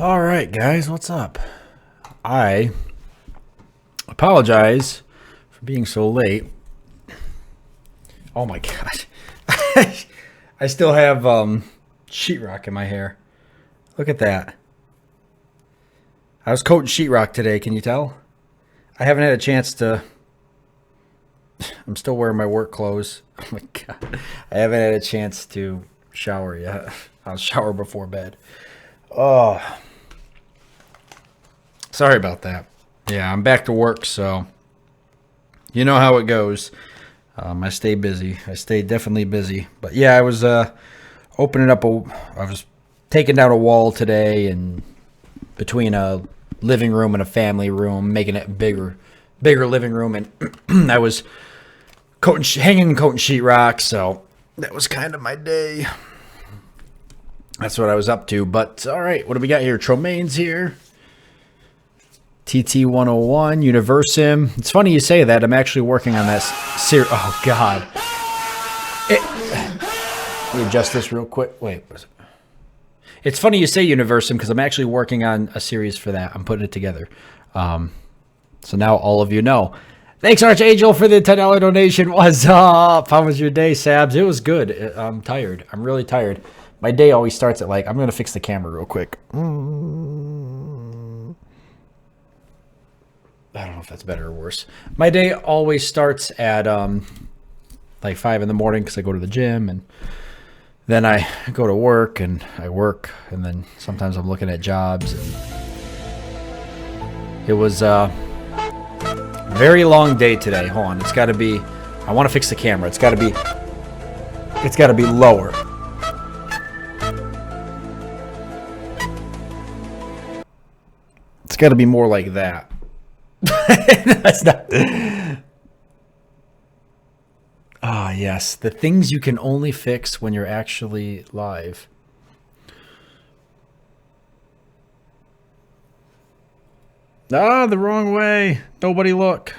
All right, guys, what's up? I apologize for being so late. Oh my gosh. I still have sheetrock in my hair. Look at that. I was coating sheetrock today, can you tell? I haven't had a chance to... I'm still wearing my work clothes. Oh my god. I haven't had a chance to shower yet. I'll shower before bed. Oh... Sorry about that. Yeah, I'm back to work, so you know how it goes. I stay busy. I stay definitely busy. But yeah, I was opening up I was taking down a wall today, and between a living room and a family room, making it bigger living room, and I was hanging and coating sheetrock, so that was kind of my day. That's what I was up to. But all right, what do we got here? Tromaine's here. TT101, Universim. It's funny you say that. I'm actually working on that series. Oh, God. Let me adjust this real quick. Wait. It's funny you say Universim because I'm actually working on a series for that. I'm putting it together. So now all of you know. Thanks, Archangel, for the $10 donation. What's up? How was your day, Sabs? It was good. I'm tired. I'm really tired. My day always starts at I'm going to fix the camera real quick. I don't know if that's better or worse. My day always starts at 5 in the morning because I go to the gym, and then I go to work, and I work, and then sometimes I'm looking at jobs. And It was a very long day today. Hold on, it's got to be. I want to fix the camera. It's got to be. It's got to be lower. It's got to be more like that. That's not. Ah, yes. The things you can only fix when you're actually live. Ah, the wrong way. Nobody look.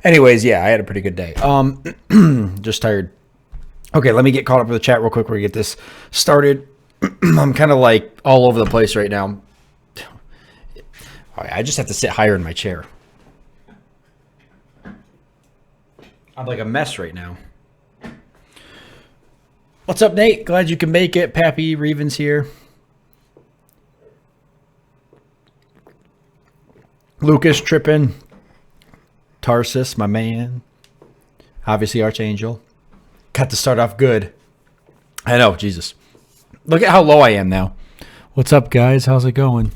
Anyways, yeah, I had a pretty good day. Just tired. Okay, let me get caught up with the chat real quick. We're gonna get this started. I'm kind of like all over the place right now. I just have to sit higher in my chair. I'm like a mess right now. What's up, Nate? Glad you can make it. Pappy Reven's here. Lucas tripping. Tarsus, my man. Obviously, Archangel. Got to start off good. I know, Jesus. Look at how low I am now. What's up, guys? How's it going?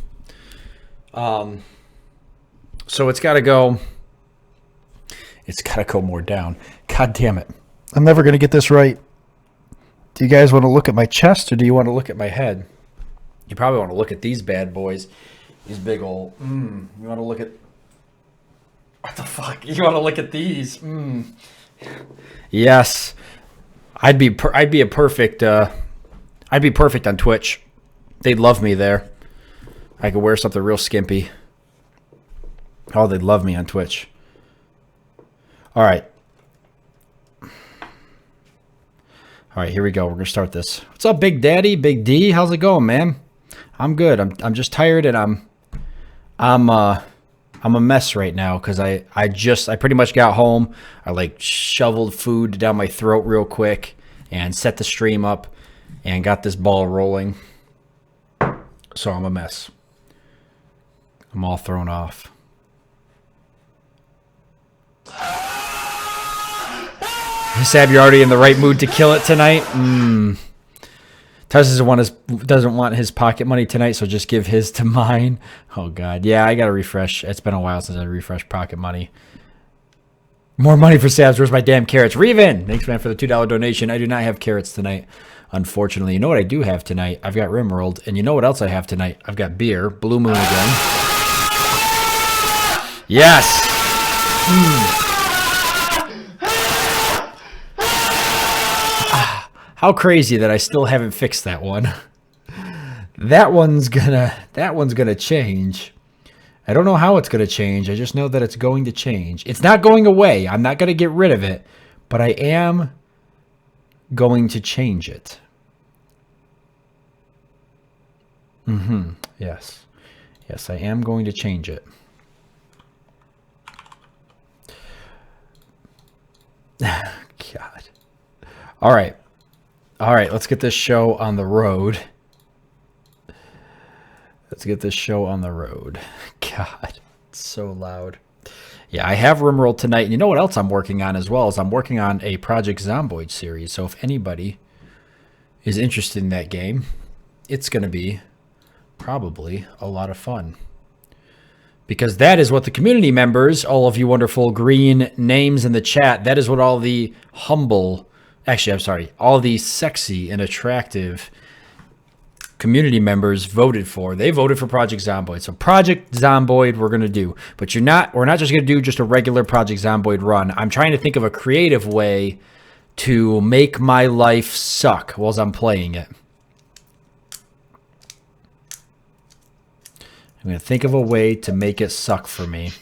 So it's got to go. It's got to go more down. God damn it. I'm never going to get this right. Do you guys want to look at my chest or do you want to look at my head? You probably want to look at these bad boys. These big old. You want to look at. What the fuck? You want to look at these? Yes. I'd be a perfect. I'd be perfect on Twitch. They'd love me there. I could wear something real skimpy. Oh, they'd love me on Twitch. All right. All right, here we go. We're going to start this. What's up, Big Daddy? Big D? How's it going, man? I'm good. I'm just tired and I'm a mess right now cuz I pretty much got home. I like shoveled food down my throat real quick and set the stream up and got this ball rolling. So I'm a mess. I'm all thrown off. Sab, you're already in the right mood to kill it tonight? Tuz doesn't want his pocket money tonight, so just give his to mine. Oh, God. Yeah, I got to refresh. It's been a while since I refreshed pocket money. More money for Sabs. Where's my damn carrots? Reven! Thanks, man, for the $2 donation. I do not have carrots tonight, unfortunately. You know what I do have tonight? I've got Rimworld. And you know what else I have tonight? I've got beer. Blue Moon again. Yes! How crazy that I still haven't fixed that one. That one's gonna change. I don't know how it's gonna change. I just know that it's going to change. It's not going away. I'm not gonna get rid of it, but I am going to change it. Yes. Yes, I am going to change it. God. All right. All right, let's get this show on the road. Let's get this show on the road. God, it's so loud. Yeah, I have Rimworld tonight. And you know what else I'm working on as well? Is I'm working on a Project Zomboid series. So if anybody is interested in that game, it's going to be probably a lot of fun. Because that is what the community members, all of you wonderful green names in the chat, that is what all the humble... Actually, I'm sorry. All the sexy and attractive community members voted for. They voted for Project Zomboid. So Project Zomboid we're going to do. But we're not just going to do just a regular Project Zomboid run. I'm trying to think of a creative way to make my life suck while I'm playing it. I'm going to think of a way to make it suck for me.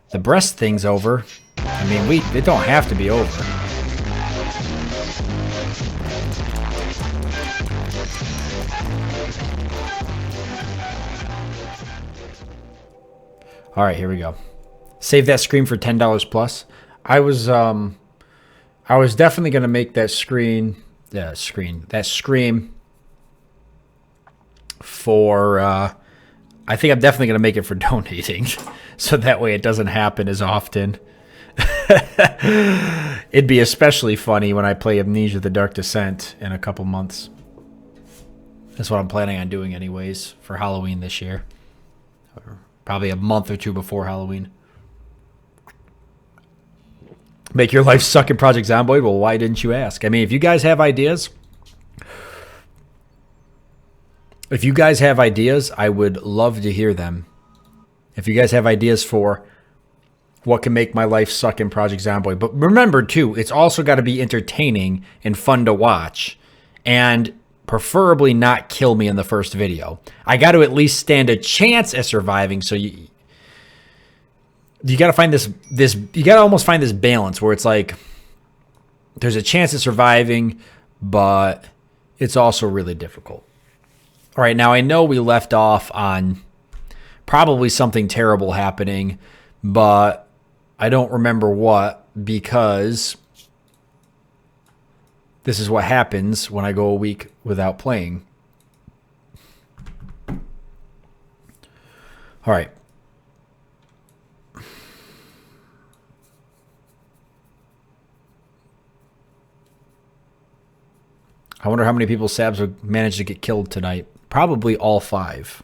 The breast thing's over. I mean, it don't have to be over. All right, here we go. Save that screen for $10 plus. I was definitely gonna make that scream for. I think I'm definitely gonna make it for donating, so that way it doesn't happen as often. It'd be especially funny when I play Amnesia: The Dark Descent in a couple months. That's what I'm planning on doing anyways for Halloween this year. Probably a month or two before Halloween. Make your life suck in Project Zomboid? Well, why didn't you ask? I mean, if you guys have ideas, I would love to hear them. If you guys have ideas for what can make my life suck in Project Zomboid. But remember, too, it's also got to be entertaining and fun to watch. And preferably not kill me in the first video. I got to at least stand a chance at surviving. So you got to find this you got to almost find this balance where it's like there's a chance of surviving, but it's also really difficult. All right, now I know we left off on probably something terrible happening, but I don't remember what, because this is what happens when I go a week without playing. All right. I wonder how many people's sabs would manage to get killed tonight. Probably all 5.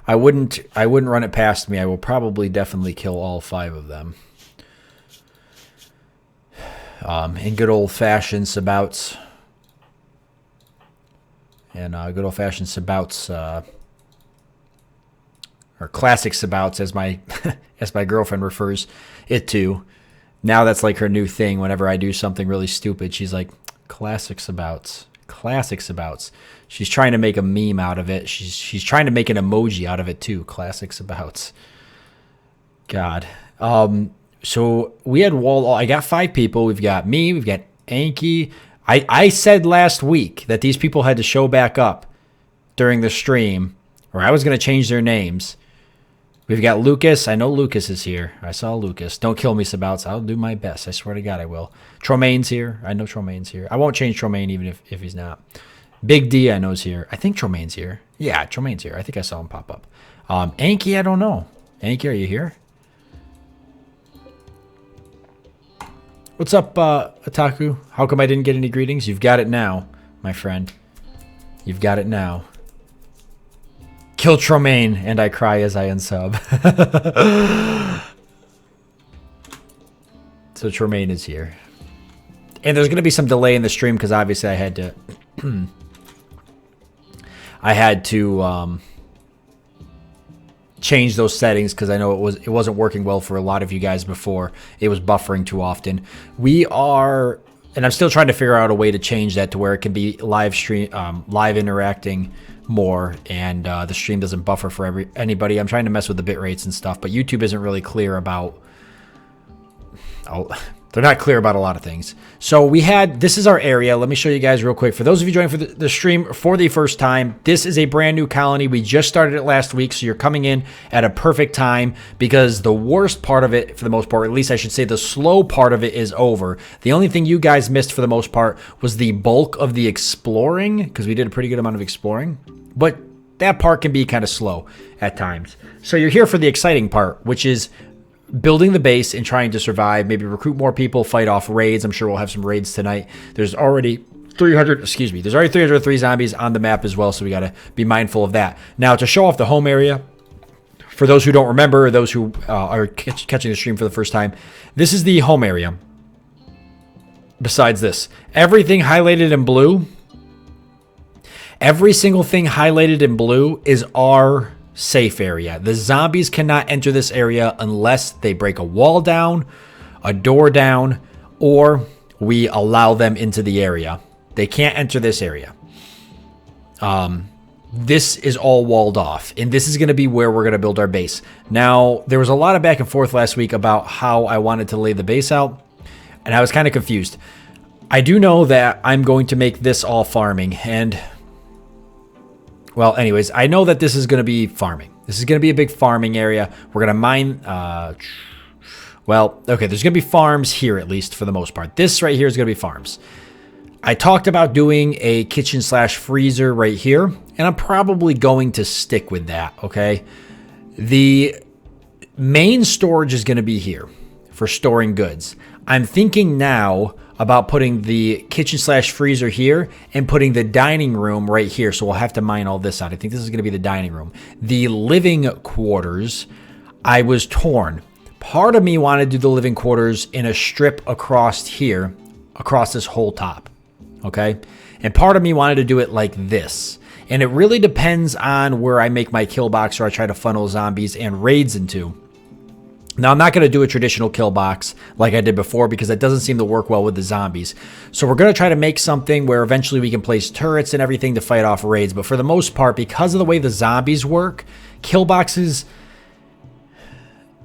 I wouldn't run it past me. I will probably definitely kill all 5 of them. In good old-fashioned Sabouts. And good old-fashioned Sabouts, or classic Sabouts, as my as my girlfriend refers it to. Now that's like her new thing. Whenever I do something really stupid, she's like, classic Sabouts. Classic Sabouts. She's trying to make a meme out of it. She's trying to make an emoji out of it too. Classic Sabouts. God. So we had I got 5 people. We've got me. We've got Anki. I said last week that these people had to show back up during the stream, or I was going to change their names. We've got Lucas. I know Lucas is here. I saw Lucas. Don't kill me, Sabouts. I'll do my best. I swear to God I will. Tromaine's here. I know Tromaine's here. I won't change Tromaine even if he's not. Big D I know is here. I think Tromaine's here. Yeah, Tromaine's here. I think I saw him pop up. Anki, I don't know. Anki, are you here? What's up, Ataku? How come I didn't get any greetings? You've got it now, my friend. You've got it now. Kill Tromaine, and I cry as I unsub. So Tromaine is here. And there's going to be some delay in the stream because obviously I had to change those settings because I know it wasn't working well for a lot of you guys before. It was buffering too often. And I'm still trying to figure out a way to change that to where it can be live interacting more, and the stream doesn't buffer for anybody. I'm trying to mess with the bit rates and stuff, but YouTube isn't really clear about. They're not clear about a lot of things. So this is our area. Let me show you guys real quick. For those of you joining for the stream for the first time, this is a brand new colony. We just started it last week, so you're coming in at a perfect time because the worst part of it, for the most part, or at least I should say the slow part of it, is over. The only thing you guys missed for the most part was the bulk of the exploring, because we did a pretty good amount of exploring. But that part can be kind of slow at times. So you're here for the exciting part, which is building the base and trying to survive, maybe recruit more people, fight off raids. I'm sure we'll have some raids tonight. There's already 303 zombies on the map as well, so we got to be mindful of that. Now, to show off the home area, for those who don't remember, or those who are catching the stream for the first time, this is the home area. Besides this, everything highlighted in blue, every single thing highlighted in blue is our safe area. The zombies cannot enter this area unless they break a wall down, a door down, or we allow them into the area. They can't enter this area. This is all walled off, and this is going to be where we're going to build our base. Now, there was a lot of back and forth last week about how I wanted to lay the base out, and I was kind of confused. I do know that I'm going to make this all farming, and well, anyways, I know that this is going to be farming. This is going to be a big farming area. We're going to mine. Well, okay, there's going to be farms here, at least for the most part. This right here is going to be farms. I talked about doing a kitchen/freezer right here, and I'm probably going to stick with that, okay? The main storage is going to be here for storing goods. I'm thinking now about putting the kitchen slash freezer here and putting the dining room right here. So we'll have to mine all this out. I think this is going to be the dining room. The living quarters, I was torn. Part of me wanted to do the living quarters in a strip across here, across this whole top. Okay. And part of me wanted to do it like this. And it really depends on where I make my kill box or I try to funnel zombies and raids into. Now, I'm not going to do a traditional kill box like I did before because that doesn't seem to work well with the zombies. So we're going to try to make something where eventually we can place turrets and everything to fight off raids. But for the most part, because of the way the zombies work, kill boxes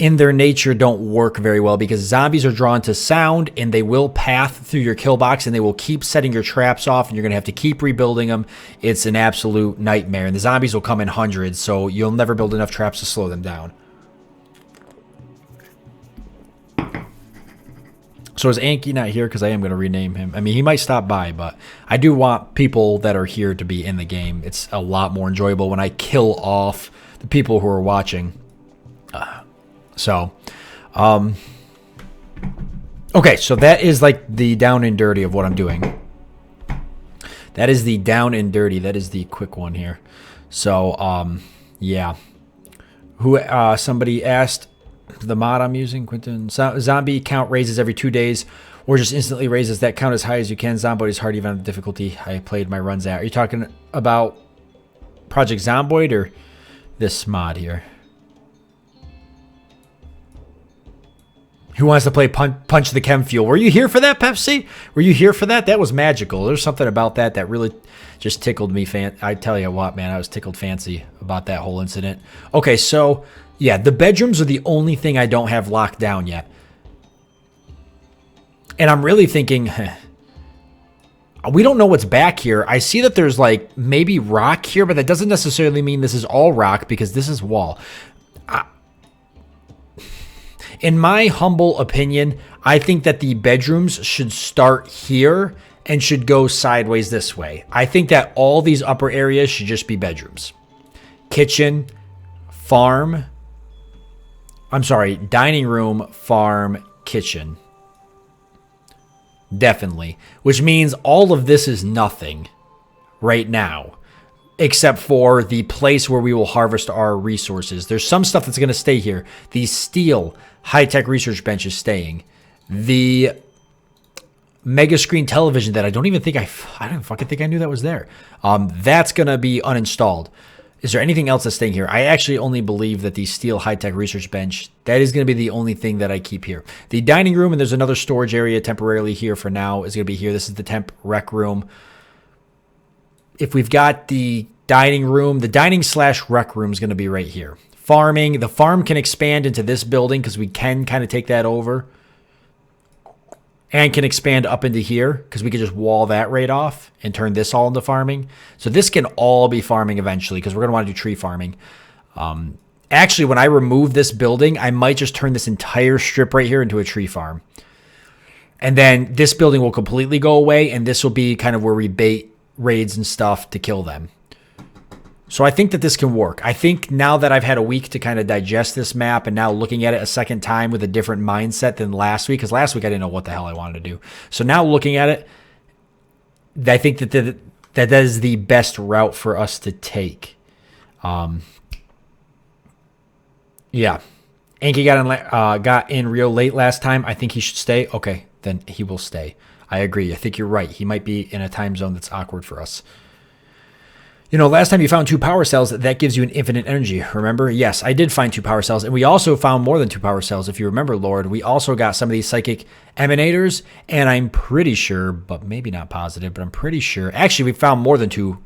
in their nature don't work very well because zombies are drawn to sound and they will path through your kill box and they will keep setting your traps off and you're going to have to keep rebuilding them. It's an absolute nightmare. And the zombies will come in hundreds, so you'll never build enough traps to slow them down. So is Anki not here? Because I am going to rename him. I mean, he might stop by, but I do want people that are here to be in the game. It's a lot more enjoyable when I kill off the people who are watching. Okay, so that is like the down and dirty of what I'm doing. That is the down and dirty. That is the quick one here. So, yeah. Somebody asked the mod I'm using, Quentin. Zombie count raises every 2 days or just instantly raises that count as high as you can. Zomboid is hard even on the difficulty I played my runs at. Are you talking about Project Zomboid or this mod here? Who wants to play Punch the Chem Fuel? Were you here for that, Pepsi? Were you here for that? That was magical. There's something about that really just tickled me. I tell you what, man, I was tickled fancy about that whole incident. Okay, so, yeah, the bedrooms are the only thing I don't have locked down yet. And I'm really thinking, we don't know what's back here. I see that there's, like, maybe rock here, but that doesn't necessarily mean this is all rock because this is wall. In my humble opinion, I think that the bedrooms should start here and should go sideways this way. I think that all these upper areas should just be bedrooms. Kitchen, farm. I'm sorry, dining room, farm, kitchen. Definitely. Which means all of this is nothing right now. Except for the place where we will harvest our resources. There's some stuff that's going to stay here. The steel high-tech research bench is staying. The mega screen television that I don't fucking think I knew that was there. That's going to be uninstalled. Is there anything else that's staying here? I actually only believe that the steel high-tech research bench, that is going to be the only thing that I keep here. The dining room, and there's another storage area temporarily here for now, is going to be here. This is the temp rec room. If we've got the dining room, the dining slash rec room is going to be right here. Farming, the farm can expand into this building because we can kind of take that over. And can expand up into here because we can just wall that right off and turn this all into farming. So this can all be farming eventually because we're going to want to do tree farming. Actually, when I remove this building, I might just turn this entire strip right here into a tree farm. And then this building will completely go away and this will be kind of where we bait raids and stuff to kill them. So I think that this can work. I think now that I've had a week to kind of digest this map and now looking at it a second time with a different mindset than last week, because last week I didn't know what the hell I wanted to do. So now looking at it, I think that that is the best route for us to take. Yeah. Anki got in real late last time. I think he should stay. Okay, then he will stay. I agree. I think you're right. He might be in a time zone that's awkward for us. You know, last time you found 2 power cells, that gives you an infinite energy. Remember? Yes, I did find 2 power cells. And we also found more than 2 power cells. If you remember, Lord, we also got some of these psychic emanators. And I'm pretty sure, but maybe not positive, but I'm pretty sure. Actually, we found more than 2.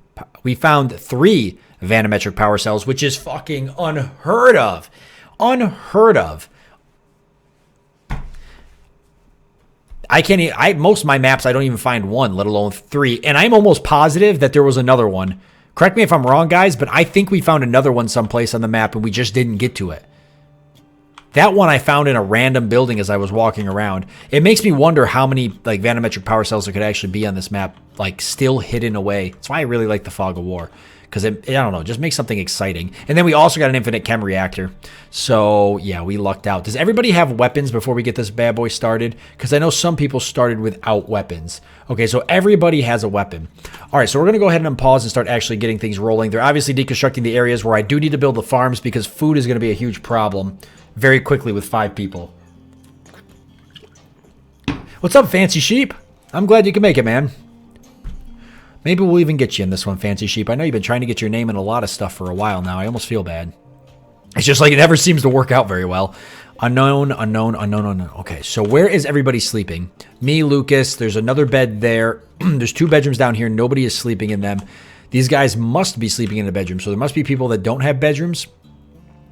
We found 3 vanometric power cells, which is fucking unheard of. Unheard of. Most of my maps, I don't even find 1, let alone 3. And I'm almost positive that there was another one. Correct me if I'm wrong, guys, but I think we found another one someplace on the map and we just didn't get to it. That one I found in a random building as I was walking around. It makes me wonder how many like vanometric power cells there could actually be on this map, like still hidden away. That's why I really like the Fog of War. Because I don't know, just make something exciting. And then we also got an infinite chem reactor. So yeah, we lucked out. Does everybody have weapons before we get this bad boy started? Because I know some people started without weapons. Okay, so everybody has a weapon. All right, so we're going to go ahead and pause and start actually getting things rolling. They're obviously deconstructing the areas where I do need to build the farms because food is going to be a huge problem very quickly with 5 people. What's up, Fancy Sheep? I'm glad you can make it, man. Maybe we'll even get you in this one, Fancy Sheep. I know you've been trying to get your name in a lot of stuff for a while now. I almost feel bad. It's just like it never seems to work out very well. Unknown, unknown, unknown, unknown. Okay, so where is everybody sleeping? Me, Lucas. There's another bed there. There's 2 bedrooms down here. Nobody is sleeping in them. These guys must be sleeping in a bedroom. So there must be people that don't have bedrooms.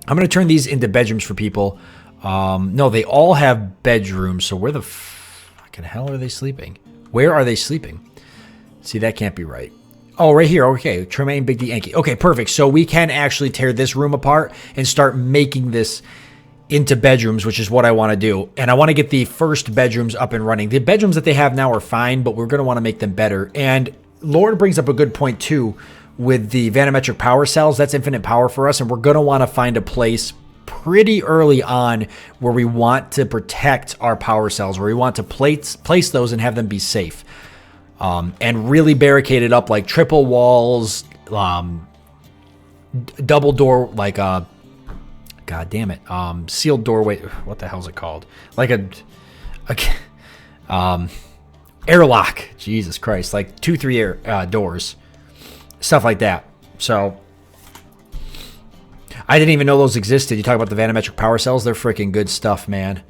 I'm going to turn these into bedrooms for people. No, they all have bedrooms. So where the fucking hell are they sleeping? Where are they sleeping? See, that can't be right. Oh, right here. Okay, Tremaine, Big D, Yankee. Okay, perfect. So we can actually tear this room apart and start making this into bedrooms, which is what I want to do. And I want to get the first bedrooms up and running. The bedrooms that they have now are fine, but we're going to want to make them better. And Lord brings up a good point, too, with the vanometric power cells. That's infinite power for us, and we're going to want to find a place pretty early on where we want to protect our power cells, where we want to place those and have them be safe. And really barricade it up like triple walls, double door, like god damn it, sealed doorway. What the hell is it called? Like a airlock. Jesus Christ, like 2-3 doors, stuff like that. So I didn't even know those existed. You talk about the vanometric power cells; they're freaking good stuff, man.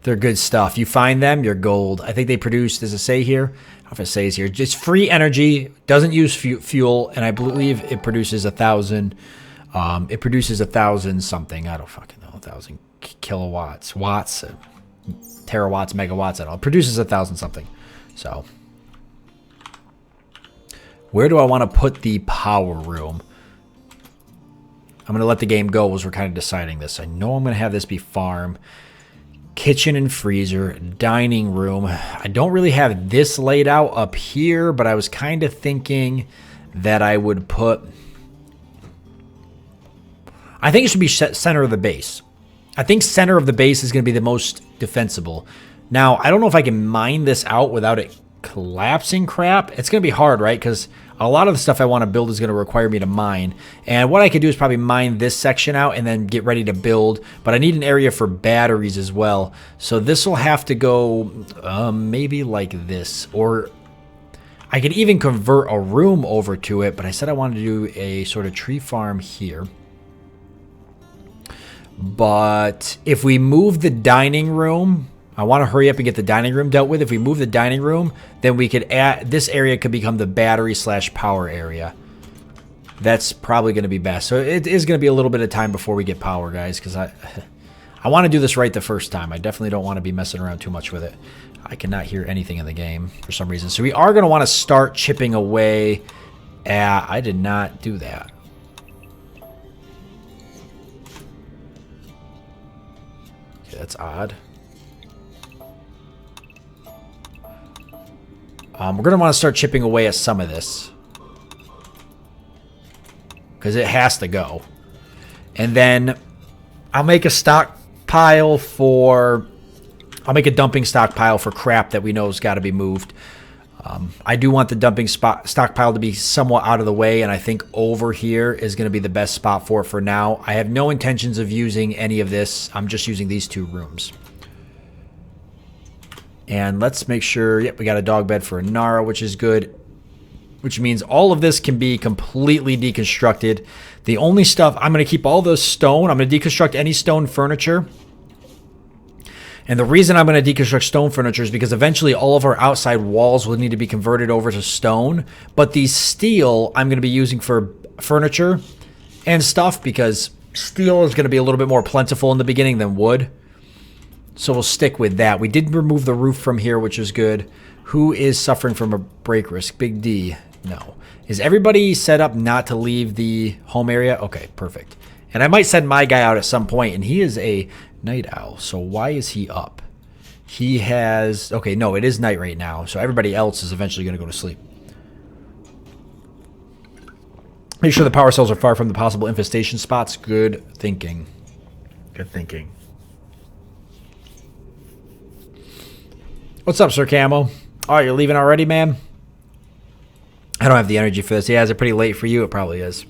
They're good stuff. You find them, you're gold. I think they produce, does it say here? I don't know if it says here. Just free energy, doesn't use fuel, and I believe it produces 1,000. It produces 1,000 something. I don't fucking know. 1,000 kilowatts, watts, terawatts, megawatts. I don't know. It produces 1,000 something. So, where do I want to put the power room? I'm going to let the game go as we're kind of deciding this. I know I'm going to have this be farm. Kitchen and freezer, dining room. I don't really have this laid out up here, but I was kind of thinking that I would put... I think it should be center of the base. I think center of the base is going to be the most defensible. Now, I don't know if I can mine this out without it collapsing crap. It's going to be hard, right? Because a lot of the stuff I want to build is going to require me to mine. And what I could do is probably mine this section out and then get ready to build. But I need an area for batteries as well. So this will have to go maybe like this. Or I could even convert a room over to it. But I said I wanted to do a sort of tree farm here. But if we move the dining room... I want to hurry up and get the dining room dealt with. If we move the dining room, then we could add, this area could become the battery/power area. That's probably going to be best. So it is going to be a little bit of time before we get power, guys, because I want to do this right the first time. I definitely don't want to be messing around too much with it. I cannot hear anything in the game for some reason. So we are going to want to start chipping away at... I did not do that. Okay, that's odd. We're going to want to start chipping away at some of this. Because it has to go. And then I'll make a stockpile for... I'll make a dumping stockpile for crap that we know has got to be moved. I do want the dumping stockpile to be somewhat out of the way. And I think over here is going to be the best spot for it for now. I have no intentions of using any of this. I'm just using these 2 rooms. And let's make sure, yep, we got a dog bed for Inara, which is good. Which means all of this can be completely deconstructed. The only stuff, I'm going to keep all the stone. I'm going to deconstruct any stone furniture. And the reason I'm going to deconstruct stone furniture is because eventually all of our outside walls will need to be converted over to stone. But the steel I'm going to be using for furniture and stuff because steel is going to be a little bit more plentiful in the beginning than wood. So we'll stick with that. We did remove the roof from here, which is good. Who is suffering from a break risk? Big D. No. Is everybody set up not to leave the home area? Okay, perfect. And I might send my guy out at some point, and he is a night owl. So why is he up? He has... Okay, no, it is night right now. So everybody else is eventually going to go to sleep. Make sure the power cells are far from the possible infestation spots. Good thinking. Good thinking. What's up, Sir Camo? Oh, you're leaving already, man? I don't have the energy for this. Yeah, is it pretty late for you? It probably is.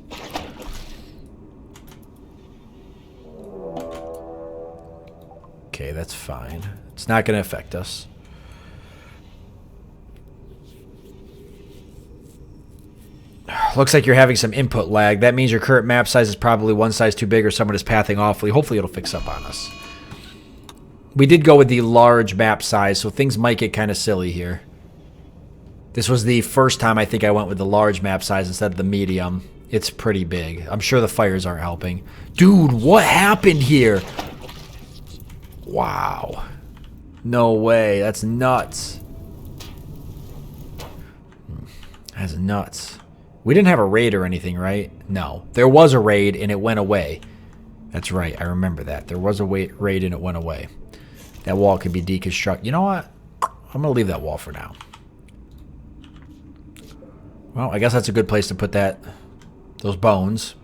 Okay, that's fine. It's not going to affect us. Looks like you're having some input lag. That means your current map size is probably one size too big or someone is pathing awfully. Hopefully it'll fix up on us. We did go with the large map size, so things might get kind of silly here. This was the first time I think I went with the large map size instead of the medium. It's pretty big. I'm sure the fires aren't helping. Dude, what happened here? Wow. No way. That's nuts. That's nuts. We didn't have a raid or anything, right? No. There was a raid and it went away. That's right. I remember that. There was a raid and it went away. That wall could be deconstructed. You know what? I'm going to leave that wall for now. Well, I guess that's a good place to put those bones.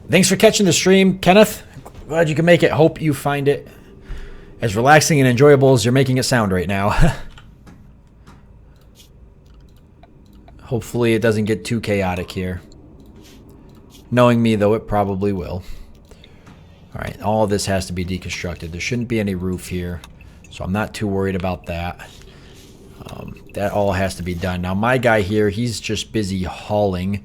Thanks for catching the stream, Kenneth. Glad you can make it. Hope you find it as relaxing and enjoyable as you're making it sound right now. Hopefully it doesn't get too chaotic here. Knowing me, though, it probably will. Alright, all of this has to be deconstructed. There shouldn't be any roof here, so I'm not too worried about that. That all has to be done. Now, my guy here, he's just busy hauling,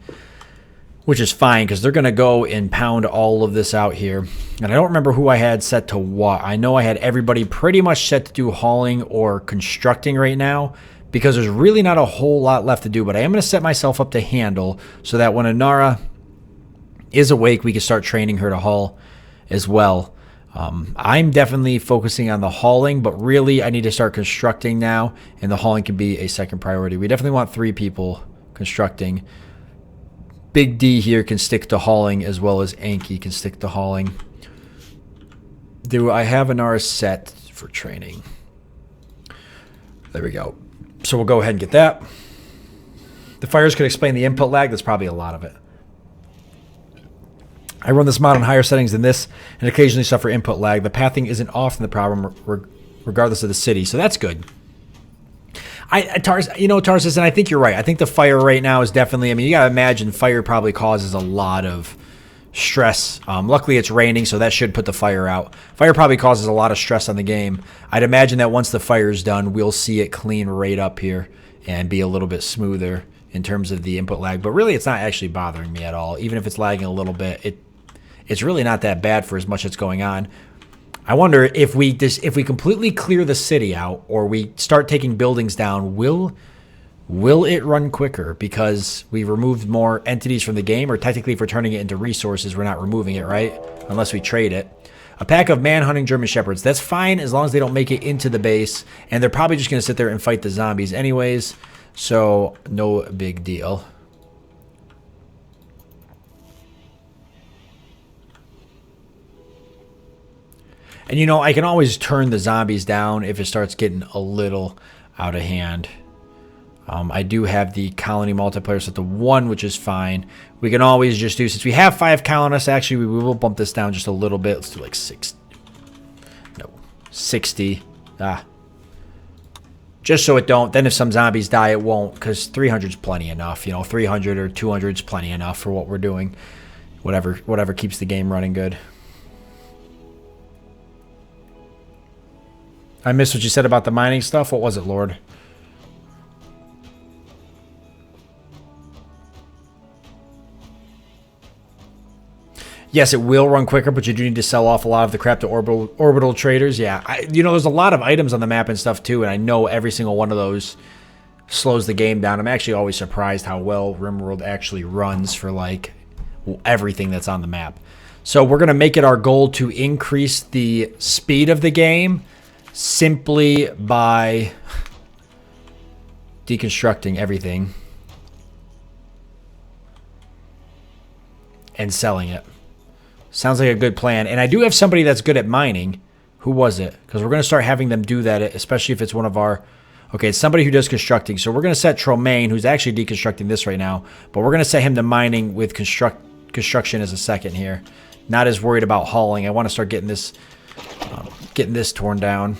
which is fine, because they're going to go and pound all of this out here. And I don't remember who I had set to what. I know I had everybody pretty much set to do hauling or constructing right now, because there's really not a whole lot left to do. But I am going to set myself up to handle, so that when Inara is awake, we can start training her to haul as well. I'm definitely focusing on the hauling, but really I need to start constructing now, and the hauling can be a second priority. We definitely want 3 people constructing. Big D here can stick to hauling, as well as Anki can stick to hauling. Do I have Inara set for training? There we go. So we'll go ahead and get that. The fires could explain the input lag. That's probably a lot of it. I run this mod on higher settings than this and occasionally suffer input lag. The pathing isn't often the problem regardless of the city, so that's good. Tarsus, and I think you're right. I think the fire right now is definitely, I mean, you got to imagine fire probably causes a lot of stress. Luckily it's raining, so that should put the fire out. Fire probably causes a lot of stress on the game. I'd imagine that once the fire's done, we'll see it clean right up here and be a little bit smoother in terms of the input lag. But really, it's not actually bothering me at all. Even if it's lagging a little bit, it's really not that bad for as much that's going on. I wonder if we completely clear the city out, or we start taking buildings down, will it run quicker because we removed more entities from the game? Or technically, if we're turning it into resources, we're not removing it, right? Unless we trade it. A pack of man-hunting German Shepherds. That's fine as long as they don't make it into the base. And they're probably just going to sit there and fight the zombies anyways. So, no big deal. And, you know, I can always turn the zombies down if it starts getting a little out of hand. I do have the colony multiplier set to 1, which is fine. We can always just do, since we have 5 colonists, actually, we will bump this down just a little bit. Let's do like 60. No, 60. Just so it don't. Then if some zombies die, it won't, because 300 is plenty enough. You know, 300 or 200 is plenty enough for what we're doing. Whatever keeps the game running good. I missed what you said about the mining stuff. What was it, Lord? Yes, it will run quicker, but you do need to sell off a lot of the crap to orbital traders. Yeah, there's a lot of items on the map and stuff too, and I know every single one of those slows the game down. I'm actually always surprised how well Rimworld actually runs for like everything that's on the map. So we're going to make it our goal to increase the speed of the game simply by deconstructing everything. and selling it. Sounds like a good plan. And I do have somebody that's good at mining. Who was it? Because we're going to start having them do that, especially if it's one of our... Okay, it's somebody who does constructing. So we're going to set Tromaine, who's actually deconstructing this right now. But we're going to set him to mining with construction as a second here. Not as worried about hauling. I want to start getting this torn down.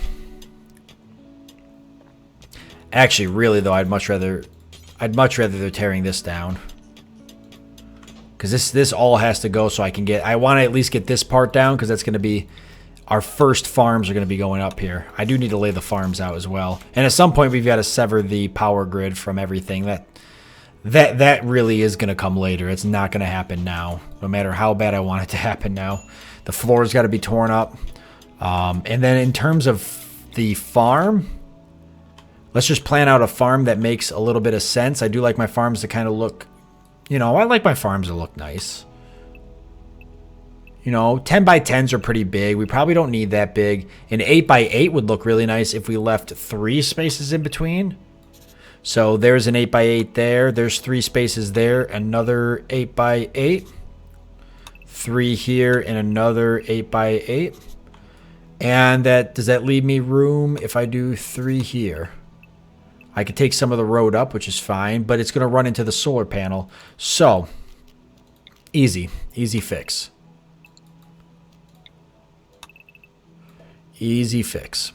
Actually, really though, I'd much rather they're tearing this down. Because this all has to go so I can get... I want to at least get this part down because that's going to be... Our first farms are going to be going up here. I do need to lay the farms out as well. And at some point, we've got to sever the power grid from everything. That really is going to come later. It's not going to happen now, no matter how bad I want it to happen now. The floor's got to be torn up. And then in terms of the farm, let's just plan out a farm that makes a little bit of sense. I do like my farms to kind of look... I like my farms to look nice. 10 by 10s are pretty big. We probably don't need that big. An 8 by 8 would look really nice if we left 3 spaces in between. So there's an 8 by 8 there. There's 3 spaces there. Another 8 by 8. 3 here and another 8 by 8. And does that leave me room if I do 3 here? I could take some of the road up, which is fine, but it's going to run into the solar panel. So, easy fix. Easy fix.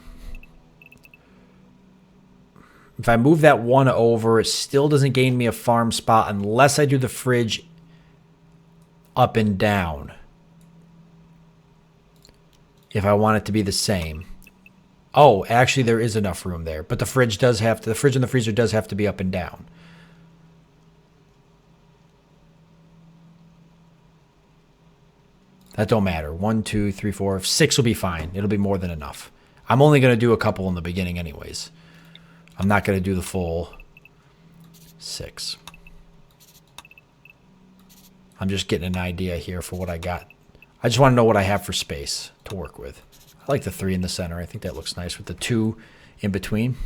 If I move that one over, it still doesn't gain me a farm spot unless I do the fridge up and down. If I want it to be the same. Oh, actually there is enough room there, but the fridge and the freezer does have to be up and down. That don't matter. 1, 2, 3, 4, 6 will be fine. It'll be more than enough. I'm only going to do a couple in the beginning anyways. I'm not going to do the full 6. I'm just getting an idea here for what I got. I just want to know what I have for space to work with. I like the 3 in the center. I think that looks nice with the 2 in between.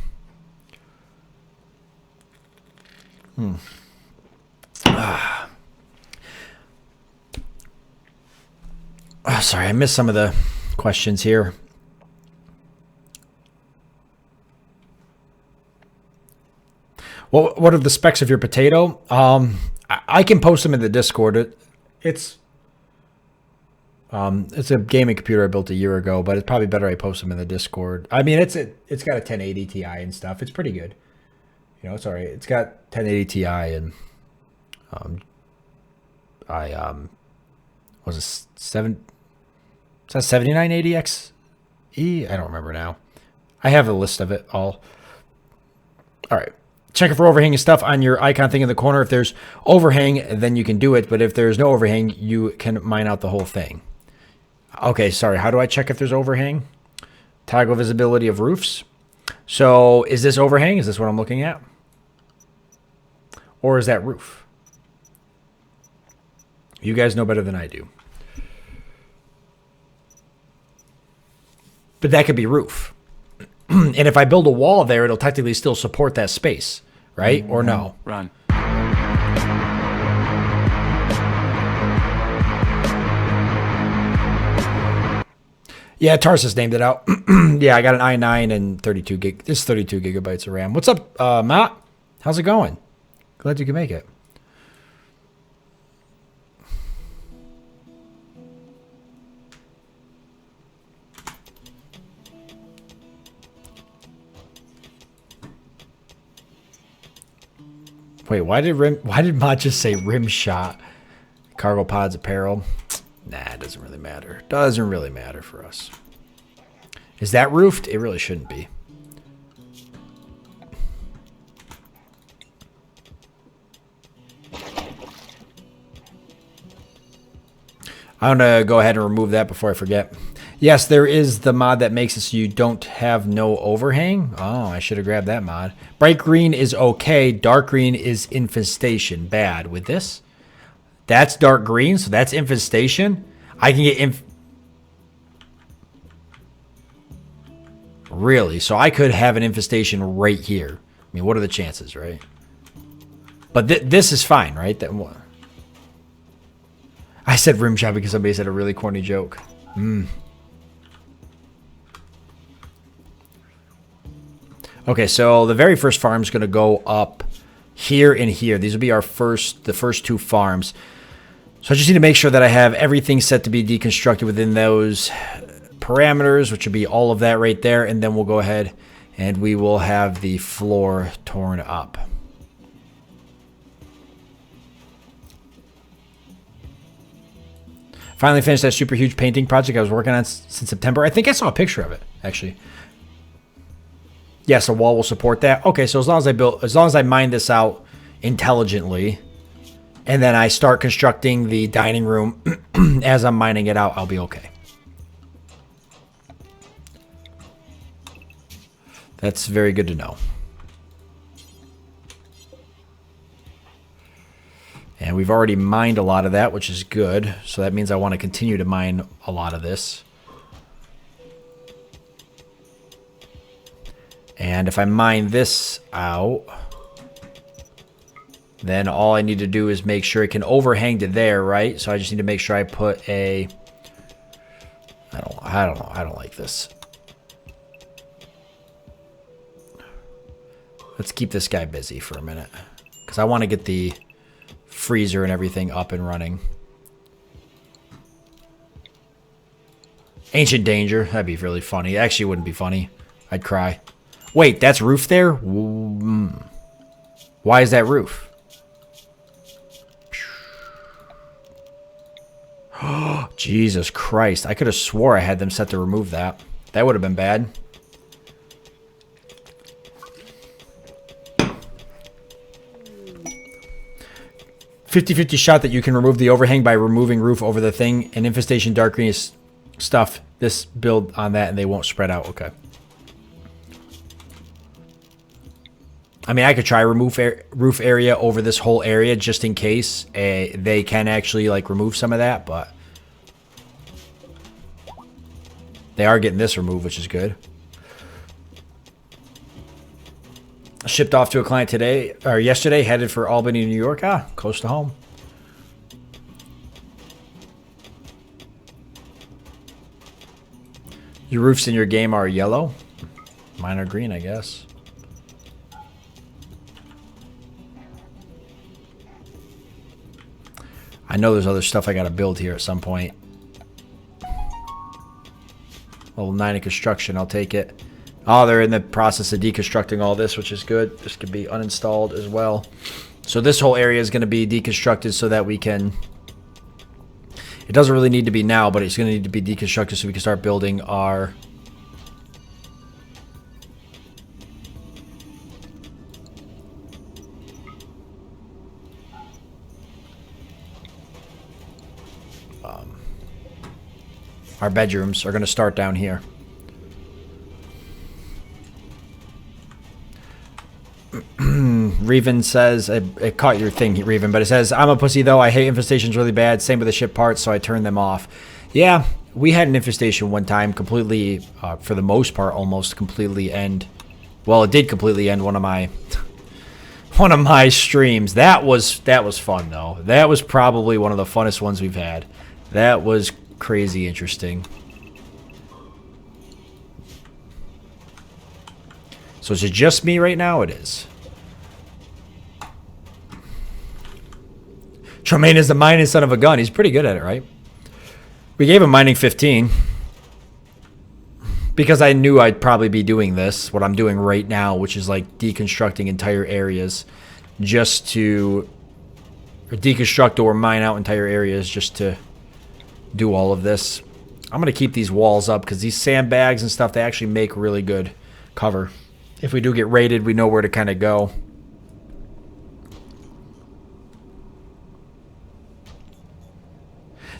Oh, sorry, I missed some of the questions here. Well, what are the specs of your potato? I can post them in the Discord. It's a gaming computer I built a year ago, but it's probably better I post them in the Discord. I mean, it's got a 1080 Ti and stuff. It's pretty good. It's all right. It's got 1080 Ti and was it 7980XE? I don't remember now. I have a list of it all. All right. Check it for overhang and stuff on your icon thing in the corner. If there's overhang, then you can do it. But if there's no overhang, you can mine out the whole thing. Okay, sorry. How do I check if there's overhang? Toggle visibility of roofs. So is this overhang? Is this what I'm looking at? Or is that roof? You guys know better than I do. But that could be roof. And if I build a wall there, it'll technically still support that space, right? Or no? Run. Yeah, Tarsus named it out. Yeah, I got an i9 and 32 gig. This is 32 gigabytes of RAM. What's up, Matt? How's it going? Glad you can make it. Wait, why did Mod just say rim shot? Cargo pods apparel. Nah, it doesn't really matter. Doesn't really matter for us. Is that roofed? It really shouldn't be. I'm going to go ahead and remove that before I forget. Yes, there is the mod that makes it so you don't have no overhang. Oh, I should have grabbed that mod. Bright green is okay. Dark green is infestation. Bad. With this? That's dark green, so that's infestation. I can get Really? So I could have an infestation right here. I mean, what are the chances, right? But this is fine, right? said rim shot because somebody said a really corny joke. Okay, so the very first farm is going to go up here and here. These will be the first 2 farms. So I just need to make sure that I have everything set to be deconstructed within those parameters, which will be all of that right there. And then we'll go ahead and we will have the floor torn up. Finally finished that super huge painting project I was working on since September. I think I saw a picture of it, actually. Yes, a wall will support that. Okay, so as long as I mine this out intelligently, and then I start constructing the dining room as I'm mining it out, I'll be okay. That's very good to know. And we've already mined a lot of that, which is good. So that means I want to continue to mine a lot of this. And if I mine this out, then all I need to do is make sure it can overhang to there, right? So I just need to make sure I put a... I don't know. I don't like this. Let's keep this guy busy for a minute, because I want to get the freezer and everything up and running. Ancient danger. That'd be really funny. It actually wouldn't be funny. I'd cry. Wait, that's roof there? Why is that roof? Jesus Christ. I could have swore I had them set to remove that. That would have been bad. "50-50 shot that you can remove the overhang by removing roof over the thing. And infestation dark green is stuff. This build on that and they won't spread out." Okay. I mean, I could try roof area over this whole area just in case they can actually like remove some of that, but they are getting this removed, which is good. Shipped off to a client today or yesterday, headed for Albany, New York. Close to home. Your roofs in your game are yellow. Mine are green, I guess. I know there's other stuff I got to build here at some point. Level 9 of construction, I'll take it. Oh, they're in the process of deconstructing all this, which is good. This could be uninstalled as well. So this whole area is going to be deconstructed so that we can... It doesn't really need to be now, but it's going to need to be deconstructed so we can start building our... Our bedrooms are going to start down here. Reven says, it caught your thing, Reven, but it says, "I'm a pussy though. I hate infestations really bad. Same with the ship parts, so I turned them off." Yeah, we had an infestation one time completely, for the most part, almost completely end. Well, it did completely end one of my streams. That was fun though. That was probably one of the funnest ones we've had. That was crazy interesting. So is it just me right now? It is. Tremaine is the mining son of a gun. He's pretty good at it, right? We gave him mining 15 because I knew I'd probably be doing this, what I'm doing right now, which is like deconstructing entire areas just to deconstruct or mine out entire areas just to do all of this. I'm going to keep these walls up because these sandbags and stuff, they actually make really good cover. If we do get raided, we know where to kind of go.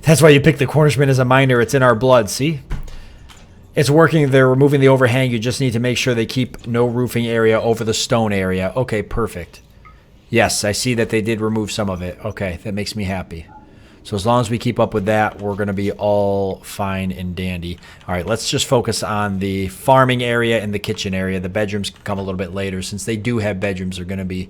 That's why you pick the Cornishman as a miner. It's in our blood, see? It's working. They're removing the overhang. You just need to make sure they keep no roofing area over the stone area. Okay, perfect. Yes, I see that they did remove some of it. Okay, that makes me happy. So as long as we keep up with that, we're going to be all fine and dandy. All right, let's just focus on the farming area and the kitchen area. The bedrooms can come a little bit later. Since they do have bedrooms, they're going to be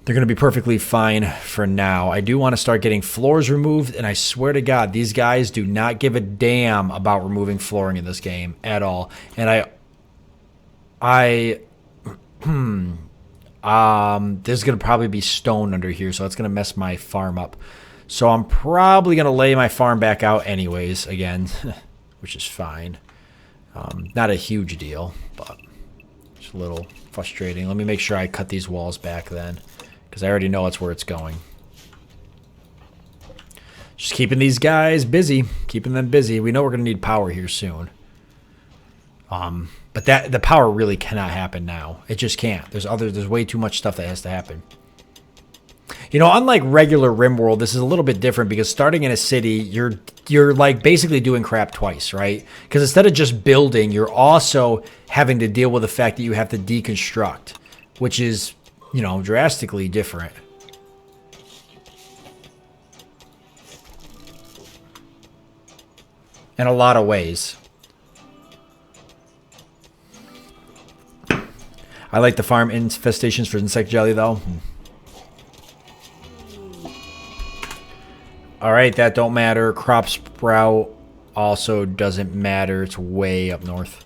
They're going to be perfectly fine for now. I do want to start getting floors removed, and I swear to God, these guys do not give a damn about removing flooring in this game at all. And there's going to probably be stone under here, so that's going to mess my farm up. So I'm probably going to lay my farm back out anyways, again, which is fine. Not a huge deal, but it's a little frustrating. Let me make sure I cut these walls back then, because I already know that's where it's going. Just keeping these guys busy, keeping them busy. We know we're going to need power here soon. But the power really cannot happen now. It just can't. There's way too much stuff that has to happen. You know, unlike regular Rimworld, this is a little bit different because starting in a city, you're like basically doing crap twice, right? Because instead of just building, you're also having to deal with the fact that you have to deconstruct, which is, you know, drastically different. In a lot of ways. I like the farm infestations for insect jelly, though. Alright, that don't matter. Crop sprout also doesn't matter. It's way up north.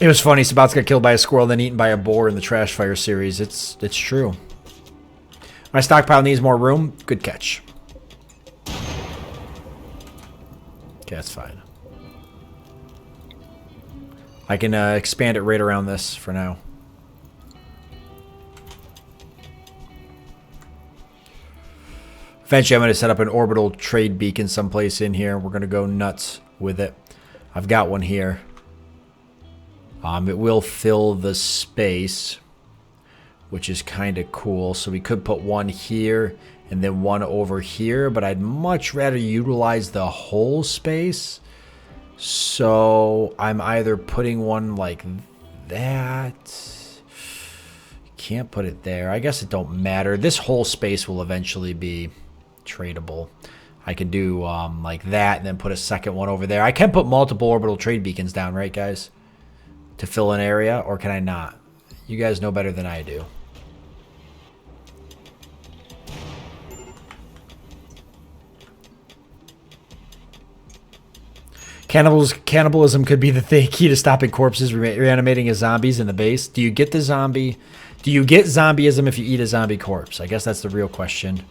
It was funny. Sabat's got killed by a squirrel, then eaten by a boar in the Trash Fire series. It's true. My stockpile needs more room. Good catch. Okay, that's fine. I can expand it right around this for now. Eventually, I'm going to set up an orbital trade beacon someplace in here. We're going to go nuts with it. I've got one here. It will fill the space, which is kind of cool. So we could put one here and then one over here, but I'd much rather utilize the whole space. So I'm either putting one like that. Can't put it there. I guess it don't matter. This whole space will eventually be tradable. I can do like that and then put a second one over there. I can put multiple orbital trade beacons down, right, guys? To fill an area, or can I not? You guys know better than I do. Cannibalism could be the key to stopping corpses reanimating as zombies in the base. Do you get the zombie? Do you get zombieism if you eat a zombie corpse? I guess that's the real question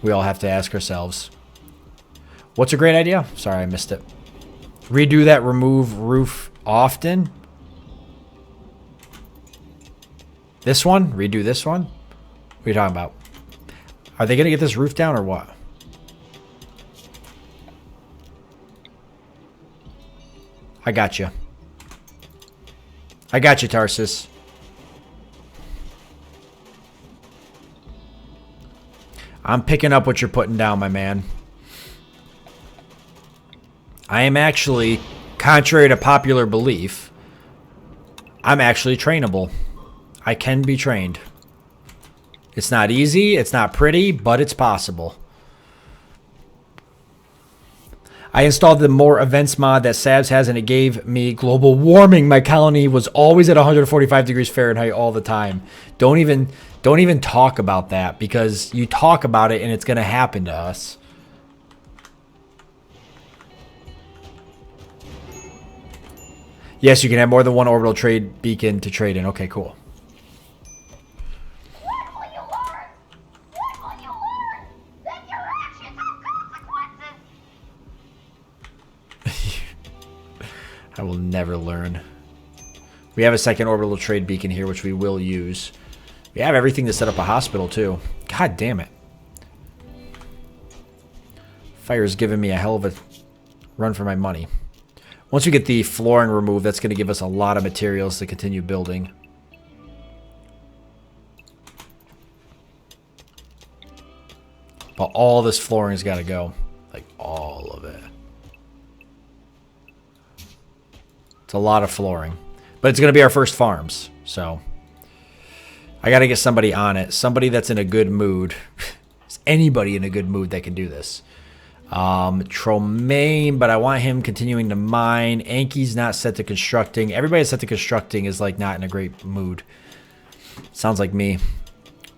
we all have to ask ourselves. What's a great idea? Sorry, I missed it. Redo that remove roof often. This one? Redo this one? What are you talking about? Are they going to get this roof down or what? I got you. I got you, Tarsus. I'm picking up what you're putting down, my man. I am actually, contrary to popular belief, I'm actually trainable. I can be trained. It's not easy, it's not pretty, but it's possible. I installed the more events mod that Sabs has, and it gave me global warming. My colony was always at 145 degrees Fahrenheit all the time. Don't even talk about that, because you talk about it and it's going to happen to us. Yes, you can have more than one orbital trade beacon to trade in. Okay, cool. I will never learn. We have a second orbital trade beacon here, which we will use. We have everything to set up a hospital, too. God damn it. Fire's giving me a hell of a run for my money. Once we get the flooring removed, that's going to give us a lot of materials to continue building. But all this flooring's got to go. Like, all of it. It's a lot of flooring. But it's going to be our first farms, so I got to get somebody on it. Somebody that's in a good mood. Is anybody in a good mood that can do this? Tromaine, but I want him continuing to mine. Anki's not set to constructing. Everybody set to constructing is like not in a great mood. Sounds like me.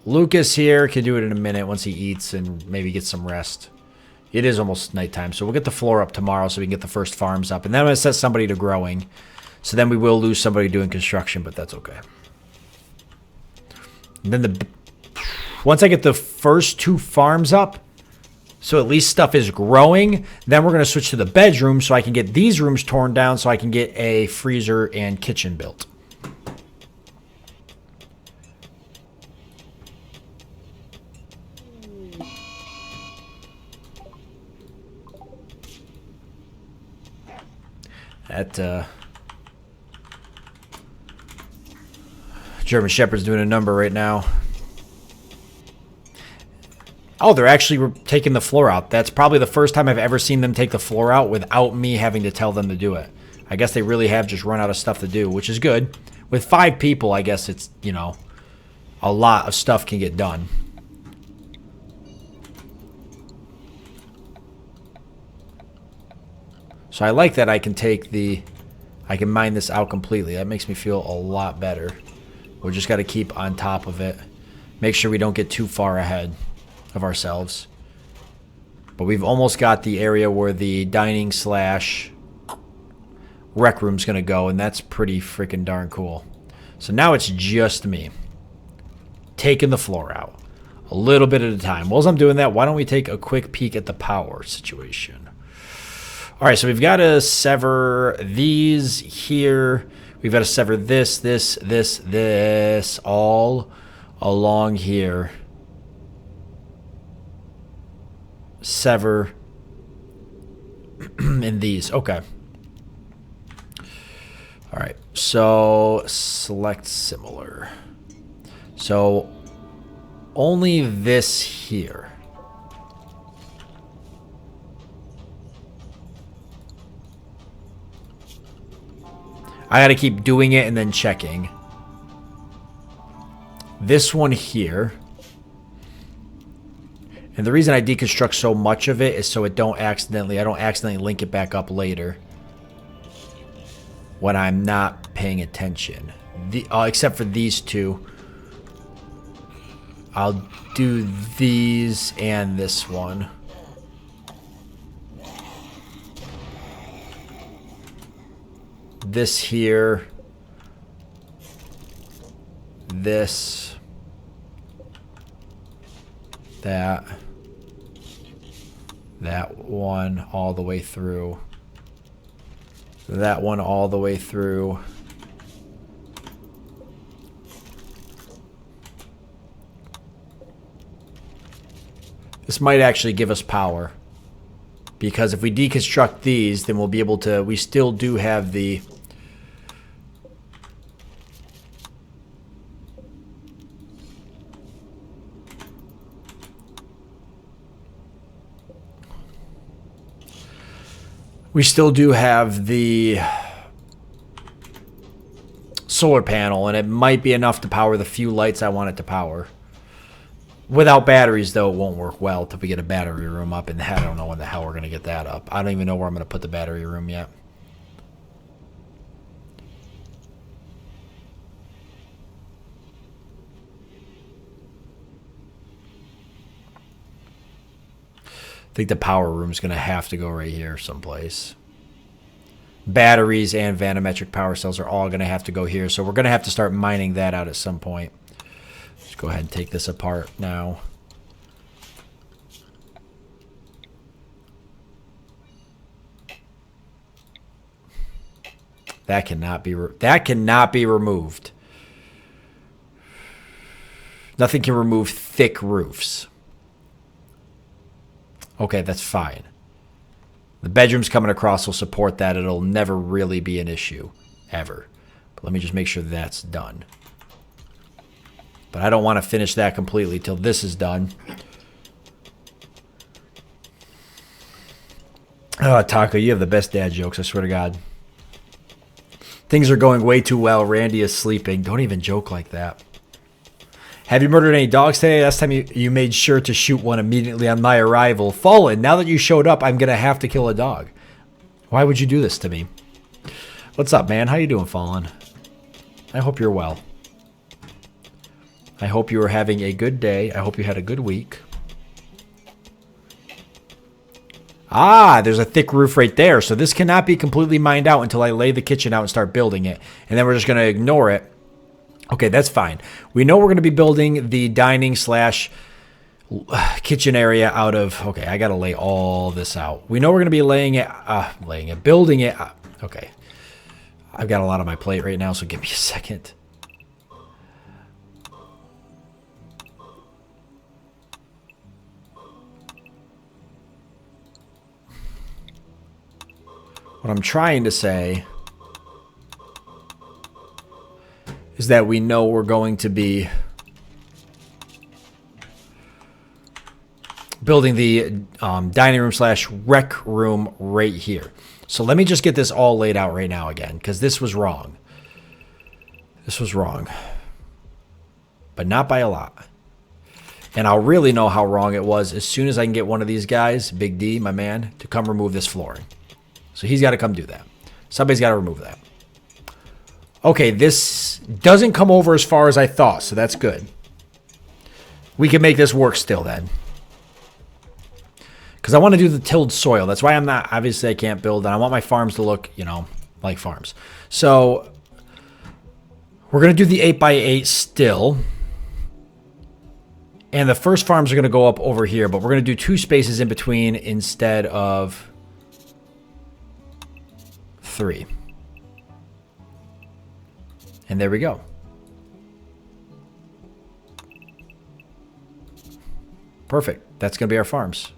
Lucas here can do it in a minute once he eats and maybe get some rest. It is almost nighttime, so we'll get the floor up tomorrow so we can get the first farms up. And then I'm going to set somebody to growing. So then we will lose somebody doing construction, but that's okay. And then once I get the first 2 farms up, so at least stuff is growing, then we're going to switch to the bedroom so I can get these rooms torn down so I can get a freezer and kitchen built. That German Shepherd's doing a number right now. Oh, they're actually taking the floor out. That's probably the first time I've ever seen them take the floor out without me having to tell them to do it. I guess they really have just run out of stuff to do, which is good. With 5 people, I guess it's, you know, a lot of stuff can get done. So I like that I can I can mine this out completely. That makes me feel a lot better. We just got to keep on top of it. Make sure we don't get too far ahead of ourselves. But we've almost got the area where the dining / rec room's going to go, and that's pretty freaking darn cool. So now it's just me taking the floor out a little bit at a time. While I'm doing that, why don't we take a quick peek at the power situation? All right, so we've got to sever these here. We've got to sever this all along here. Sever in these. Okay. All right, so select similar. So only this here. I got to keep doing it and then checking. This one here. And the reason I deconstruct so much of it is so I don't accidentally link it back up later when I'm not paying attention. Except for these 2. I'll do these and this one. This here. This. That. That one all the way through. That one all the way through. This might actually give us power. Because if we deconstruct these, then we'll be able to... We still do have the... We still do have the solar panel, and it might be enough to power the few lights I want it to power. Without batteries, though, it won't work well until we get a battery room up, and I don't know when the hell we're going to get that up. I don't even know where I'm going to put the battery room yet. I think the power room is going to have to go right here someplace. Batteries and vanometric power cells are all going to have to go here. So we're going to have to start mining that out at some point. Let's go ahead and take this apart now. That cannot be removed. Nothing can remove thick roofs. Okay, that's fine. The bedrooms coming across will support that. It'll never really be an issue, ever. But let me just make sure that's done. But I don't want to finish that completely till this is done. Oh, Taco, you have the best dad jokes, I swear to God. Things are going way too well. Randy is sleeping. Don't even joke like that. Have you murdered any dogs today? Last time you made sure to shoot one immediately on my arrival. Fallen, now that you showed up, I'm going to have to kill a dog. Why would you do this to me? What's up, man? How you doing, Fallen? I hope you're well. I hope you are having a good day. I hope you had a good week. Ah, there's a thick roof right there. So this cannot be completely mined out until I lay the kitchen out and start building it. And then we're just going to ignore it. Okay, that's fine. We know we're going to be building the dining slash kitchen area out of... Okay, I got to lay all this out. We know we're going to be building it. Okay. I've got a lot on my plate right now, so give me a second. What I'm trying to say is that we know we're going to be building the dining room slash rec room right here. So let me just get this all laid out right now again, because this was wrong. This was wrong. But not by a lot. And I'll really know how wrong it was as soon as I can get one of these guys, Big D, my man, to come remove this flooring. So he's got to come do that. Somebody's got to remove that. Okay, this doesn't come over as far as I thought, so that's good. We can make this work still then. Because I want to do the tilled soil. That's why I'm not, obviously I can't build, and I want my farms to look, you know, like farms. So we're going to do the 8x8 still. And the first farms are going to go up over here, but we're going to do 2 spaces in between instead of 3. And there we go. Perfect. That's going to be our farms.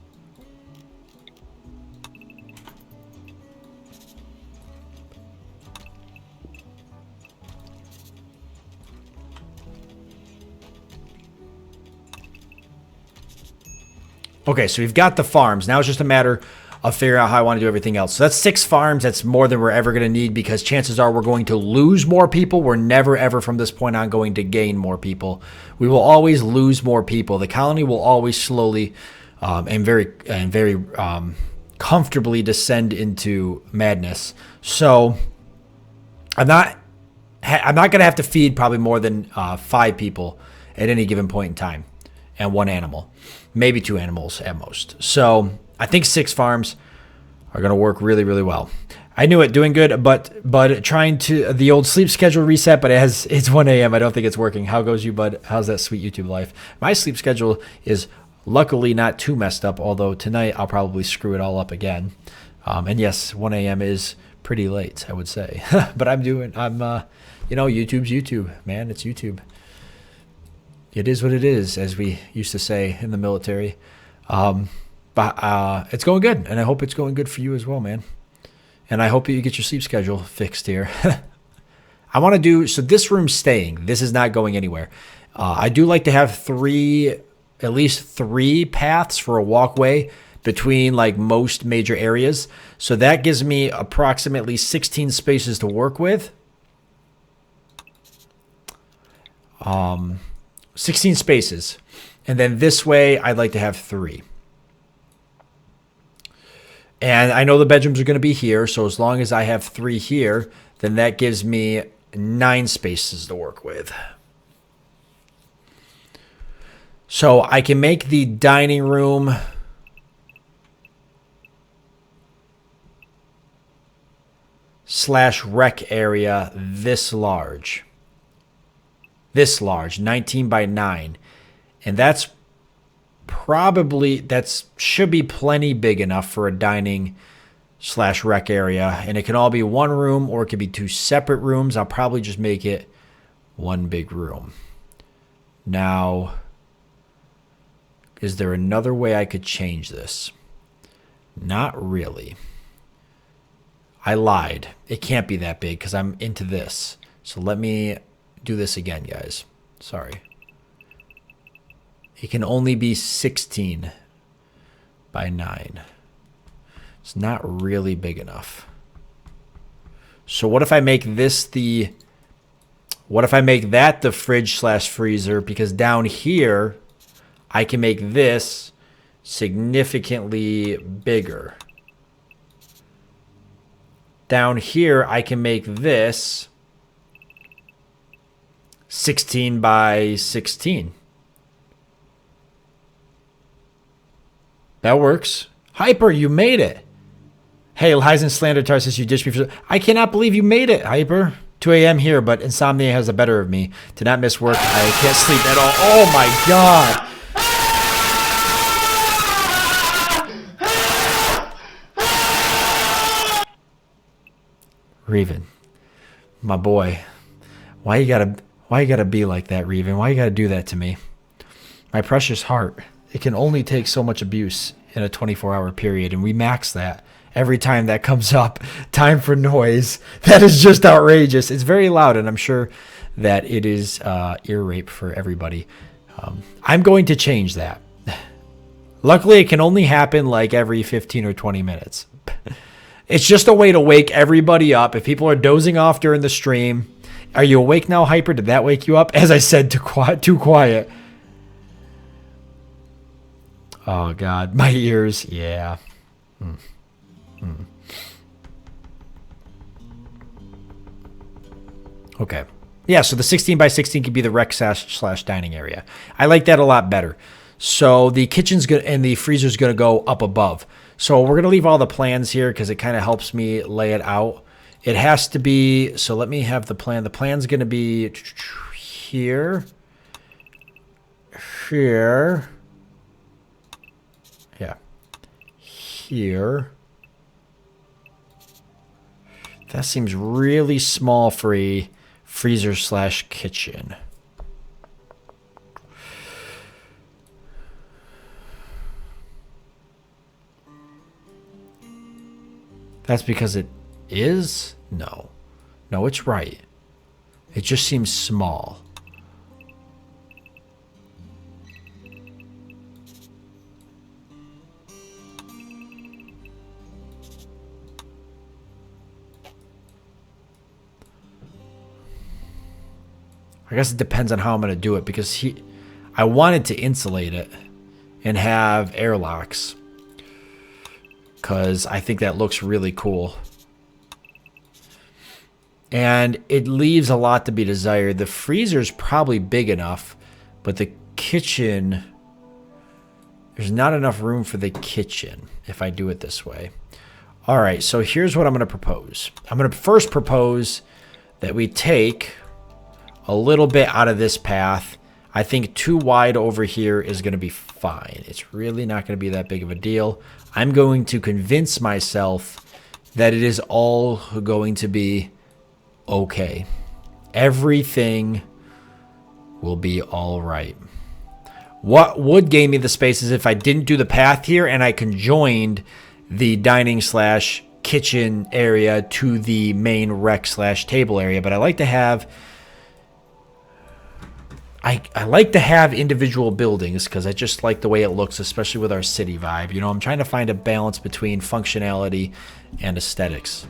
Okay, so we've got the farms. Now it's just a matter of figuring out how I want to do everything else. So that's 6 farms. That's more than we're ever going to need because chances are we're going to lose more people. We're never, ever from this point on going to gain more people. We will always lose more people. The colony will always slowly and very comfortably descend into madness. So I'm not going to have to feed probably more than 5 people at any given point in time and 1 animal. Maybe 2 animals at most. So I think 6 farms are going to work really, really well. I knew it, doing good, but trying to, the old sleep schedule reset, but it's 1 a.m. I don't think it's working. How goes you, bud? How's that sweet YouTube life? My sleep schedule is luckily not too messed up, although tonight I'll probably screw it all up again. And yes, 1 a.m. is pretty late, I would say. But YouTube's YouTube, man. It's YouTube. It is what it is, as we used to say in the military. But it's going good, and I hope it's going good for you as well, man. And I hope that you get your sleep schedule fixed here. I want to do, so this room's staying. This is not going anywhere. I do like to have at least three paths for a walkway between like most major areas. So that gives me approximately 16 spaces to work with. 16 spaces. And then this way, I'd like to have 3. And I know the bedrooms are going to be here. So as long as I have 3 here, then that gives me 9 spaces to work with. So I can make the dining room / rec area this large. This large, 19 by 9. And that's probably, should be plenty big enough for a dining / rec area. And it can all be one room or it could be 2 separate rooms. I'll probably just make it one big room. Now, is there another way I could change this? Not really. I lied. It can't be that big because I'm into this. So let me do this again, guys. Sorry. It can only be 16 by 9. It's not really big enough. So what if I make this the What if I make that the fridge slash freezer? Because down here, I can make this significantly bigger. Down here, I can make this 16 by 16. That works. Hyper, you made it. Hey, Lizen Slander Tar says you ditched me for... I cannot believe you made it, Hyper. 2 a.m. here, but insomnia has the better of me. To not miss work, I can't sleep at all. Oh my god. Reven, my boy, why you gotta be like that, Reven? Why you gotta do that to me? My precious heart. It can only take so much abuse in a 24-hour period, and we max that every time that comes up. Time for noise. That is just outrageous. It's very loud, and I'm sure that it is ear rape for everybody. I'm going to change that. Luckily, it can only happen like every 15 or 20 minutes. It's just a way to wake everybody up. If people are dozing off during the stream, are you awake now, Hyper? Did that wake you up? As I said, too quiet. Oh, God. My ears. Yeah. Okay. Yeah, so the 16 by 16 could be the rec slash dining area. I like that a lot better. So the kitchen's good and the freezer's going to go up above. So we're going to leave all the plans here because it kind of helps me lay it out. It has to be, so let me have the plan. The plan's going to be here, here, yeah, here. That seems really small for a freezer slash kitchen. That's because it is? No. No, it's right. It just seems small. I guess it depends on how I'm going to do it because I wanted to insulate it and have airlocks. Because I think that looks really cool. And it leaves a lot to be desired. The freezer's probably big enough, but the kitchen, there's not enough room for the kitchen if I do it this way. All right, so here's what I'm going to propose. I'm going to first propose that we take a little bit out of this path. I think too wide over here is going to be fine. It's really not going to be that big of a deal. I'm going to convince myself that it is all going to be okay. Everything will be all right. What would gain me the space is if I didn't do the path here and I conjoined the dining slash kitchen area to the main rec slash table area. But I like to have I like to have individual buildings because I just like the way it looks, especially with our city vibe. You know, I'm trying to find a balance between functionality and aesthetics.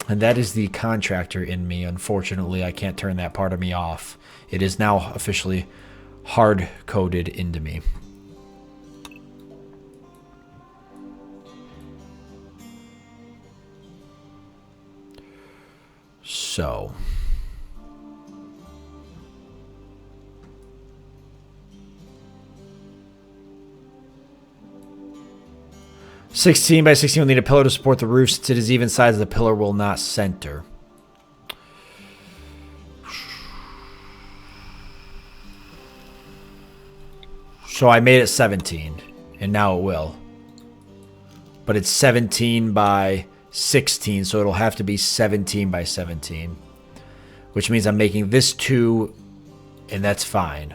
And that is the contractor in me. Unfortunately, I can't turn that part of me off. It is now officially hard-coded into me. So... 16 by 16 will need a pillar to support the roof. Since it is even size, the pillar will not center. So I made it 17, and now it will. But it's 17 by 16, so it'll have to be 17 by 17. Which means I'm making this 2, and that's fine.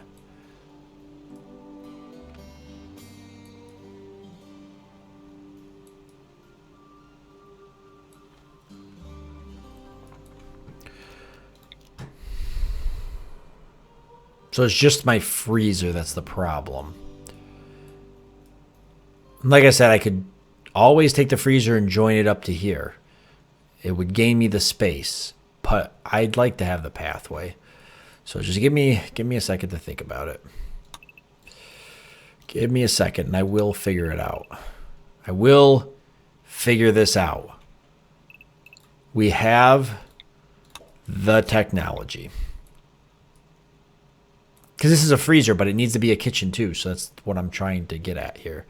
So it's just my freezer that's the problem. Like I said, I could always take the freezer and join it up to here. It would gain me the space. but I'd like to have the pathway. So just give me a second to think about it. Give me a second and I will figure it out. I will figure this out. We have the technology. Because this is a freezer, but it needs to be a kitchen too. So that's what I'm trying to get at here.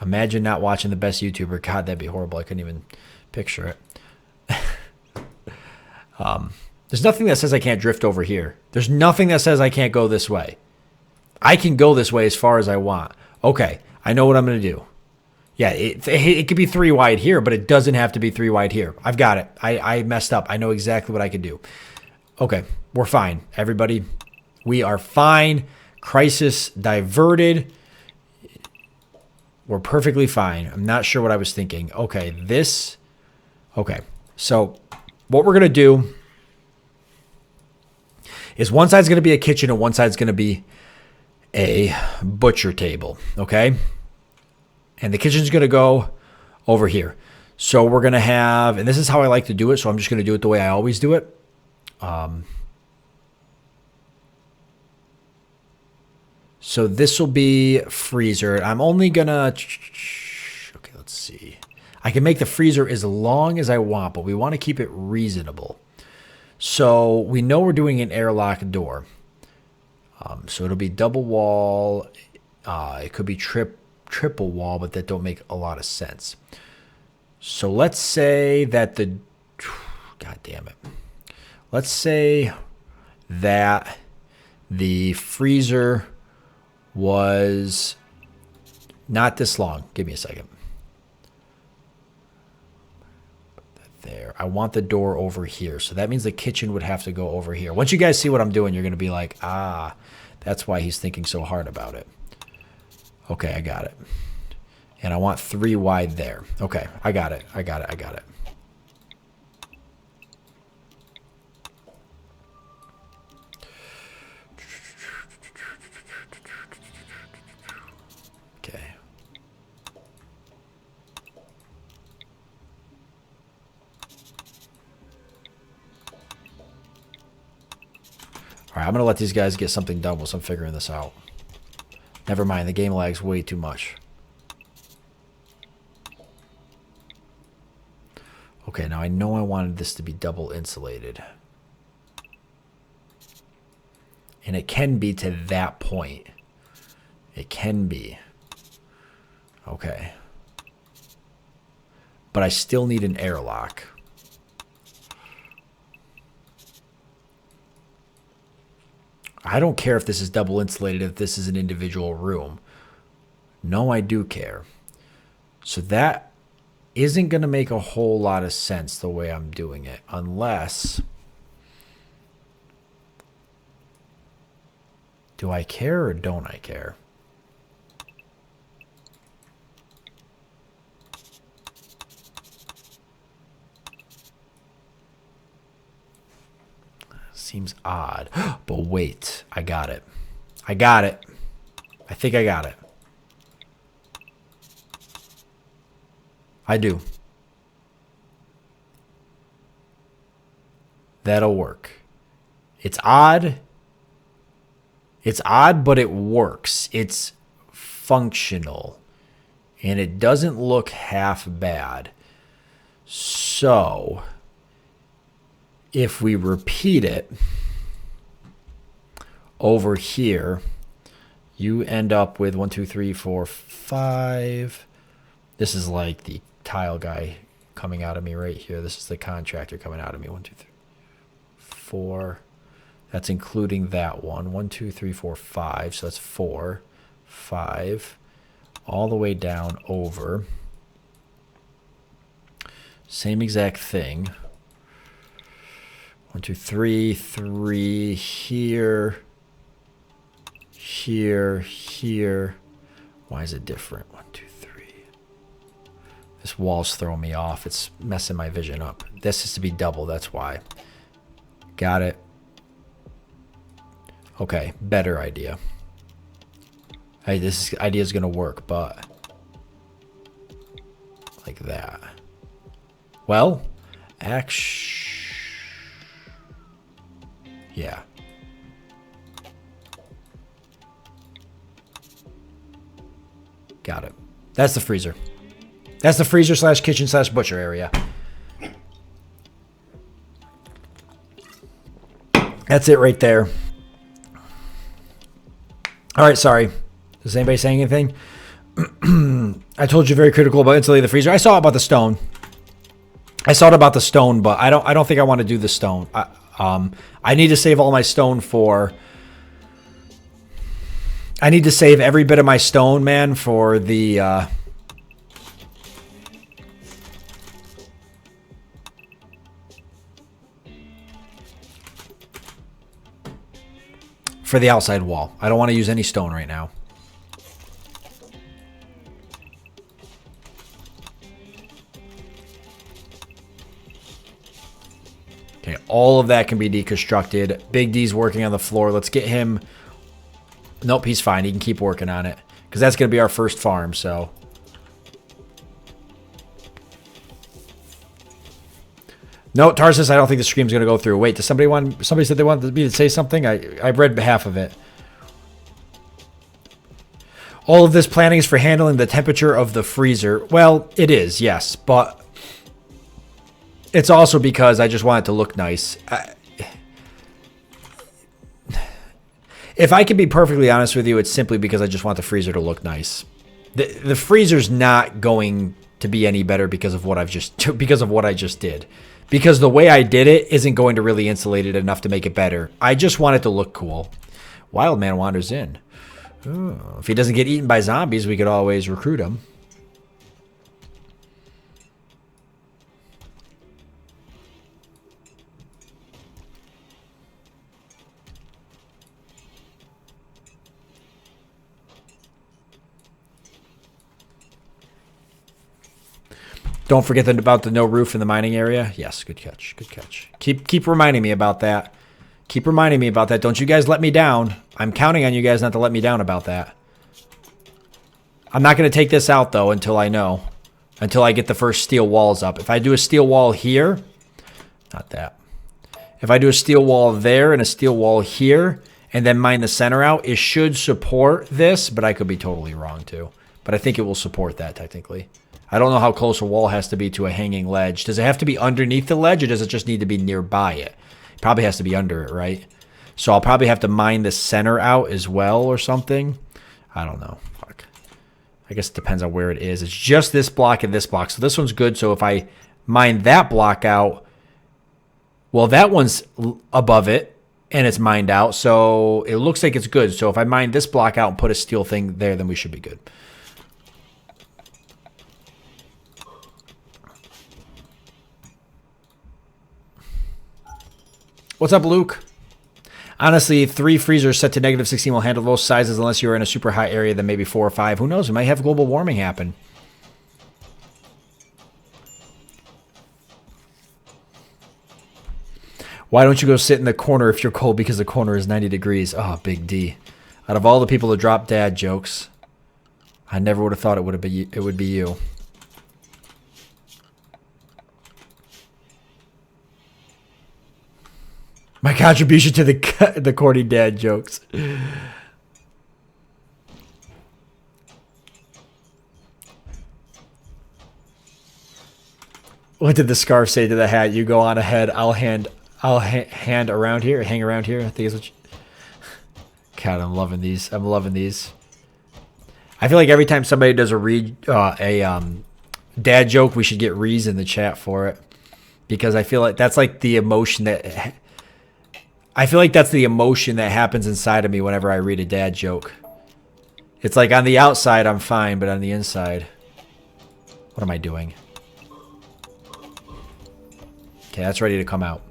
Imagine not watching the best YouTuber. God, that'd be horrible. I couldn't even picture it. There's nothing that says I can't drift over here. There's nothing that says I can't go this way. I can go this way as far as I want. Okay, I know what I'm going to do. Yeah, it could be 3 wide here, but it doesn't have to be 3 wide here. I've got it. I messed up. I know exactly what I could do. Okay, we're fine. Everybody, we are fine. Crisis diverted. We're perfectly fine. I'm not sure what I was thinking. Okay, this. Okay, so what we're going to do is one side's going to be a kitchen and one side's going to be a butcher table, okay? And the kitchen's going to go over here. So we're going to have, and this is how I like to do it, so I'm just going to do it the way I always do it. So this will be freezer. I'm only going to, okay, let's see. I can make the freezer as long as I want, but we want to keep it reasonable. So we know we're doing an airlock door. So it'll be double wall. It could be triple wall, but that don't make a lot of sense. So let's say that God damn it. Let's say that the freezer was not this long. Give me a second. There. I want the door over here. So that means the kitchen would have to go over here. Once you guys see what I'm doing, you're going to be like, ah, that's why he's thinking so hard about it. Okay, I got it. And I want 3 wide there. Okay, I got it. I got it. Okay. All right, I'm going to let these guys get something done while I'm figuring this out. Never mind, the game lags way too much. Okay, now I know I wanted this to be double insulated. And it can be to that point. It can be. Okay. But I still need an airlock. I don't care if this is double insulated, if this is an individual room. No, I do care. So that isn't going to make a whole lot of sense the way I'm doing it, unless... Do I care or don't I care? Seems odd. But wait, I got it. I got it. I think I got it. I do. That'll work. It's odd. It's odd, but it works. It's functional. And it doesn't look half bad. So... if we repeat it over here, you end up with 1, 2, 3, 4, 5. This is like the tile guy coming out of me right here. This is the contractor coming out of me. 1, 2, 3, 4. That's including that one. 1, 2, 3, 4, 5. So that's 4, 5, all the way down over. Same exact thing. 1, 2, 3, 3 here, here. Why is it different? 1, 2, 3. This wall's throwing me off. It's messing my vision up. This has to be double. That's why. Got it. Okay, better idea. Hey, this idea is gonna work, but like that. Well, yeah. Got it. That's the freezer. That's the freezer slash kitchen slash butcher area. That's it right there. All right, sorry. Is anybody saying anything? I told you very critical about insulating the freezer. I saw about the stone. But I don't think I want to do the stone. I need to save all my stone for. I need to save every bit of my stone, man, for the. For the outside wall. I don't want to use any stone right now. Okay, all of that can be deconstructed. Big D's working on the floor. Let's get him. Nope, he's fine. He can keep working on it. Because that's going to be our first farm, so. No, Tarsus, I don't think the stream's going to go through. Wait, does somebody said they wanted me to say something? I read half of it. All of this planning is for handling the temperature of the freezer. Well, it is, yes, but it's also because I just want it to look nice. If I can be perfectly honest with you, it's simply because I just want the freezer to look nice. The freezer's not going to be any better because of what I just did. Because the way I did it isn't going to really insulate it enough to make it better. I just want it to look cool. Wild man wanders in. Oh, if he doesn't get eaten by zombies, we could always recruit him. Don't forget about the no roof in the mining area. Yes, good catch. Good catch. Keep reminding me about that. Keep reminding me about that. Don't you guys let me down. I'm counting on you guys not to let me down about that. I'm not going to take this out, though, until I know. Until I get the first steel walls up. If I do a steel wall here, not that. If I do a steel wall there and a steel wall here, and then mine the center out, it should support this, but I could be totally wrong, too. But I think it will support that, technically. I don't know how close a wall has to be to a hanging ledge. Does it have to be underneath the ledge, or does it just need to be nearby it? It probably has to be under it, right? So I'll probably have to mine the center out as well or something. I don't know. Fuck. I guess it depends on where it is. It's just this block and this block. So this one's good. So if I mine that block out, well, that one's above it, and it's mined out. So it looks like it's good. So if I mine this block out and put a steel thing there, then we should be good. What's up, Luke? Honestly, 3 freezers set to -16 will handle most sizes unless you're in a super hot area, then maybe 4 or 5. Who knows? We might have global warming happen. Why don't you go sit in the corner if you're cold because the corner is 90 degrees? Oh, Big D. Out of all the people to drop dad jokes, I never would have thought it would be you. My contribution to the corny dad jokes. What did the scarf say to the hat? You go on ahead. I'll hang around here. Hang around here. I think is what. God, I'm loving these. I'm loving these. I feel like every time somebody does a dad joke, we should get Rees in the chat for it, because I feel like that's like the emotion that. I feel like that's the emotion that happens inside of me whenever I read a dad joke. It's like on the outside, I'm fine, but on the inside, what am I doing? Okay, that's ready to come out.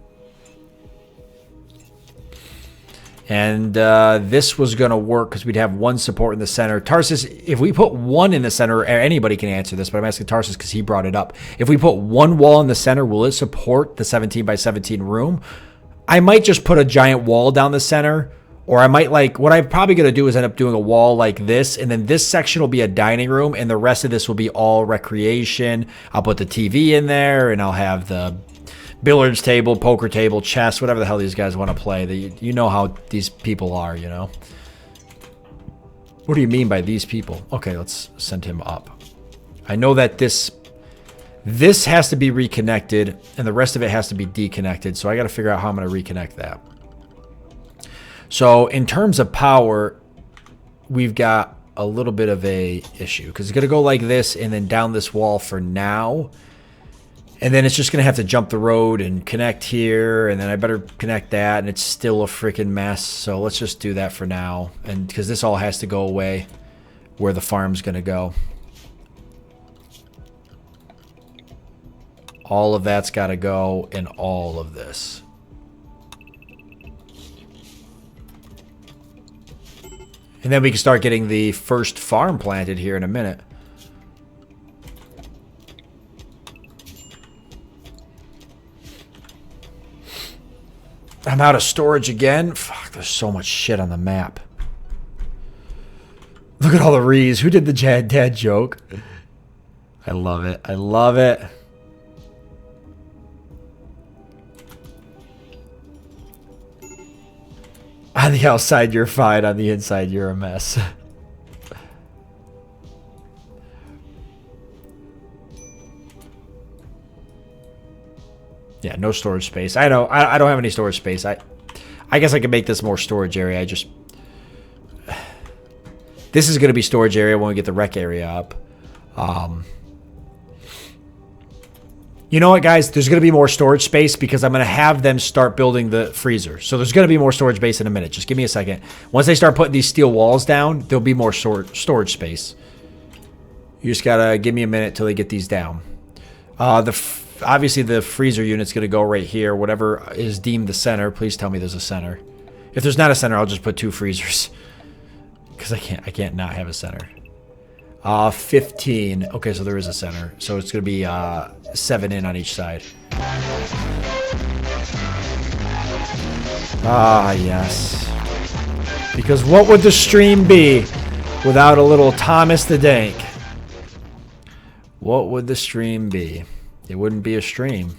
And this was going to work because we'd have 1 support in the center. Tarsus, if we put 1 in the center, anybody can answer this, but I'm asking Tarsus because he brought it up. If we put 1 wall in the center, will it support the 17 by 17 room? I might just put a giant wall down the center, Or I might like, what I'm probably going to do is end up doing a wall like this, and then this section will be a dining room, and the rest of this will be all recreation. I'll put the TV in there, and I'll have the billiards table, poker table, chess, whatever the hell these guys want to play. You know how these people are, you know? What do you mean by these people? Okay, let's send him up. I know that this has to be reconnected, and the rest of it has to be deconnected, so I got to figure out how I'm going to reconnect that. So in terms of power, we've got a little bit of a issue because it's going to go like this and then down this wall for now. And then it's just going to have to jump the road and connect here. And then I better connect that. And it's still a freaking mess. So let's just do that for now. And because this all has to go away where the farm's going to go. All of that's got to go in all of this. And then we can start getting the first farm planted here in a minute. I'm out of storage again. Fuck, there's so much shit on the map. Look at all the rees. Who did the dad joke? I love it. I love it. On the outside, you're fine. On the inside, you're a mess. Yeah, no storage space. I know. I don't have any storage space. I guess I could make this more storage area. This is going to be storage area when we get the rec area up. You know what, guys? There's going to be more storage space because I'm going to have them start building the freezer. So there's going to be more storage space in a minute. Just give me a second. Once they start putting these steel walls down, there'll be more storage space. You just got to give me a minute till they get these down. Obviously, the freezer unit's going to go right here. Whatever is deemed the center. Please tell me there's a center. If there's not a center, I'll just put 2 freezers. Because I can't not have a center. 15. Okay, so there is a center. So it's going to be 7 in on each side. Ah, yes. Because what would the stream be without a little Thomas the Dank? What would the stream be? It wouldn't be a stream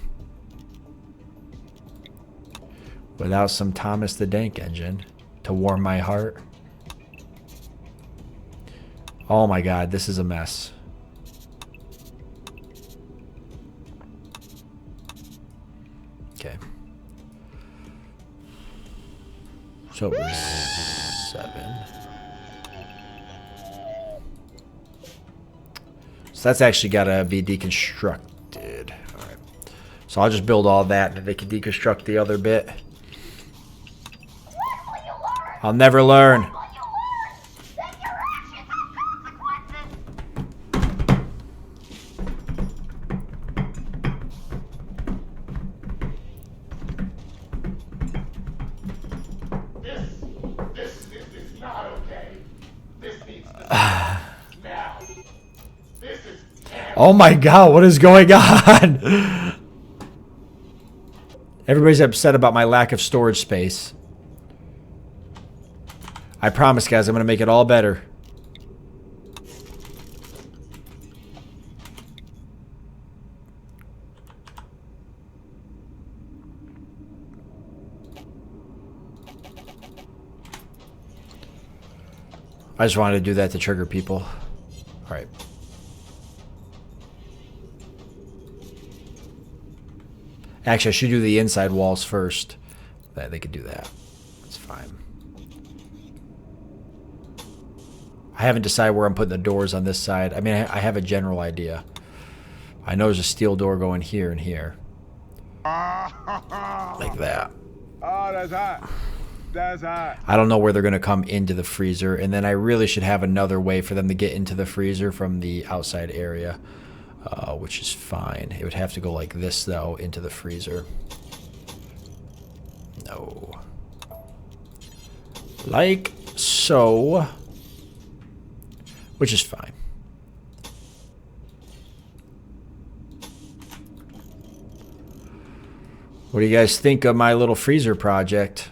without some Thomas the Dank engine to warm my heart. Oh my God, this is a mess. Okay. So it was 7. So that's actually got to be deconstructed. All right. So I'll just build all that, and then they can deconstruct the other bit. I'll never learn. Oh my God, what is going on? Everybody's upset about my lack of storage space. I promise, guys, I'm going to make it all better. I just wanted to do that to trigger people. All right. Actually, I should do the inside walls first. They could do that. That's fine. I haven't decided where I'm putting the doors on this side. I mean, I have a general idea. I know there's a steel door going here and here. Like that. Oh, that's hot. That's hot. I don't know where they're going to come into the freezer. And then I really should have another way for them to get into the freezer from the outside area. Which is fine. It would have to go like this, though, into the freezer. No. Like so. Which is fine. What do you guys think of my little freezer project?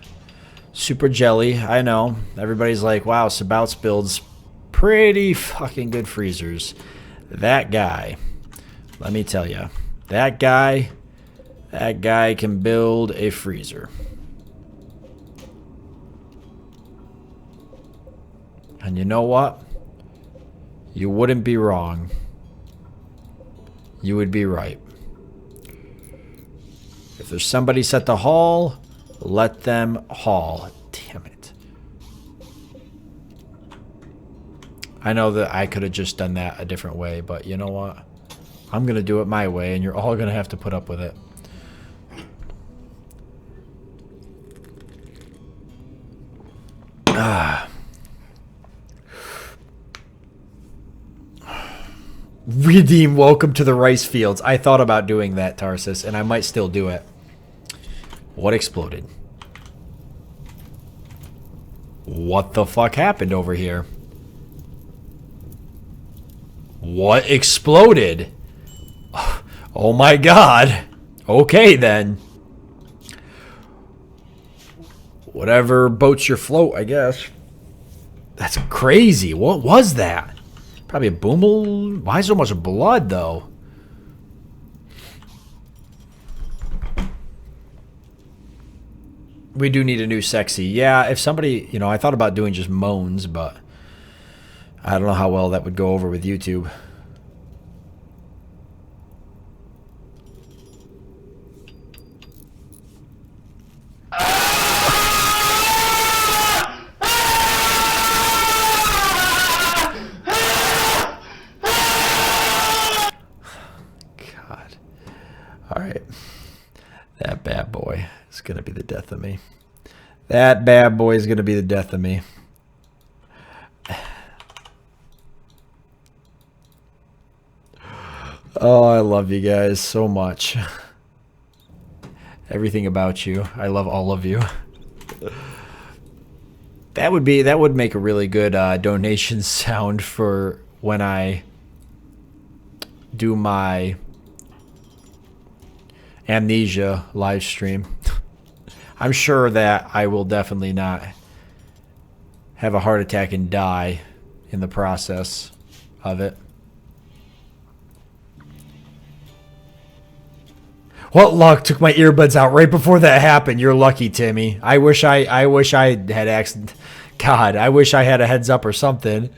Super jelly. I know. Everybody's like, wow, Sabouts builds pretty fucking good freezers. That guy, let me tell you, that guy can build a freezer. And you know what? You wouldn't be wrong. You would be right. If there's somebody set to haul, let them haul. Damn it. I know that I could have just done that a different way, but you know what? I'm going to do it my way, and you're all going to have to put up with it. Redeem, welcome to the rice fields. I thought about doing that, Tarsus, and I might still do it. What exploded? What the fuck happened over here? What exploded? Oh my god. Okay then. Whatever boats your float, I guess. That's crazy. What was that? Probably a boomel. Why so much blood, though? We do need a new sexy. Yeah, if somebody, you know, I thought about doing just moans, but I don't know how well that would go over with YouTube. Alright. That bad boy is going to be the death of me. That bad boy is going to be the death of me. Oh, I love you guys so much. Everything about you. I love all of you. That would make a really good donation sound for when I do my Amnesia live stream. I'm sure that I will definitely not have a heart attack and die in the process of it. What luck, took my earbuds out right before that happened. You're lucky, Timmy. I wish I had accident. God, I wish I had a heads up or something.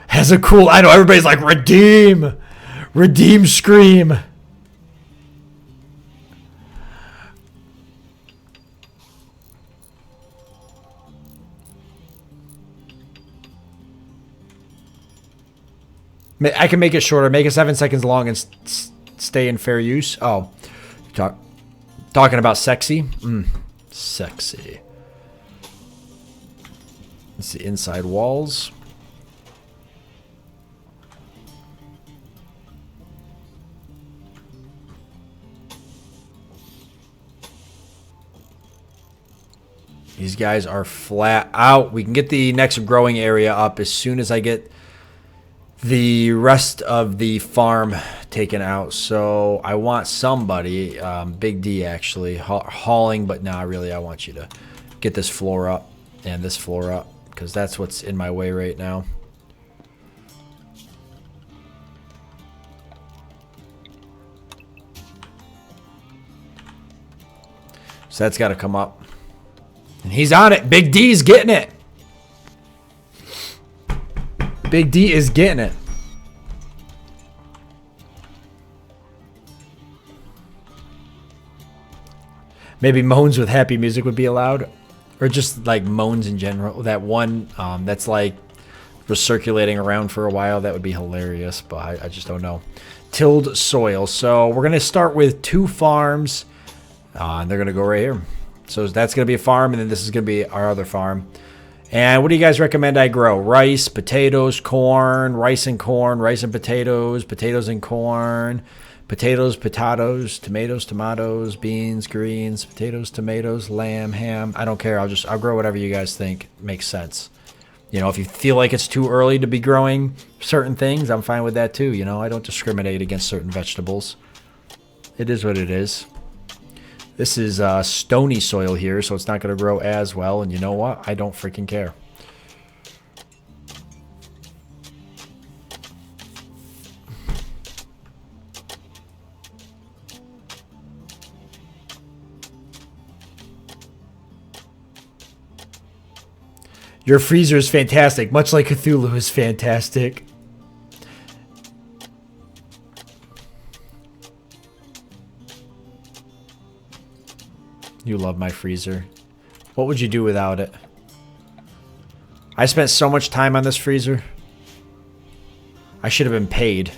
Has a cool, I know everybody's like, redeem, redeem scream. I can make it shorter, make it 7 seconds long and stay in fair use. Oh, talking about sexy? Sexy. It's the inside walls. These guys are flat out. We can get the next growing area up as soon as I get the rest of the farm taken out. So I want somebody, Big D actually, hauling, but nah, really I want you to get this floor up and this floor up because that's what's in my way right now. So that's got to come up. And he's on it. Big D's getting it. Big D is getting it. Maybe moans with happy music would be allowed. Or just like moans in general. That one that's like was circulating around for a while. That would be hilarious. But I just don't know. Tilled soil. So we're going to start with 2 farms. And they're going to go right here. So that's going to be a farm, and then this is going to be our other farm. And what do you guys recommend I grow? Rice, potatoes, corn, rice and corn, rice and potatoes, potatoes and corn, potatoes, tomatoes, tomatoes, beans, greens, potatoes, tomatoes, lamb, ham. I don't care. I'll grow whatever you guys think makes sense. You know, if you feel like it's too early to be growing certain things, I'm fine with that too. You know, I don't discriminate against certain vegetables. It is what it is. This is stony soil here, so it's not going to grow as well. And you know what? I don't freaking care. Your freezer is fantastic, much like Cthulhu is fantastic. You love my freezer. What would you do without it? I spent so much time on this freezer. I should have been paid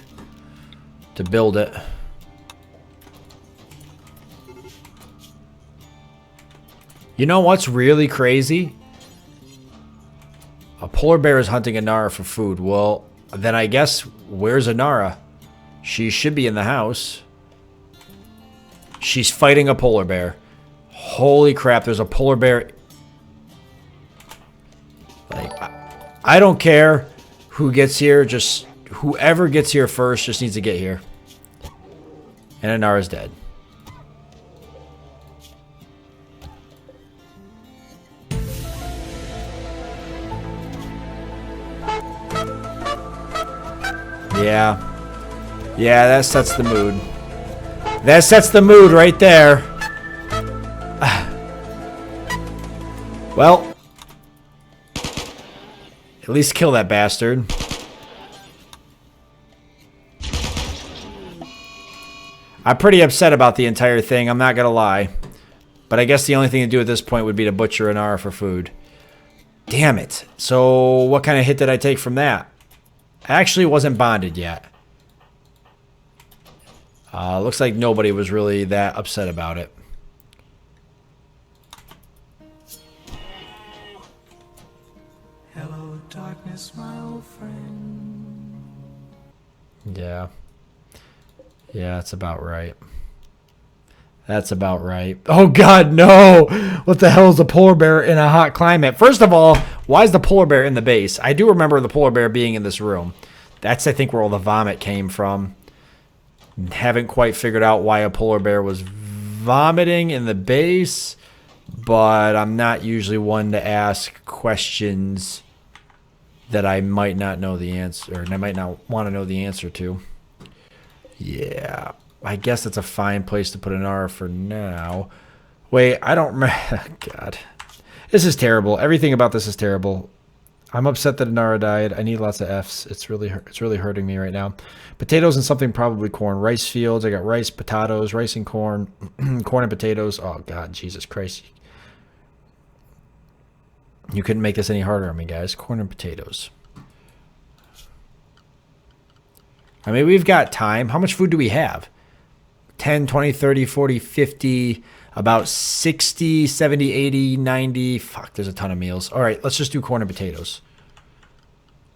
to build it. You know what's really crazy? A polar bear is hunting Anara for food. Well, then I guess, where's Anara? She should be in the house. She's fighting a polar bear. Holy crap, there's a polar bear. Like, I don't care who gets here. Just whoever gets here first just needs to get here. And Anara's dead. Yeah, that sets the mood. That sets the mood right there. Well, at least kill that bastard. I'm pretty upset about the entire thing, I'm not gonna lie. But I guess the only thing to do at this point would be to butcher Anara for food. Damn it. So what kind of hit did I take from that? I actually wasn't bonded yet. Looks like nobody was really that upset about it. Hello, darkness, my old friend. Yeah. Yeah, that's about right. That's about right. Oh, God, no! What the hell is a polar bear in a hot climate? First of all, why is the polar bear in the base? I do remember the polar bear being in this room. That's, I think, where all the vomit came from. Haven't quite figured out why a polar bear was vomiting in the base, but I'm not usually one to ask questions that I might not know the answer, or I might not want to know the answer to. Yeah, I guess that's a fine place to put an R for now. Wait, I don't remember. God, this is terrible. Everything about this is terrible. I'm upset that Anara died. I need lots of Fs. It's really hurting me right now. Potatoes and something, probably corn. Rice fields. I got rice, potatoes, rice and corn. Corn and potatoes. Oh, God, Jesus Christ. You couldn't make this any harder on me, guys. Corn and potatoes. I mean, we've got time. How much food do we have? 10, 20, 30, 40, 50, about 60, 70, 80, 90. Fuck, there's a ton of meals. All right, let's just do corn and potatoes.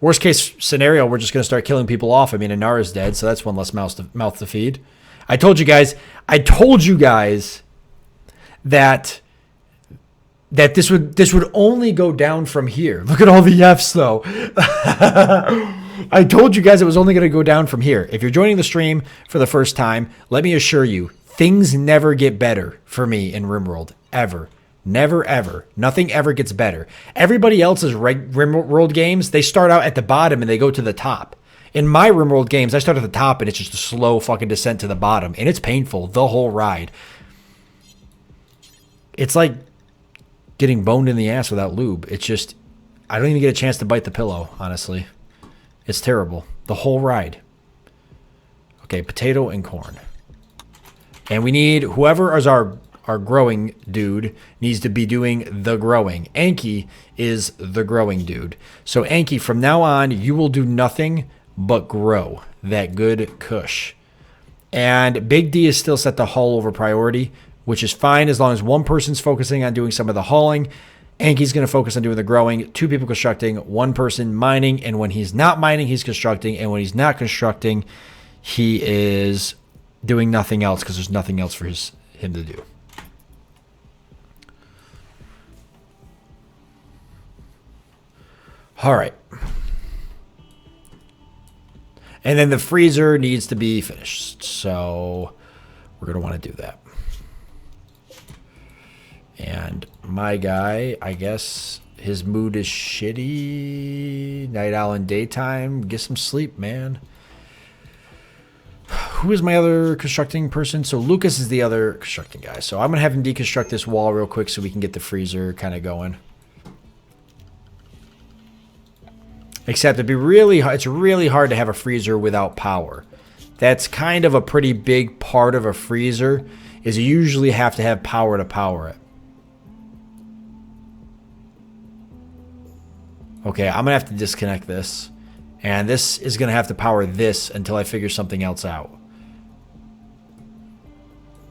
Worst case scenario, we're just going to start killing people off. I mean, Anara's dead, so that's one less mouth to feed. I told you guys that this would only go down from here. Look at all the Fs, though. I told you guys it was only going to go down from here. If you're joining the stream for the first time, let me assure you, things never get better for me in Rimworld. Ever. Never, ever. Nothing ever gets better. Everybody else's Rimworld games, they start out at the bottom and they go to the top. In my Rimworld games, I start at the top and it's just a slow fucking descent to the bottom. And it's painful, the whole ride. It's like getting boned in the ass without lube. It's just, I don't even get a chance to bite the pillow, honestly. It's terrible. The whole ride. Okay, potato and corn. And we need, whoever is our growing dude needs to be doing the growing. Anki is the growing dude. So Anki, from now on, you will do nothing but grow that good kush. And Big D is still set to haul over priority, which is fine as long as one person's focusing on doing some of the hauling. Anki's going to focus on doing the growing, 2 people constructing, 1 person mining, and when he's not mining, he's constructing, and when he's not constructing, he is doing nothing else because there's nothing else for him to do. All right. And then the freezer needs to be finished. So we're going to want to do that. And my guy, I guess his mood is shitty. Night owl in daytime. Get some sleep, man. Who is my other constructing person? So Lucas is the other constructing guy. So I'm going to have him deconstruct this wall real quick so we can get the freezer kind of going. Except it's really hard to have a freezer without power. That's kind of a pretty big part of a freezer, is you usually have to have power to power it. Okay, I'm going to have to disconnect this. And this is going to have to power this until I figure something else out.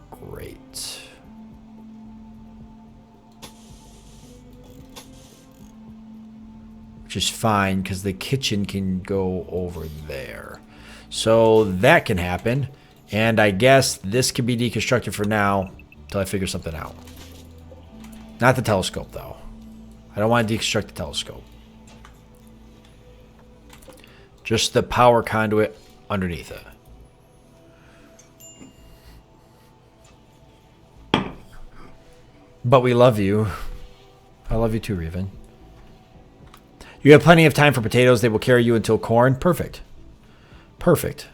Great. Which is fine because the kitchen can go over there. So that can happen. And I guess this can be deconstructed for now until I figure something out. Not the telescope, though. I don't want to deconstruct the telescope. Just the power conduit underneath it. But we love you. I love you too, Reven. You have plenty of time for potatoes. They will carry you until corn. Perfect. Perfect.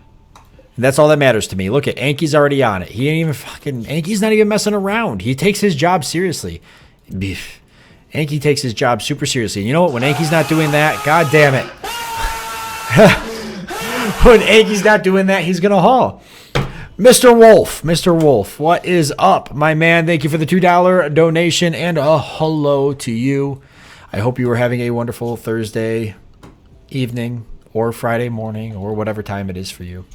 And that's all that matters to me. Look at Anki's already on it. He ain't even fucking... Anki's not even messing around. He takes his job seriously. Anki takes his job super seriously. You know what? When Anki's not doing that, god damn it. When Anki's not doing that, he's going to haul. Mr. Wolf, what is up, my man? Thank you for the $2 donation and a hello to you. I hope you were having a wonderful Thursday evening or Friday morning or whatever time it is for you.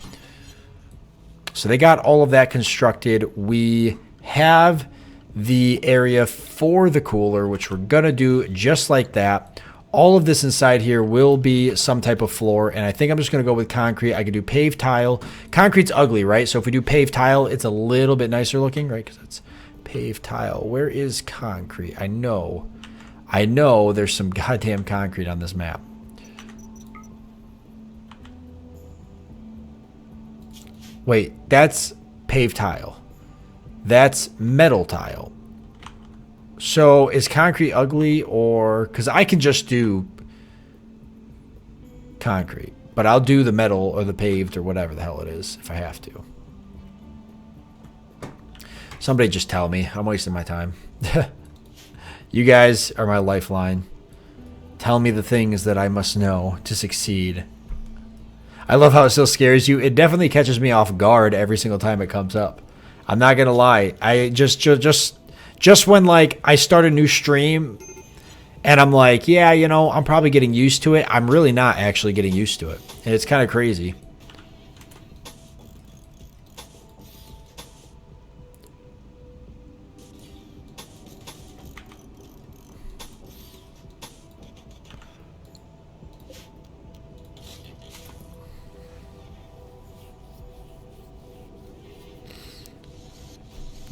So they got all of that constructed. We have the area for the cooler, which we're going to do just like that. All of this inside here will be some type of floor, and I think I'm just going to go with concrete. I could do paved tile. Concrete's ugly, right? So if we do paved tile, it's a little bit nicer looking, right? Because it's paved tile. Where is concrete? I know there's some goddamn concrete on this map. Wait, that's paved tile. That's metal tile. So is concrete ugly, or... Because I can just do concrete. But I'll do the metal or the paved or whatever the hell it is if I have to. Somebody just tell me. I'm wasting my time. You guys are my lifeline. Tell me the things that I must know to succeed. I love how it still scares you. It definitely catches me off guard every single time it comes up. I'm not going to lie. I just when like I start a new stream and I'm like, yeah, you know, I'm probably getting used to it. I'm really not actually getting used to it. And it's kind of crazy.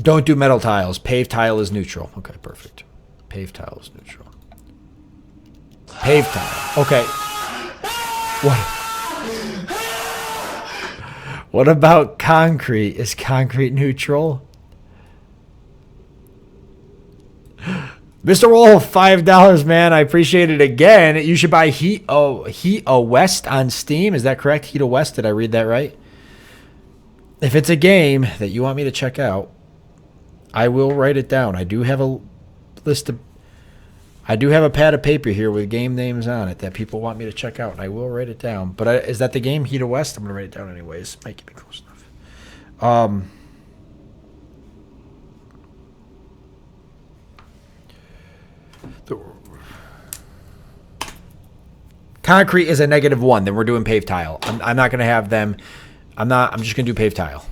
Don't do metal tiles. Paved tile is neutral. Okay, perfect. Paved tile is neutral. Paved tile. Okay. What about concrete? Is concrete neutral? Mr. Wolf, $5, man. I appreciate it again. You should buy Heat West on Steam. Is that correct? Heat West. Did I read that right? If it's a game that you want me to check out, I will write it down. I do have a list of... I do have a pad of paper here with game names on it that people want me to check out, and I will write it down. But is that the game, Heat of West? I'm going to write it down anyways. Might keep it close enough. Concrete is a -1. Then we're doing paved tile. I'm not going to have them... I'm just going to do paved tile.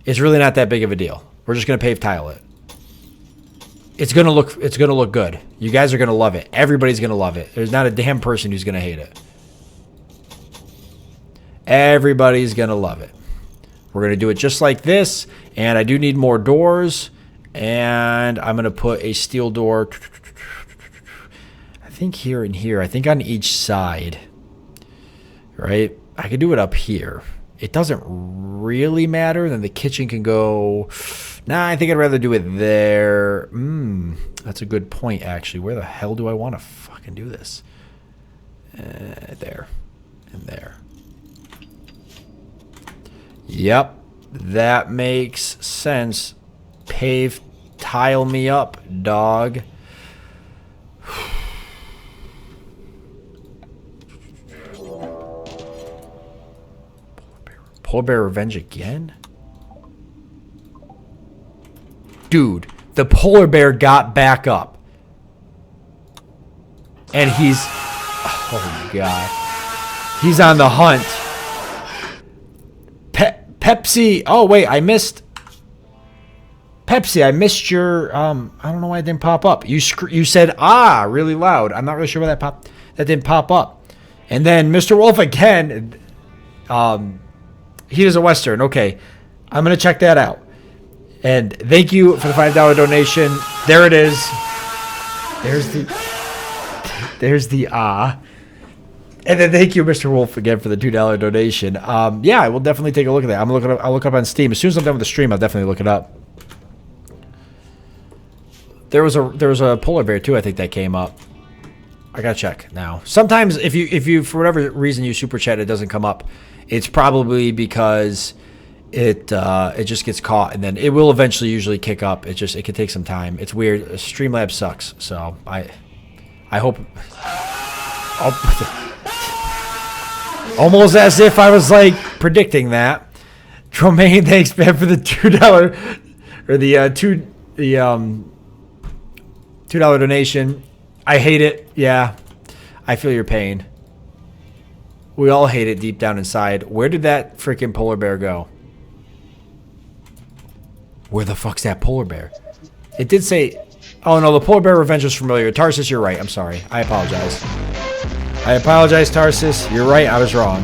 It's really not that big of a deal. We're just going to pave tile it. It's going to look good. You guys are going to love it. Everybody's going to love it. There's not a damn person who's going to hate it. Everybody's going to love it. We're going to do it just like this, and I do need more doors, and I'm going to put a steel door. I think here and here. I think on each side. Right? I could do it up here. It doesn't really matter. Then the kitchen can go... Nah, I think I'd rather do it there. That's a good point, actually. Where the hell do I want to fucking do this? There. And there. Yep. That makes sense. Pave, tile me up, dog. Polar bear revenge again? Dude, the polar bear got back up. And he's... Oh, God. He's on the hunt. Pepsi. Oh, wait, I missed... Pepsi, I missed your... I don't know why it didn't pop up. You said, ah, really loud. I'm not really sure why that didn't pop up. And then Mr. Wolf again... He is a Western. Okay. I'm going to check that out. And thank you for the $5 donation. There it is. There's the And then thank you, Mr. Wolf, again for the $2 donation. Yeah, I will definitely take a look at that. I'll look up on Steam. As soon as I'm done with the stream, I'll definitely look it up. There was a polar bear too, I think, that came up. I gotta check now. Sometimes if you for whatever reason you super chat, it doesn't come up. It's probably because it just gets caught, and then it will eventually usually kick up. It can take some time. It's weird. Streamlabs sucks, so I hope. Almost as if I was like predicting that. Tromaine, thanks man for the $2 or the $2 donation. I hate it. Yeah, I feel your pain. We all hate it deep down inside. Where did that freaking polar bear go? Where the fuck's that polar bear? It did say... Oh, no, the polar bear revenge was familiar. Tarsus, you're right. I'm sorry. I apologize. I apologize, Tarsus. You're right. I was wrong.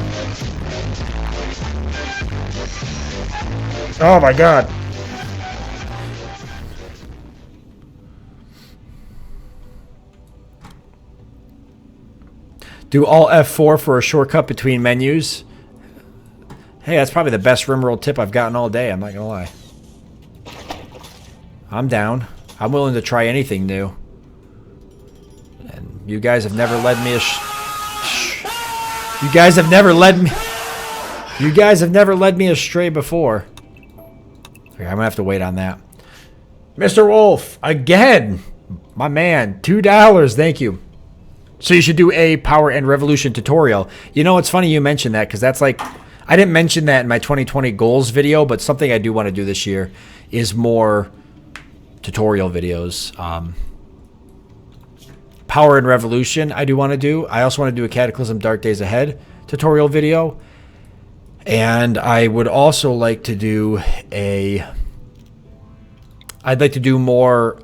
Oh, my God. Do all F4 for a shortcut between menus. Hey, that's probably the best Rimworld tip I've gotten all day. I'm not going to lie. I'm down. I'm willing to try anything new. And you guys have never led me You guys have never led me... You guys have never led me astray before. Okay, I'm going to have to wait on that. Mr. Wolf, again. My man, $2. Thank you. So you should do a Power and Revolution tutorial. You know, it's funny you mentioned that because that's like... I didn't mention that in my 2020 goals video, but something I do want to do this year is more tutorial videos. Power and Revolution I do want to do. I also want to do a Cataclysm Dark Days Ahead tutorial video. And I would also like to do a... I'd like to do more...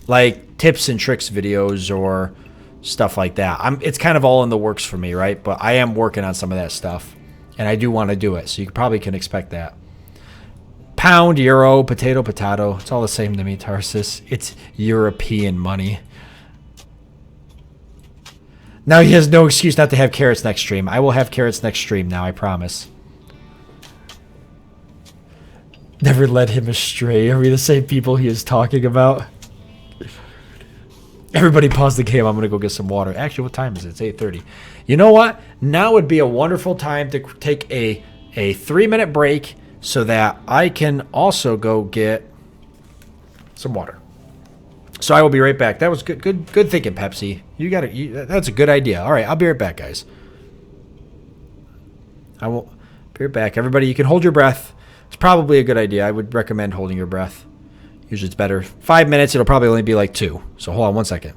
like tips and tricks videos or stuff like that. It's kind of all in the works for me, right? But I am working on some of that stuff, and I do want to do it, so you probably can expect that. Pound, euro, potato, potato. It's all the same to me, Tarsus. It's European money. Now he has no excuse not to have carrots next stream. I will have carrots next stream now, I promise. Never led him astray. Are we the same people he is talking about? Everybody pause the game. I'm going to go get some water. Actually, what time is it? It's 8:30. You know what? Now would be a wonderful time to take a 3-minute break so that I can also go get some water. So I will be right back. That was good thinking, Pepsi. You got it. That's a good idea. All right, I'll be right back, guys. I will be right back. Everybody, you can hold your breath. It's probably a good idea. I would recommend holding your breath. Usually it's better. 5 minutes, it'll probably only be like 2. So hold on 1 second.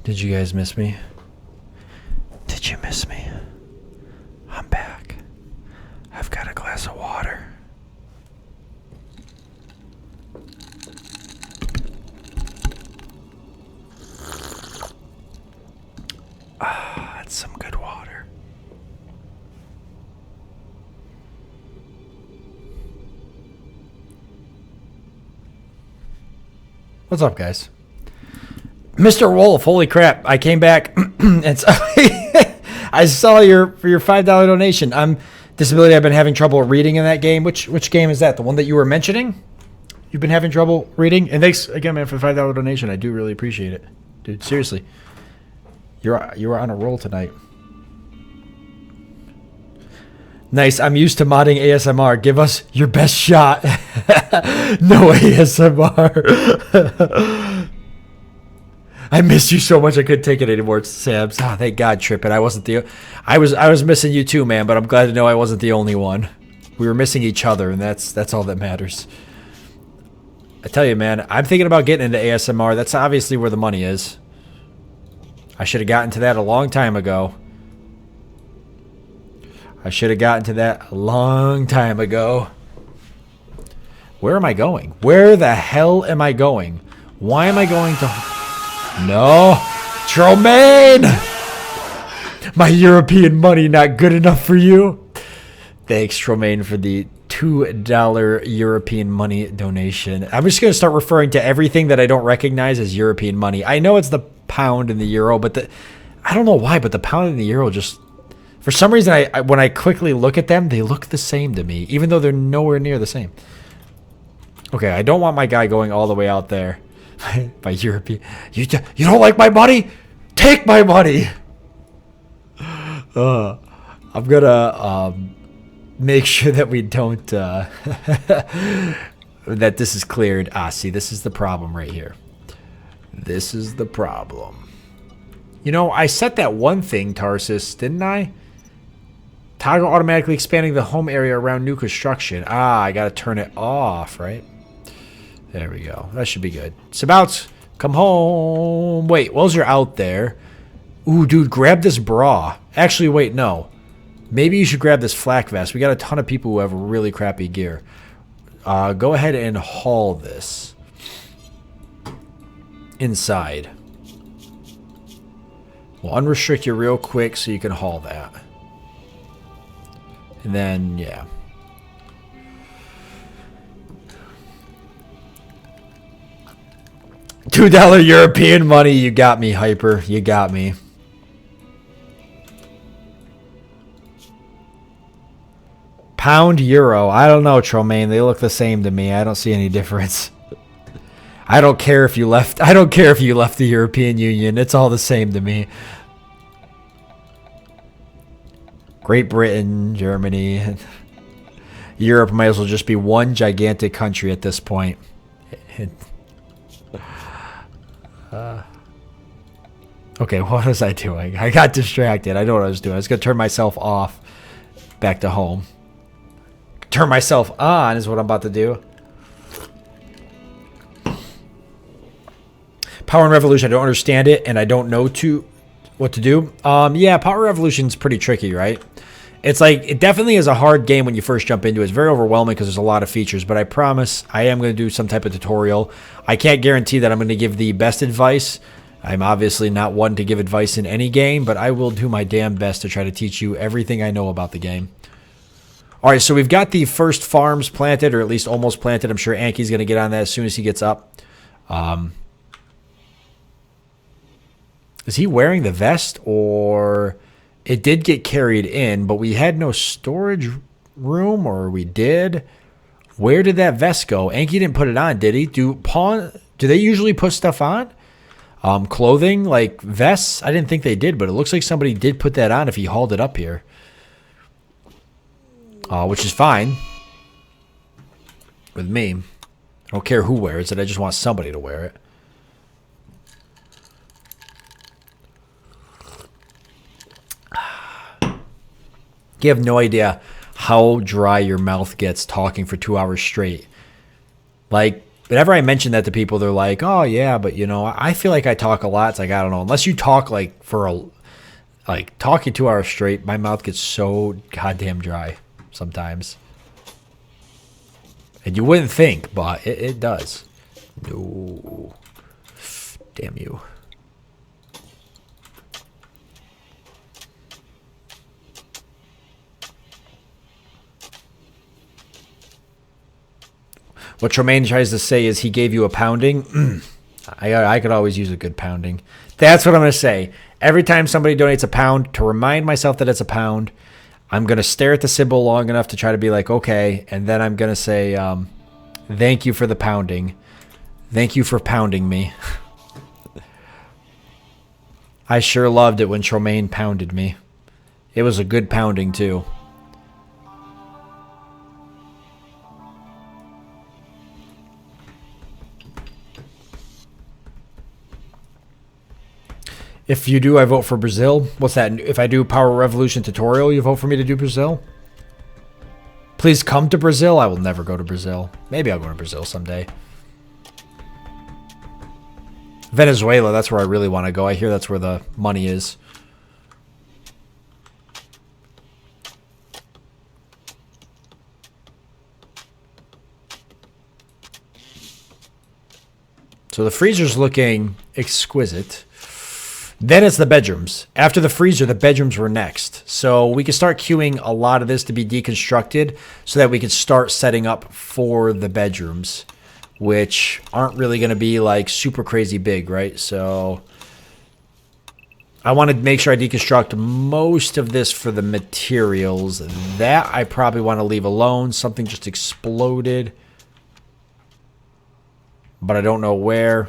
Did you guys miss me? Did you miss me? I'm back. I've got a glass of water. Ah, that's some good water. What's up, guys? Mr. Wolf, holy crap. I came back and I saw your $5 donation. Disability, I've been having trouble reading in that game. Which game is that? The one that you were mentioning? You've been having trouble reading? And thanks again, man, for the $5 donation. I do really appreciate it. Dude, seriously. You were on a roll tonight. Nice. I'm used to modding ASMR. Give us your best shot. No ASMR. I missed you so much I couldn't take it anymore, Sabs. Oh, thank God, Trippin. I wasn't the. I was missing you too, man. But I'm glad to know I wasn't the only one. We were missing each other, and that's all that matters. I tell you, man, I'm thinking about getting into ASMR. That's obviously where the money is. I should have gotten to that a long time ago. Where am I going? Where the hell am I going? Why am I going to... No! Tromaine! My European money not good enough for you? Thanks, Tromaine, for the $2 European money donation. I'm just going to start referring to everything that I don't recognize as European money. I know it's the pound and the euro, but I don't know why, but the pound and the euro just... For some reason, when I quickly look at them, they look the same to me, even though they're nowhere near the same. Okay, I don't want my guy going all the way out there. By European... You don't like my money? Take my money! I'm gonna make sure that we don't... that this is cleared. Ah, see, this is the problem right here. This is the problem. You know, I set that one thing, Tarsus, didn't I? Toggle automatically expanding the home area around new construction. Ah, I gotta turn it off, right? There we go. That should be good. Sabouts, come home. Wait, whilst you're out there... Ooh, dude, grab this bra. Actually, wait, no. Maybe you should grab this flak vest. We got a ton of people who have really crappy gear. Go ahead and haul this. Inside. We'll unrestrict you real quick so you can haul that. And then, yeah. $2 European money. You got me, Hyper. You got me. Pound, euro. I don't know, Tromaine. They look the same to me. I don't see any difference. I don't care if you left. I don't care if you left the European Union. It's all the same to me. Great Britain, Germany, Europe might as well just be one gigantic country at this point. Okay, what was I doing? I got distracted. I know what I was doing. I was going to turn myself off back to home. Turn myself on is what I'm about to do. Power and Revolution, I don't understand it, and I don't know what to do. Yeah, Power Revolution's pretty tricky, right? It's like, it definitely is a hard game when you first jump into it. It's very overwhelming because there's a lot of features, but I promise I am going to do some type of tutorial. I can't guarantee that I'm going to give the best advice. I'm obviously not one to give advice in any game, but I will do my damn best to try to teach you everything I know about the game. All right, so we've got the first farms planted, or at least almost planted. I'm sure Anki's going to get on that as soon as he gets up. Is he wearing the vest, or it did get carried in, but we had no storage room, or we did? Where did that vest go? Anki didn't put it on, did he? Do they usually put stuff on? Clothing, like vests? I didn't think they did, but it looks like somebody did put that on if he hauled it up here. Which is fine with me. I don't care who wears it. I just want somebody to wear it. You have no idea how dry your mouth gets talking for 2 hours straight. Like, whenever I mention that to people, they're like, "Oh yeah, but you know, I feel like I talk a lot." It's like I don't know. Unless you talk like talking 2 hours straight, my mouth gets so goddamn dry sometimes. And you wouldn't think, but it does. No, damn you. What Tremaine tries to say is he gave you a pounding. I could always use a good pounding. That's what I'm going to say. Every time somebody donates a pound, to remind myself that it's a pound, I'm going to stare at the symbol long enough to try to be like, okay. And then I'm going to say, thank you for the pounding. Thank you for pounding me. I sure loved it when Tremaine pounded me. It was a good pounding, too. If you do, I vote for Brazil. What's that? If I do Power Revolution tutorial, you vote for me to do Brazil? Please come to Brazil. I will never go to Brazil. Maybe I'll go to Brazil someday. Venezuela, that's where I really want to go. I hear that's where the money is. So the freezer's looking exquisite. Then it's the bedrooms. After the freezer, the bedrooms were next. So we can start queuing a lot of this to be deconstructed so that we can start setting up for the bedrooms, which aren't really going to be like super crazy big, right? So I want to make sure I deconstruct most of this for the materials. That I probably want to leave alone. Something just exploded, but I don't know where.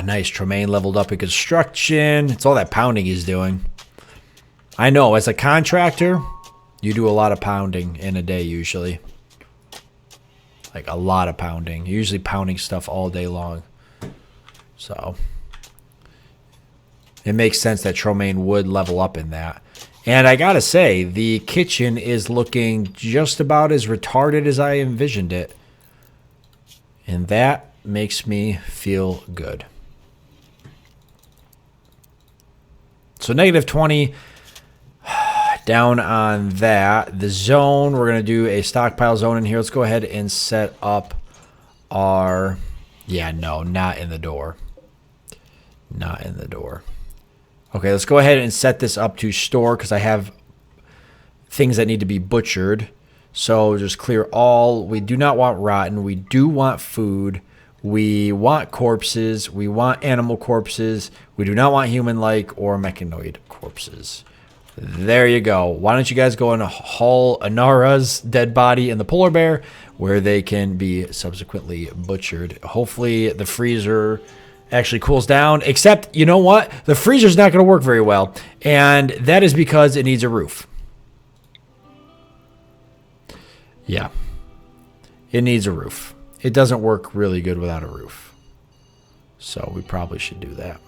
Nice. Tremaine leveled up in construction. It's all that pounding he's doing. I know, as a contractor, you do a lot of pounding in a day usually. Like a lot of pounding. You're usually pounding stuff all day long. So it makes sense that Tremaine would level up in that. And I gotta say, the kitchen is looking just about as retarded as I envisioned it. And that makes me feel good. So negative 20 down on that. The zone, we're going to do a stockpile zone in here. Let's go ahead and set up our... Yeah, no, not in the door. Not in the door. Okay, let's go ahead and set this up to store because I have things that need to be butchered. So just clear all. We do not want rotten. We do want food. We want corpses. We want animal corpses. We do not want human-like or mechanoid corpses. There you go. Why don't you guys go and haul Anara's dead body in the polar bear where they can be subsequently butchered. Hopefully the freezer actually cools down. Except, you know what? The freezer's not going to work very well. And that is because it needs a roof. Yeah. It needs a roof. It doesn't work really good without a roof. So we probably should do that.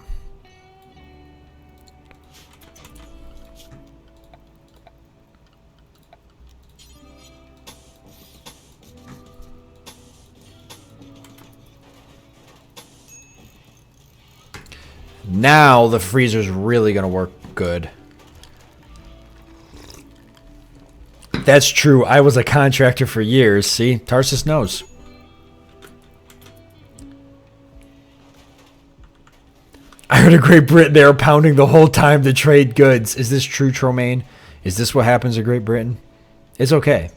Now the freezer's really going to work good. That's true. I was a contractor for years. See? Tarsus knows. I heard of Great Britain, they were pounding the whole time to trade goods. Is this true, Tremaine? Is this what happens in Great Britain? It's okay.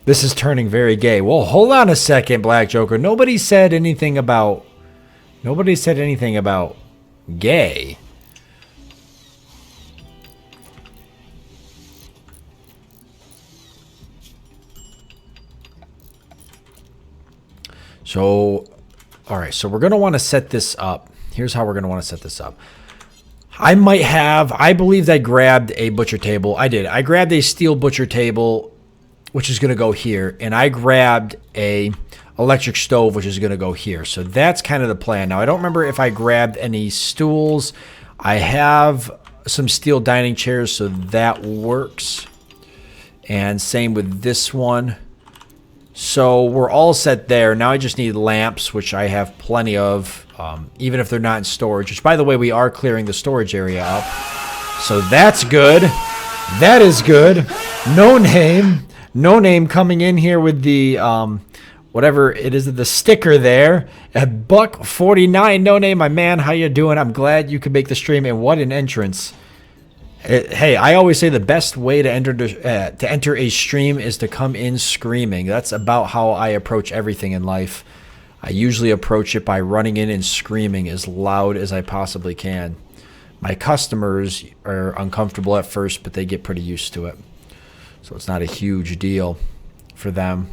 This is turning very gay. Well, hold on a second, Black Joker. Nobody said anything about gay. So, all right. So we're going to want to set this up here's how we're going to want to set this up. I believe I grabbed a butcher table. I did. I grabbed a steel butcher table, which is going to go here. And I grabbed a electric stove, which is going to go here. So that's kind of the plan. Now, I don't remember if I grabbed any stools. I have some steel dining chairs, so that works. And same with this one. So we're all set there. Now I just need lamps, which I have plenty of, even if they're not in storage. Which, by the way, we are clearing the storage area up. So that's good. That is good. No name coming in here with the, whatever it is, the sticker there. At $1.49. No name, my man. How you doing? I'm glad you could make the stream. And what an entrance. Hey, I always say the best way to enter a stream is to come in screaming. That's about how I approach everything in life. I usually approach it by running in and screaming as loud as I possibly can. My customers are uncomfortable at first, but they get pretty used to it. So it's not a huge deal for them.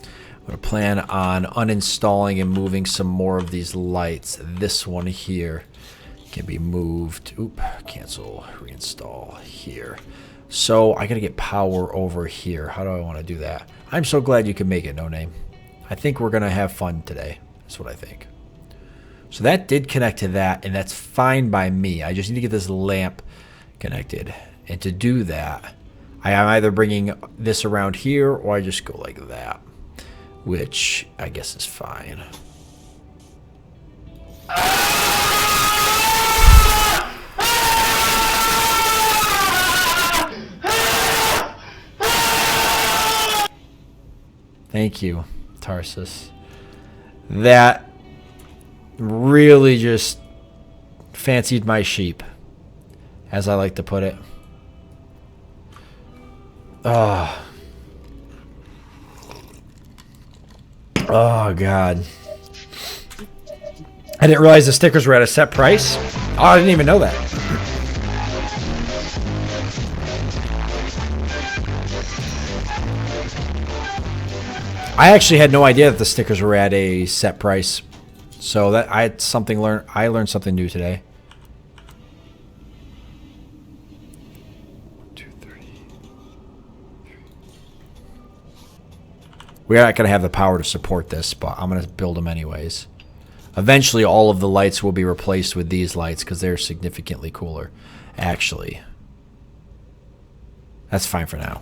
I'm going to plan on uninstalling and moving some more of these lights. This one here can be moved. Oop, cancel, reinstall here. So I gotta get power over here. How do I want to do that? I'm so glad you can make it, No Name. I think we're gonna have fun today. That's what I think. So that did connect to that, and that's fine by me. I just need to get this lamp connected. And to do that, I am either bringing this around here or I just go like that, which I guess is fine. Thank you, Tarsus. That really just fancied my sheep, as I like to put it. Oh, God. I didn't realize the stickers were at a set price. Oh, I didn't even know that. I actually had no idea that the stickers were at a set price. So that I learned something new today. 1, 2, 3. We're not going to have the power to support this, but I'm going to build them anyways. Eventually, all of the lights will be replaced with these lights because they're significantly cooler. Actually, that's fine for now.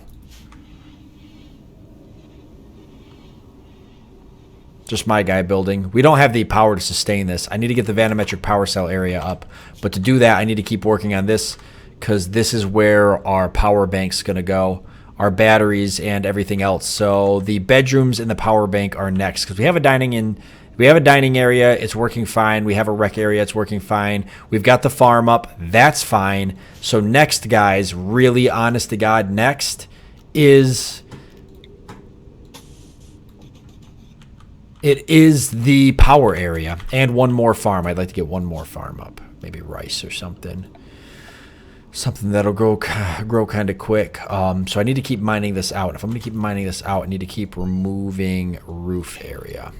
Just my guy building. We don't have the power to sustain this. I need to get the vanometric power cell area up. But to do that, I need to keep working on this because this is where our power bank's going to go. Our batteries and everything else. So the bedrooms and the power bank are next because we have a dining area. It's working fine. We have a rec area. It's working fine. We've got the farm up. That's fine. So next, guys, really honest to God, next is... It is the power area and one more farm. I'd like to get one more farm up. Maybe rice or something. Something that'll grow kind of quick. So I need to keep mining this out. If I'm going to keep mining this out, I need to keep removing roof area.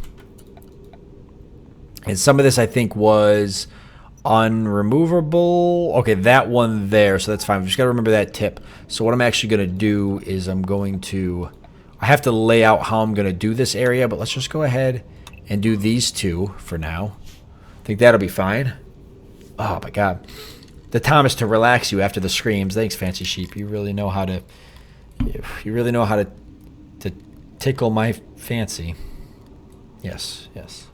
And some of this I think was unremovable. Okay, that one there. So that's fine. We just got to remember that tip. So what I'm actually going to do is I have to lay out how I'm going to do this area, but let's just go ahead and do these two for now. I think that'll be fine. Oh, my God. The Thomas to relax you after the screams. Thanks, Fancy Sheep. You really know how to tickle my fancy. Yes, yes.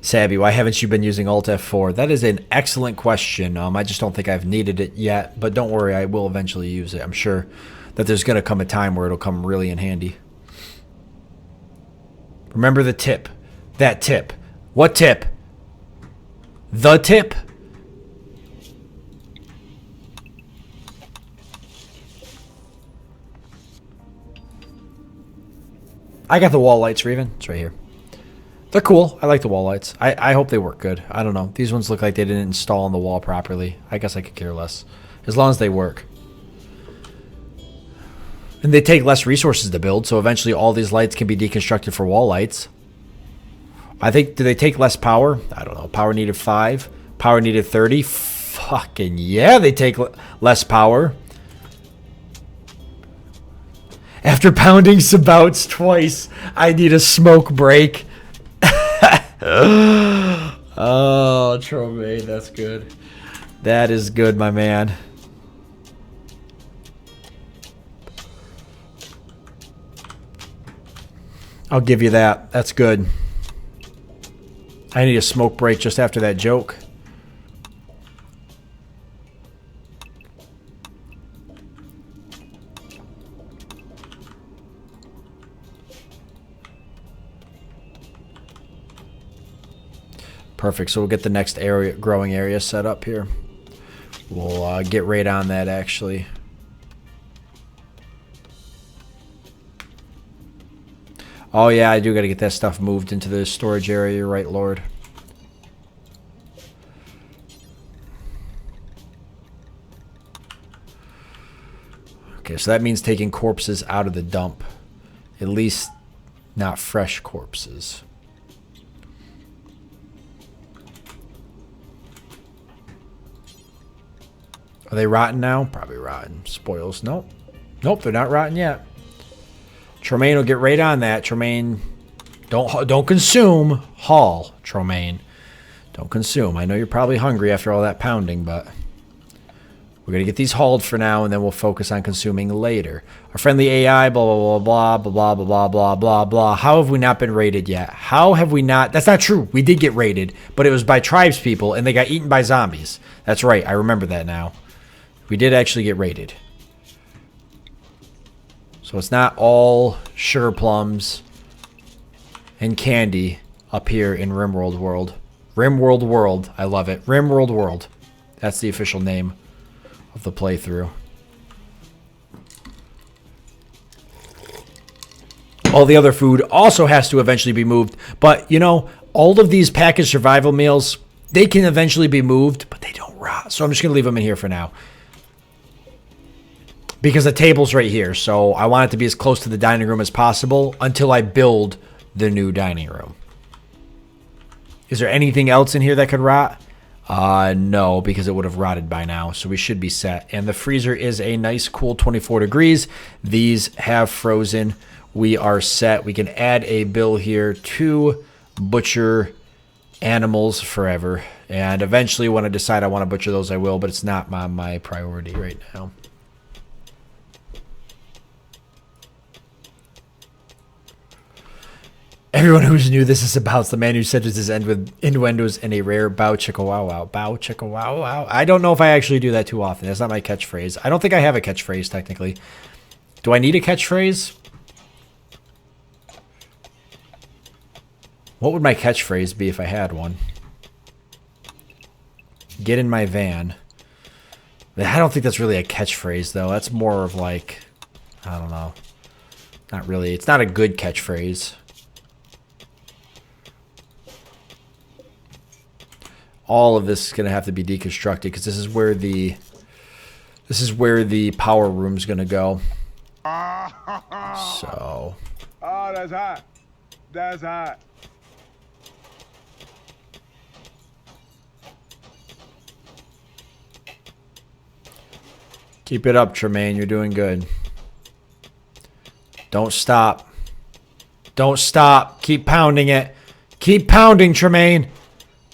Sabby, why haven't you been using Alt F4? That is an excellent question. I just don't think I've needed it yet, but don't worry, I will eventually use it. I'm sure that there's going to come a time where it'll come really in handy. Remember the tip. That tip. What tip? The tip? I got the wall lights, Reven. It's right here. They're cool. I like the wall lights. I hope they work good. I don't know. These ones look like they didn't install on the wall properly. I guess I could care less. As long as they work. And they take less resources to build, so eventually all these lights can be deconstructed for wall lights. I think, do they take less power? I don't know. Power needed 5. Power needed 30. Fucking yeah, they take less power. After pounding Sabouts twice, I need a smoke break. Oh, Tromade, that's good. That is good, my man. I'll give you that. That's good. I need a smoke break just after that joke. Perfect. So we'll get the next area, growing area set up here. We'll get right on that, actually. Oh, yeah, I do got to get that stuff moved into the storage area. You're right, Lord. Okay, so that means taking corpses out of the dump. At least not fresh corpses. Are they rotten now? Probably rotten. Spoils. Nope. Nope, they're not rotten yet. Tremaine will get right on that. Tremaine, don't consume. Haul, Tremaine. Don't consume. I know you're probably hungry after all that pounding, but we're going to get these hauled for now, and then we'll focus on consuming later. Our friendly AI, blah, blah, blah, blah, blah, blah, blah, blah, blah, blah. How have we not been raided yet? How have we not? That's not true. We did get raided, but it was by tribes people, and they got eaten by zombies. That's right. I remember that now. We did actually get raided. So it's not all sugar plums and candy up here in Rimworld World. Rimworld World. I love it. Rimworld World. That's the official name of the playthrough. All the other food also has to eventually be moved. But, you know, all of these packaged survival meals, they can eventually be moved, but they don't rot. So I'm just going to leave them in here for now. Because the table's right here, so I want it to be as close to the dining room as possible until I build the new dining room. Is there anything else in here that could rot? No, because it would have rotted by now, so we should be set. And the freezer is a nice, cool 24 degrees. These have frozen. We are set. We can add a bill here to butcher animals forever. And eventually, when I decide I want to butcher those, I will, but it's not my priority right now. Everyone who's new, this is about the man who centers his end with innuendos and a rare bow chicka wow wow. Bow chicka wow wow. I don't know if I actually do that too often. That's not my catchphrase. I don't think I have a catchphrase, technically. Do I need a catchphrase? What would my catchphrase be if I had one? Get in my van. I don't think that's really a catchphrase, though. That's more of like, I don't know. Not really. It's not a good catchphrase. All of this is going to have to be deconstructed because this is where the power room's going to go. So. Oh, that's hot. That's hot. Keep it up, Tremaine. You're doing good. Don't stop. Don't stop. Keep pounding it. Keep pounding, Tremaine.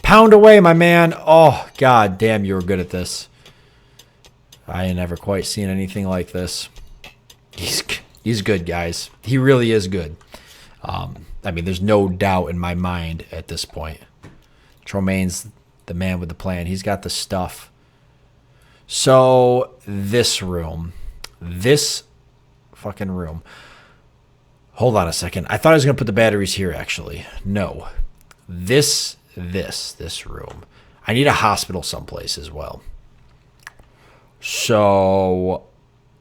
Pound away, my man. Oh, god damn, you were good at this. I ain't never quite seen anything like this. He's good, guys. He really is good. I mean, there's no doubt in my mind at this point. Tromaine's the man with the plan. He's got the stuff. So, this room. This fucking room. Hold on a second. I thought I was going to put the batteries here, actually. No. This room. I need a hospital someplace as well. So,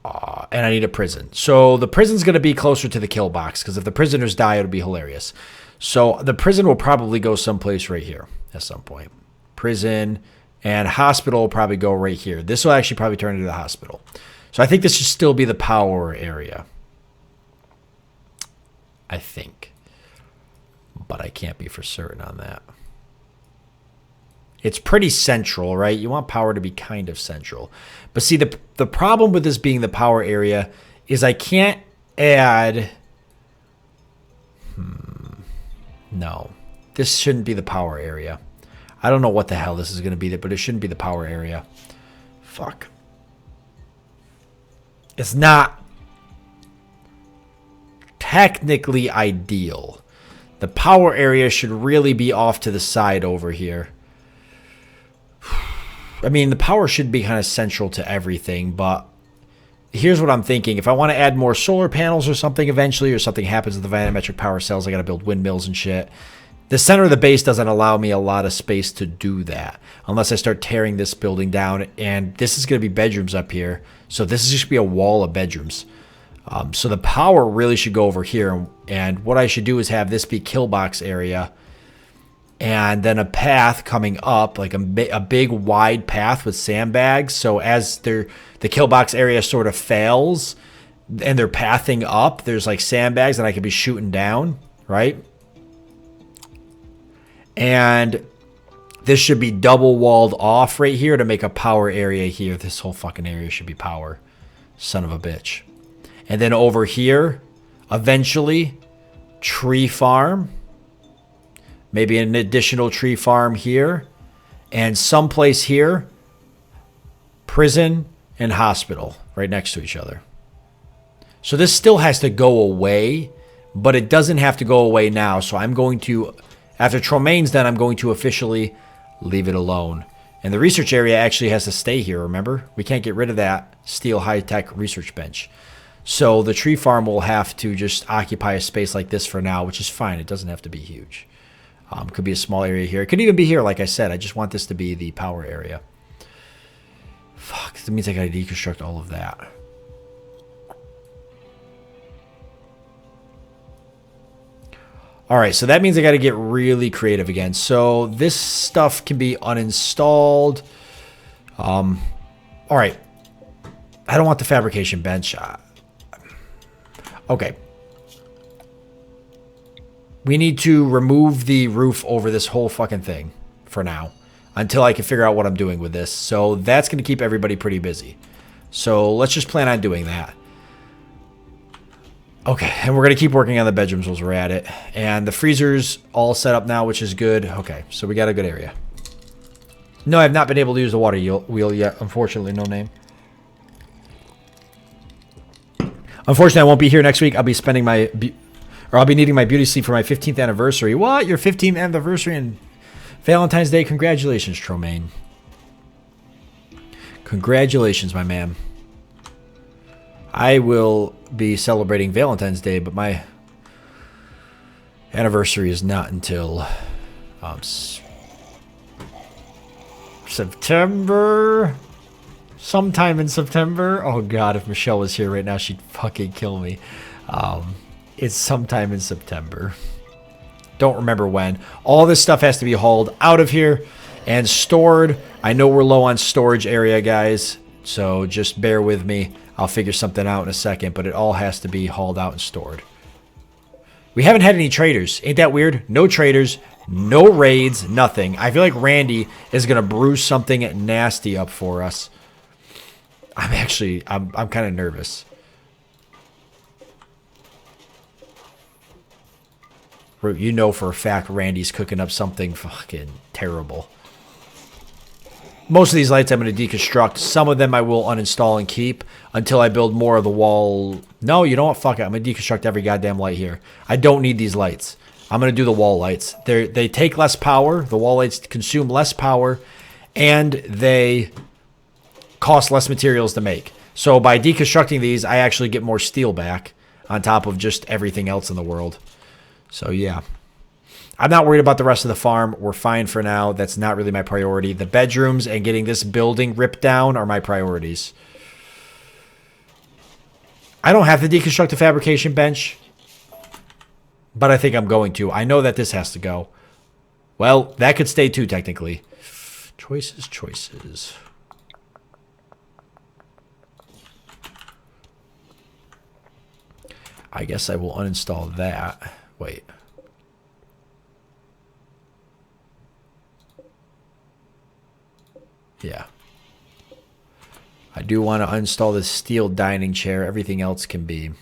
and I need a prison. So the prison's going to be closer to the kill box because if the prisoners die, it'll be hilarious. So the prison will probably go someplace right here at some point. Prison and hospital will probably go right here. This will actually probably turn into the hospital. So I think this should still be the power area. I think. But I can't be for certain on that. It's pretty central, right? You want power to be kind of central. But see, the problem with this being the power area is I can't add... No. This shouldn't be the power area. I don't know what the hell this is going to be, but it shouldn't be the power area. Fuck. It's not technically ideal. The power area should really be off to the side over here. I mean, the power should be kind of central to everything, but here's what I'm thinking. If I want to add more solar panels or something eventually, or something happens with the volumetric power cells, I got to build windmills and shit. The center of the base doesn't allow me a lot of space to do that unless I start tearing this building down. And this is going to be bedrooms up here. So this is just going to be a wall of bedrooms. So the power really should go over here. And what I should do is have this be kill box area. And then a path coming up, like a big wide path with sandbags. So as the kill box area sort of fails and they're pathing up, there's like sandbags that I could be shooting down, right? And this should be double walled off right here to make a power area here. This whole fucking area should be power. Son of a bitch. And then over here, eventually, tree farm. Maybe an additional tree farm here. And someplace here, prison and hospital right next to each other. So this still has to go away, but it doesn't have to go away now. So I'm going to, after Tromaine's done, I'm going to officially leave it alone. And the research area actually has to stay here, remember? We can't get rid of that steel high-tech research bench. So the tree farm will have to just occupy a space like this for now, which is fine. It doesn't have to be huge. Could be a small area here. It could even be here, like I said. I just want this to be the power area. Fuck, that means I gotta deconstruct all of that. Alright, so that means I gotta get really creative again. So this stuff can be uninstalled. Alright. I don't want the fabrication bench. Okay. We need to remove the roof over this whole fucking thing for now until I can figure out what I'm doing with this. So that's going to keep everybody pretty busy. So let's just plan on doing that. Okay, and we're going to keep working on the bedrooms while we're at it. And the freezer's all set up now, which is good. Okay, so we got a good area. No, I've not been able to use the water wheel yet. Unfortunately, no name. Unfortunately, I won't be here next week. I'll be spending my... I'll be needing my beauty sleep for my 15th anniversary. What? Your 15th anniversary and Valentine's Day? Congratulations, Tromaine. Congratulations, my man. I will be celebrating Valentine's Day, but my anniversary is not until September. Sometime in September. Oh, God, if Michelle was here right now, she'd fucking kill me. It's sometime in September. Don't remember when. All this stuff has to be hauled out of here and stored. I know we're low on storage area, guys, so just bear with me. I'll figure something out in a second, but it all has to be hauled out and stored. We haven't had any traders. Ain't that weird? No traders, no raids, nothing. I feel like Randy is going to brew something nasty up for us. I'm kind of nervous. You know for a fact Randy's cooking up something fucking terrible. Most of these lights I'm going to deconstruct. Some of them I will uninstall and keep until I build more of the wall. No, you know what? Fuck it. I'm going to deconstruct every goddamn light here. I don't need these lights. I'm going to do the wall lights. They take less power. The wall lights consume less power. And they cost less materials to make. So by deconstructing these, I actually get more steel back on top of just everything else in the world. So, yeah. I'm not worried about the rest of the farm. We're fine for now. That's not really my priority. The bedrooms and getting this building ripped down are my priorities. I don't have to deconstruct a fabrication bench, but I think I'm going to. I know that this has to go. Well, that could stay too, technically. Choices. I guess I will uninstall that. Wait. Yeah. I do want to uninstall this steel dining chair. Everything else can be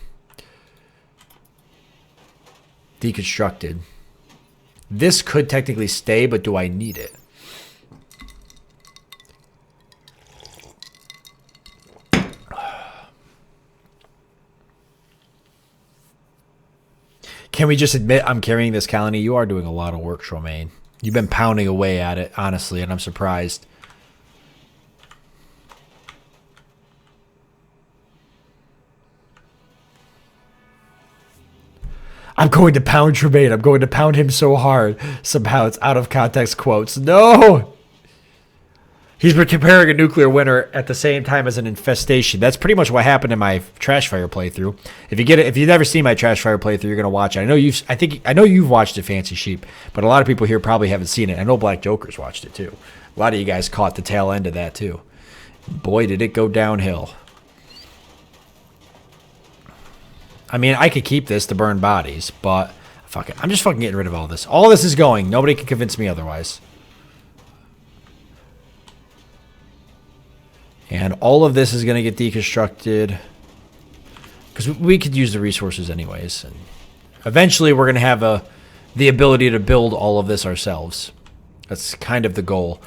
deconstructed. This could technically stay, but do I need it? Can we just admit I'm carrying this colony? You are doing a lot of work, Tromaine. You've been pounding away at it, honestly, and I'm surprised. I'm going to pound Tremaine. I'm going to pound him so hard. Somehow it's out of context quotes. No! He's preparing a nuclear winter at the same time as an infestation. That's pretty much what happened in my trash fire playthrough. If you've never seen my trash fire playthrough, you're gonna watch it. I know you've watched it, Fancy Sheep, but a lot of people here probably haven't seen it. I know Black Joker's watched it too. A lot of you guys caught the tail end of that too. Boy, did it go downhill. I mean, I could keep this to burn bodies, but fuck it. I'm just fucking getting rid of all this. All this is going. Nobody can convince me otherwise. And all of this is going to get deconstructed because we could use the resources anyways. And eventually we're going to have the ability to build all of this ourselves. That's kind of the goal.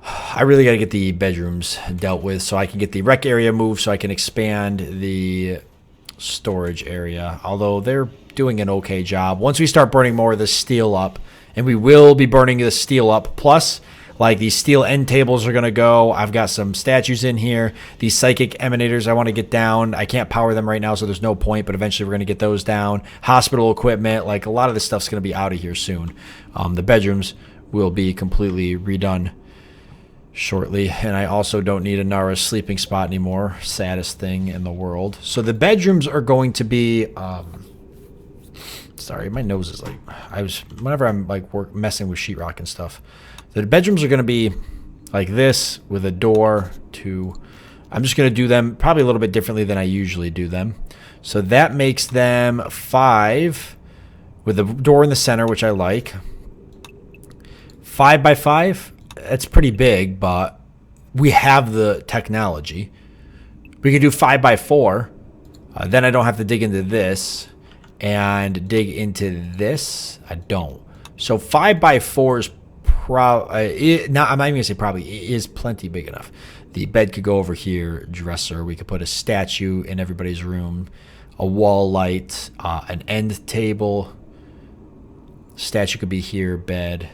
I really got to get the bedrooms dealt with so I can get the rec area moved so I can expand the storage area. Although they're doing an okay job. Once we start burning more of the steel up, and we will be burning the steel up, plus like these steel end tables are going to go. I've got some statues in here. These psychic emanators I want to get down. I can't power them right now, so there's no point, but eventually we're going to get those down. Hospital equipment, like a lot of this stuff's going to be out of here soon. The bedrooms will be completely redone shortly, and I also don't need a Nara's sleeping spot anymore. Saddest thing in the world. So the bedrooms are going to be... sorry, my nose is like... whenever I'm like messing with sheetrock and stuff. The bedrooms are going to be like this with a door to... I'm just going to do them probably a little bit differently than I usually do them. So that makes them 5 with a door in the center, which I like. 5 by 5. That's pretty big, but we have the technology. We can do 5 by 4. Then I don't have to dig into this and dig into this. I don't. So 5 by 4 is I'm not even gonna say probably. It is plenty big enough. The bed could go over here. Dresser. We could put a statue in everybody's room. A wall light. An end table. Statue could be here. Bed.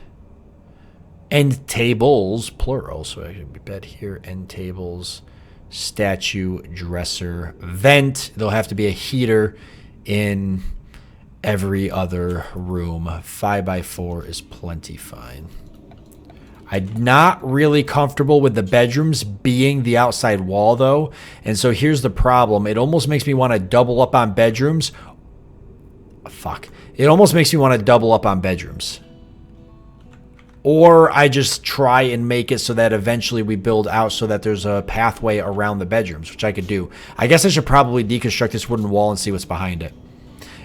End tables, plural. So it could be bed here. End tables. Statue. Dresser. Vent. There'll have to be a heater in every other room. 5 by 4 is plenty fine. I'm not really comfortable with the bedrooms being the outside wall, though. And so here's the problem. It almost makes me want to double up on bedrooms. Fuck. It almost makes me want to double up on bedrooms. Or I just try and make it so that eventually we build out so that there's a pathway around the bedrooms, which I could do. I guess I should probably deconstruct this wooden wall and see what's behind it.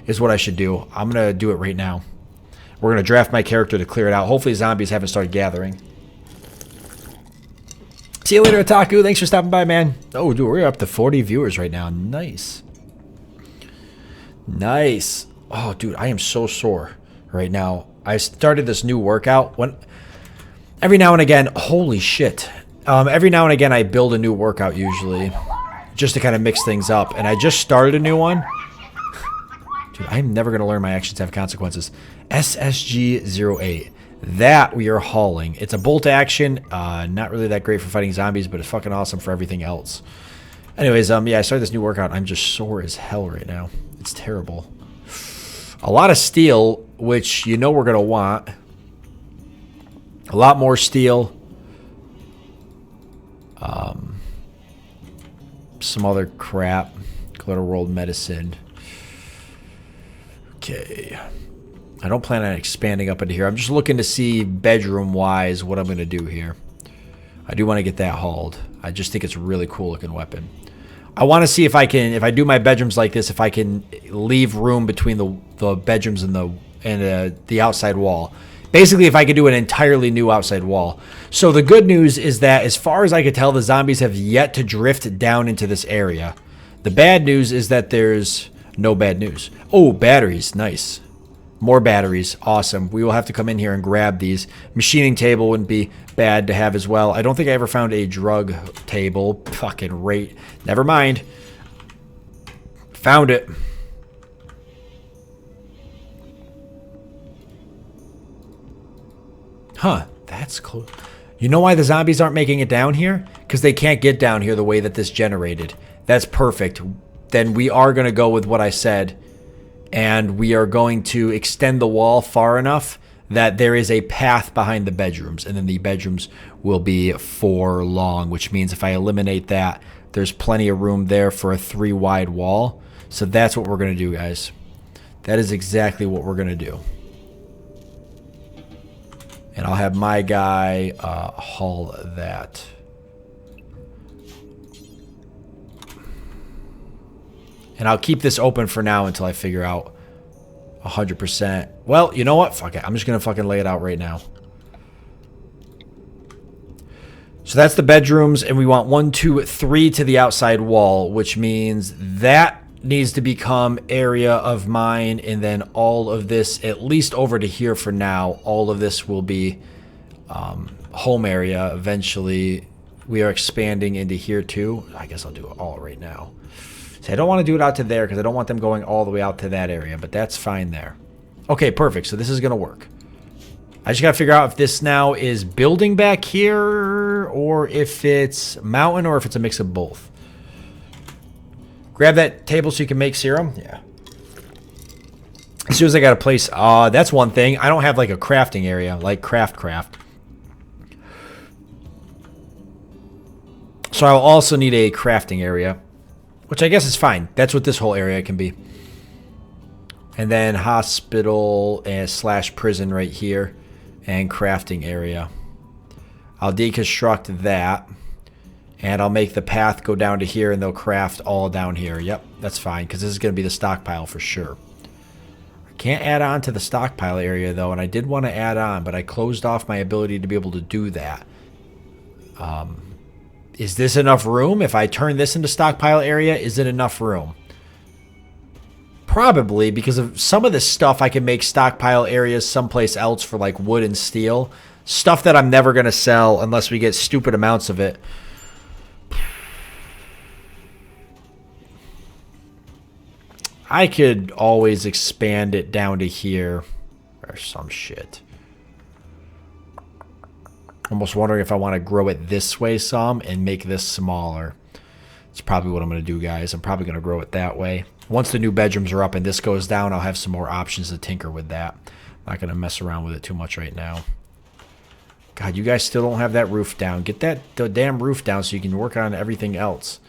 Is what I should do. I'm going to do it right now. We're going to draft my character to clear it out. Hopefully zombies haven't started gathering. See you later, Otaku. Thanks for stopping by, man. Oh, dude, we're up to 40 viewers right now. Nice. Nice. Oh, dude, I am so sore right now. I started this new workout. Every now and again, holy shit. Every now and again, I build a new workout usually just to kind of mix things up. And I just started a new one. Dude, I'm never going to learn my actions have consequences. SSG-08. That we are hauling. It's a bolt action. Not really that great for fighting zombies, but it's fucking awesome for everything else. Anyways, yeah, I started this new workout. I'm just sore as hell right now. It's terrible. A lot of steel, which you know we're going to want. A lot more steel. Some other crap. Glitter World medicine. Okay. I don't plan on expanding up into here. I'm just looking to see bedroom-wise what I'm going to do here. I do want to get that hauled. I just think it's a really cool-looking weapon. I want to see if I can, if I do my bedrooms like this, if I can leave room between the bedrooms and the outside wall. Basically, if I could do an entirely new outside wall. So the good news is that as far as I could tell, the zombies have yet to drift down into this area. The bad news is that there's no bad news. Oh, batteries. Nice. More batteries. Awesome. We will have to come in here and grab these. Machining table wouldn't be bad to have as well. I don't think I ever found a drug table. Fucking rate. Never mind. Found it. Huh. That's close. You know why the zombies aren't making it down here? Because they can't get down here the way that this generated. That's perfect. Then we are going to go with what I said. And we are going to extend the wall far enough that there is a path behind the bedrooms. And then the bedrooms will be 4 long, which means if I eliminate that, there's plenty of room there for a 3 wide wall. So that's what we're going to do, guys. That is exactly what we're going to do. And I'll have my guy haul that. And I'll keep this open for now until I figure out 100%. Well, you know what? Fuck it. I'm just going to fucking lay it out right now. So that's the bedrooms, and we want 1, 2, 3 to the outside wall, which means that needs to become area of mine, and then all of this, at least over to here for now, all of this will be home area. Eventually, we are expanding into here too. I guess I'll do it all right now. I don't want to do it out to there because I don't want them going all the way out to that area, but that's fine there. Okay, perfect. So this is going to work. I just got to figure out if this now is building back here or if it's mountain or if it's a mix of both. Grab that table so you can make serum. Yeah. As soon as I got a place, that's one thing. I don't have like a crafting area, like craft. So I'll also need a crafting area. Which I guess is fine. That's what this whole area can be. And then hospital / prison right here. And crafting area. I'll deconstruct that. And I'll make the path go down to here and they'll craft all down here. Yep, that's fine. Because this is going to be the stockpile for sure. I can't add on to the stockpile area though. And I did want to add on. But I closed off my ability to be able to do that. Is this enough room? If I turn this into stockpile area, is it enough room? Probably, because of some of this stuff I can make stockpile areas someplace else for like wood and steel. Stuff that I'm never going to sell unless we get stupid amounts of it. I could always expand it down to here or some shit. Almost wondering if I want to grow it this way some and make this smaller. It's probably what I'm going to do, guys. I'm probably going to grow it that way. Once the new bedrooms are up and this goes down, I'll have some more options to tinker with that. I'm not going to mess around with it too much right now. God, you guys still don't have that roof down. Get that damn roof down so you can work on everything else.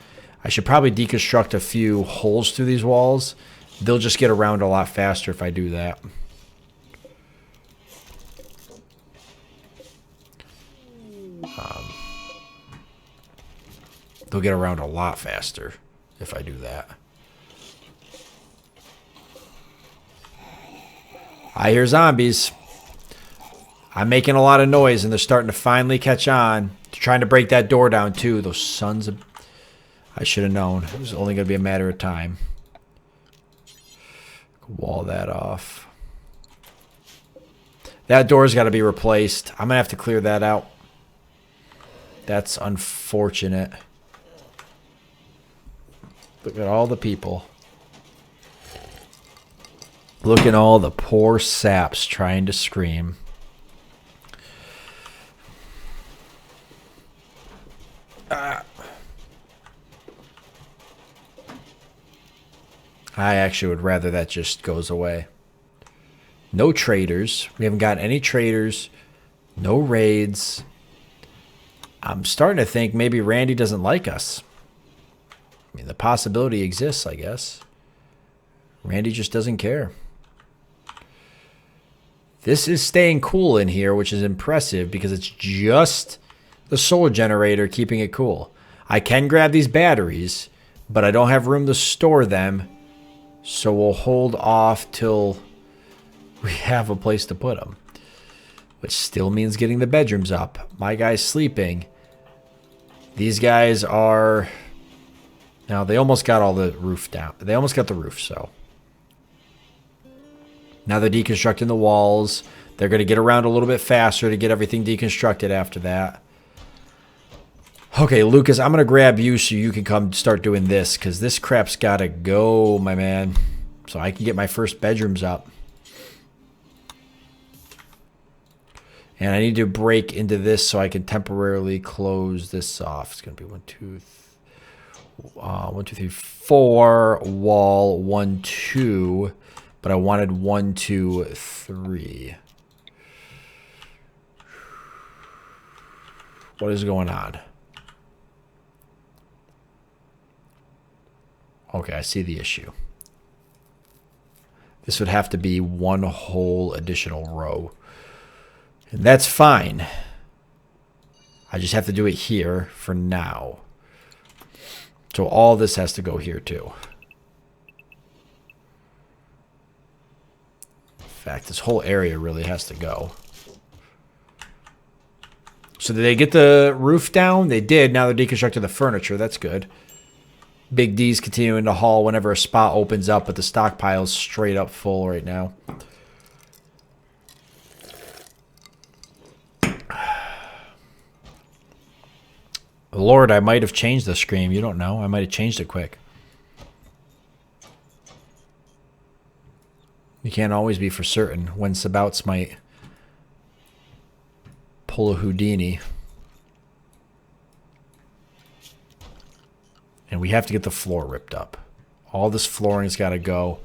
I should probably deconstruct a few holes through these walls. They'll just get around a lot faster if I do that. They'll get around a lot faster if I do that. I hear zombies. I'm making a lot of noise and they're starting to finally catch on. They're trying to break that door down too. Those sons of... I should have known. It was only going to be a matter of time. Wall that off. That door's got to be replaced. I'm going to have to clear that out. That's unfortunate. Look at all the people. Look at all the poor saps trying to scream. I actually would rather that just goes away. No traders. We haven't got any traders. No raids. I'm starting to think maybe Randy doesn't like us. I mean, the possibility exists, I guess. Randy just doesn't care. This is staying cool in here, which is impressive because it's just the solar generator keeping it cool. I can grab these batteries, but I don't have room to store them. So we'll hold off till we have a place to put them. Which still means getting the bedrooms up. My guy's sleeping. These guys are... Now, they almost got all the roof down. They almost got the roof, so... Now they're deconstructing the walls. They're going to get around a little bit faster to get everything deconstructed after that. Okay, Lucas, I'm going to grab you so you can come start doing this, because this crap's got to go, my man. So I can get my first bedrooms up. And I need to break into this so I can temporarily close this off. It's going to be 1, 2, 3, 4, wall, 1, 2. But I wanted 1, 2, 3. What is going on? Okay, I see the issue. This would have to be one whole additional row. And that's fine. I just have to do it here for now. So all this has to go here too. In fact, this whole area really has to go. So did they get the roof down? They did. Now they're deconstructing the furniture. That's good. Big D's continuing to haul whenever a spot opens up, but the stockpile's straight up full right now. Lord, I might have changed the screen. You don't know. I might have changed it quick. You can't always be for certain when Sabouts might pull a Houdini. And we have to get the floor ripped up. All this flooring's got to go.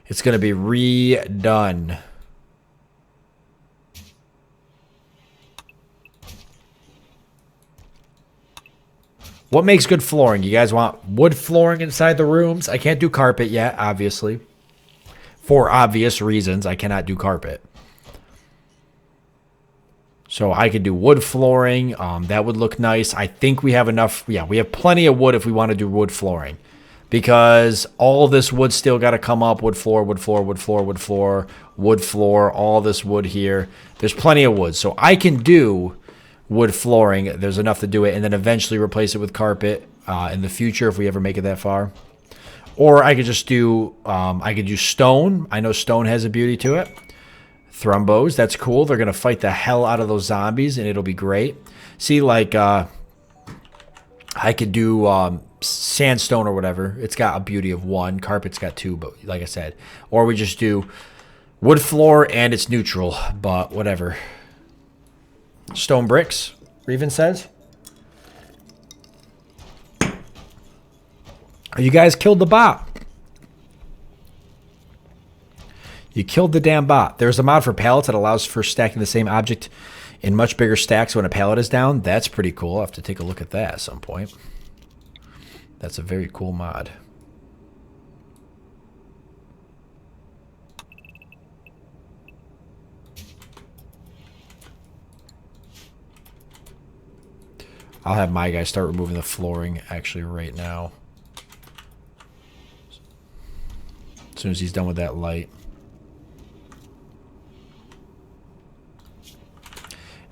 It's going to be redone. What makes good flooring? You guys want wood flooring inside the rooms? I can't do carpet yet, obviously. For obvious reasons, I cannot do carpet. So I could do wood flooring. That would look nice. I think we have enough. Yeah, we have plenty of wood if we want to do wood flooring. Because all this wood still got to come up. Wood floor, wood floor, wood floor, wood floor, wood floor. All this wood here. There's plenty of wood. So I can do wood flooring. There's enough to do it. And then eventually replace it with carpet in the future if we ever make it that far. Or I could just do, I could use stone. I know stone has a beauty to it. Thrombos, that's cool. They're going to fight the hell out of those zombies, and it'll be great. See, like, I could do sandstone or whatever. It's got a beauty of 1. Carpet's got 2, but like I said. Or we just do wood floor, and it's neutral, but whatever. Stone bricks, Reven says. You guys killed the bot. You killed the damn bot. There's a mod for pallets that allows for stacking the same object in much bigger stacks when a pallet is down. That's pretty cool. I'll have to take a look at that at some point. That's a very cool mod. I'll have my guy start removing the flooring actually right now. As soon as he's done with that light.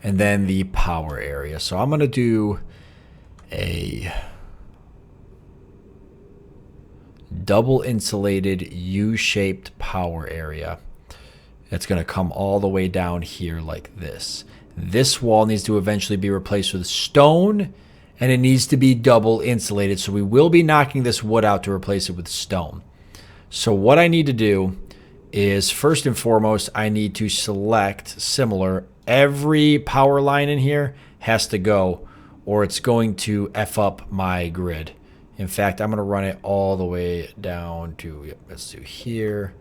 And then the power area. So I'm going to do a double insulated U-shaped power area. It's going to come all the way down here like this. This wall needs to eventually be replaced with stone, and it needs to be double insulated. So we will be knocking this wood out to replace it with stone. So what I need to do is, first and foremost, I need to select similar. Every power line in here has to go, or it's going to F up my grid. In fact, I'm going to run it all the way down to, let's do here,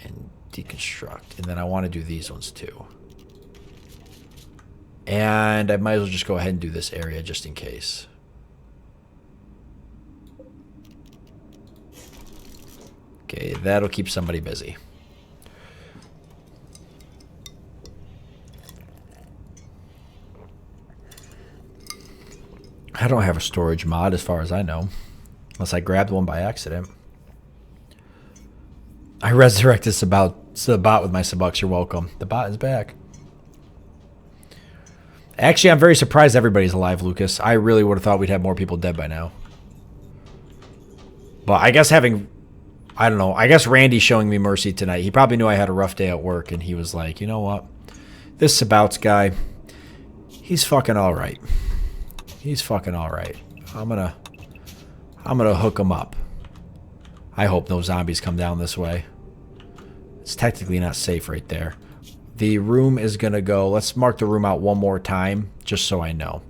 and deconstruct. And then I want to do these ones too. And I might as well just go ahead and do this area just in case. Okay, that'll keep somebody busy. I don't have a storage mod as far as I know. Unless I grabbed one by accident. I resurrected the bot with my Subucks. You're welcome. The bot is back. Actually, I'm very surprised everybody's alive, Lucas. I really would have thought we'd have more people dead by now. But I guess I don't know. I guess Randy's showing me mercy tonight. He probably knew I had a rough day at work, and he was like, you know what? This Sabouts guy, he's fucking all right. He's fucking all right. I'm gonna hook him up. I hope no zombies come down this way. It's technically not safe right there. The room is going to go... Let's mark the room out one more time, just so I know.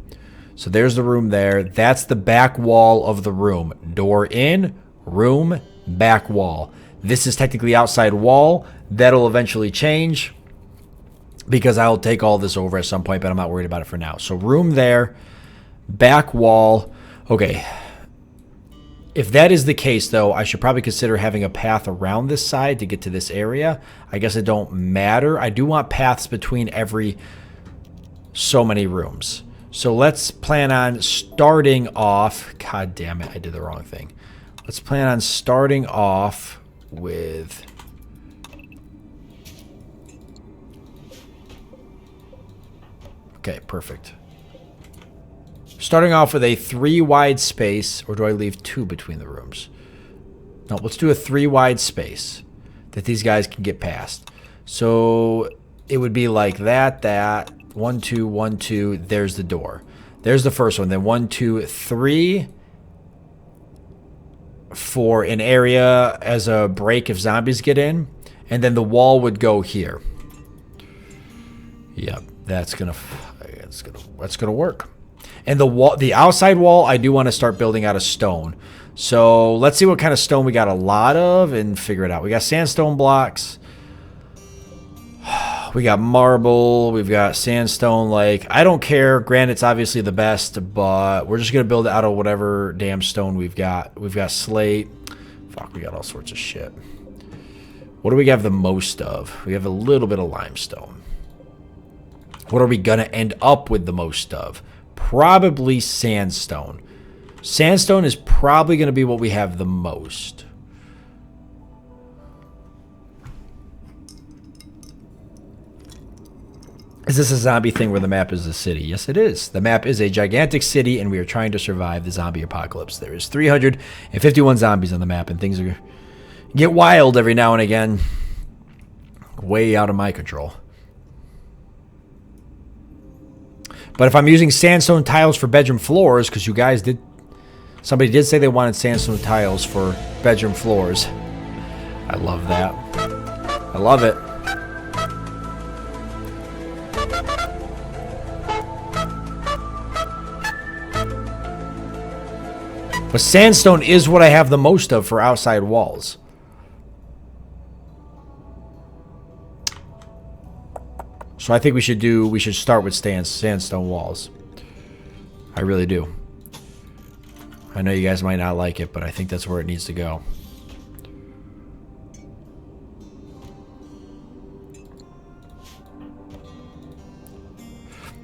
So there's the room there. That's the back wall of the room. Door in, room, back wall. This is technically outside wall. That'll eventually change because I'll take all this over at some point, but I'm not worried about it for now. So room there, back wall. Okay. If that is the case, though, I should probably consider having a path around this side to get to this area. I guess it don't matter. I do want paths between every so many rooms. So let's plan on starting off... God damn it, I did the wrong thing. Let's plan on starting off with... Okay, perfect. Starting off with a 3 wide space, or do I leave 2 between the rooms? No, let's do a 3 wide space that these guys can get past. So it would be like that, 1, 2, 1, 2. There's the door. There's the first one. Then 1, 2, 3 for an area as a break if zombies get in, and then the wall would go here. Yep, that's gonna work. And the outside wall, I do want to start building out of stone. So let's see what kind of stone we got a lot of and figure it out. We got sandstone blocks. We got marble. We've got sandstone. Like, I don't care. Granite's obviously the best, but we're just going to build it out of whatever damn stone we've got. We've got slate. Fuck, we got all sorts of shit. What do we have the most of? We have a little bit of limestone. What are we going to end up with the most of? Probably sandstone. Sandstone is probably going to be what we have the most. Is this a zombie thing where the map is a city? Yes, it is. The map is a gigantic city, and we are trying to survive the zombie apocalypse. There is 351 zombies on the map, and things get wild every now and again. Way out of my control. But if I'm using sandstone tiles for bedroom floors, because you guys did... Somebody did say they wanted sandstone tiles for bedroom floors. I love that. I love it. But sandstone is what I have the most of for outside walls. So I think we should start with sandstone walls. I really do. I know you guys might not like it, but I think that's where it needs to go.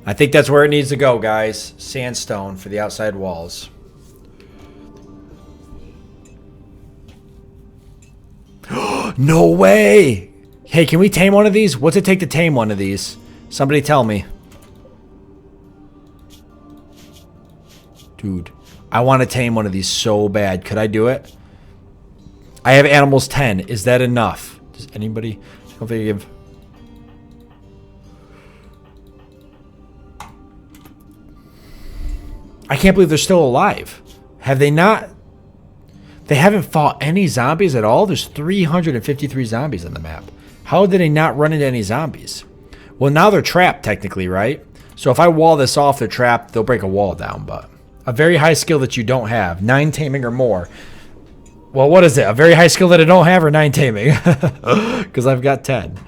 I think that's where it needs to go, guys. Sandstone for the outside walls. No way! Hey, can we tame one of these? What's it take to tame one of these? Somebody tell me. Dude, I want to tame one of these so bad. Could I do it? I have animals 10. Is that enough? Does anybody... I don't think I give... I can't believe they're still alive. Have they not... They haven't fought any zombies at all? There's 353 zombies on the map. How did they not run into any zombies? Well, now they're trapped, technically, right? So if I wall this off, they're trapped. They'll break a wall down, but... A very high skill that you don't have. 9 taming or more. Well, what is it? A very high skill that I don't have or 9 taming? Because I've got 10.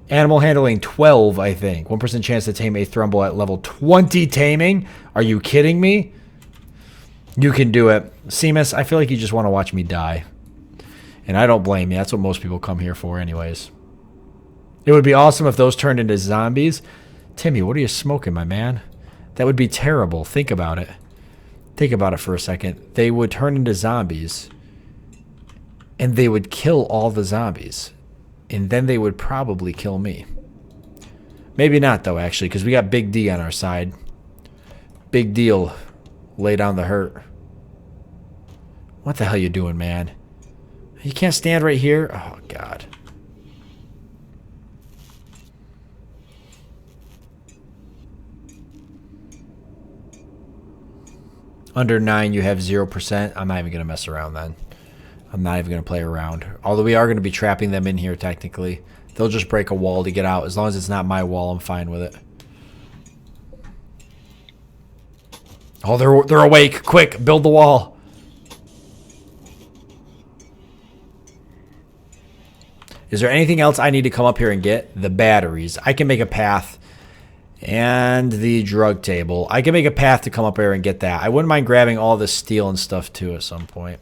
Animal handling 12, I think. 1% chance to tame a Thrumble at level 20 taming. Are you kidding me? You can do it. Seamus, I feel like you just want to watch me die. And I don't blame you. That's what most people come here for anyways. It would be awesome if those turned into zombies. Timmy, what are you smoking, my man? That would be terrible. Think about it. Think about it for a second. They would turn into zombies, and they would kill all the zombies, and then they would probably kill me. Maybe not, though, actually, because we got Big D on our side. Big deal. Lay down the hurt. What the hell you doing, man? You can't stand right here? Oh, God. Under 9, you have 0%. I'm not even going to mess around then. I'm not even going to play around. Although we are going to be trapping them in here, technically. They'll just break a wall to get out. As long as it's not my wall, I'm fine with it. Oh, they're awake. Quick, build the wall. Is there anything else I need to come up here and get? The batteries. I can make a path. And the drug table. I can make a path to come up here and get that. I wouldn't mind grabbing all this steel and stuff too at some point.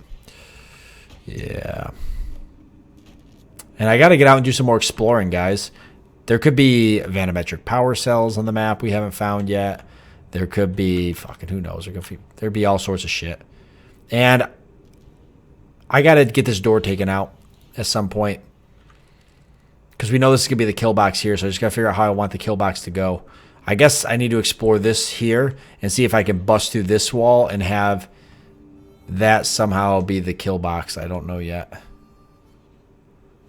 Yeah. And I got to get out and do some more exploring, guys. There could be vanometric power cells on the map we haven't found yet. There could be, fucking who knows. There'd be all sorts of shit. And I got to get this door taken out at some point. Because we know this is going to be the kill box here. So I just got to figure out how I want the kill box to go. I guess I need to explore this here and see if I can bust through this wall and have that somehow be the kill box. I don't know yet.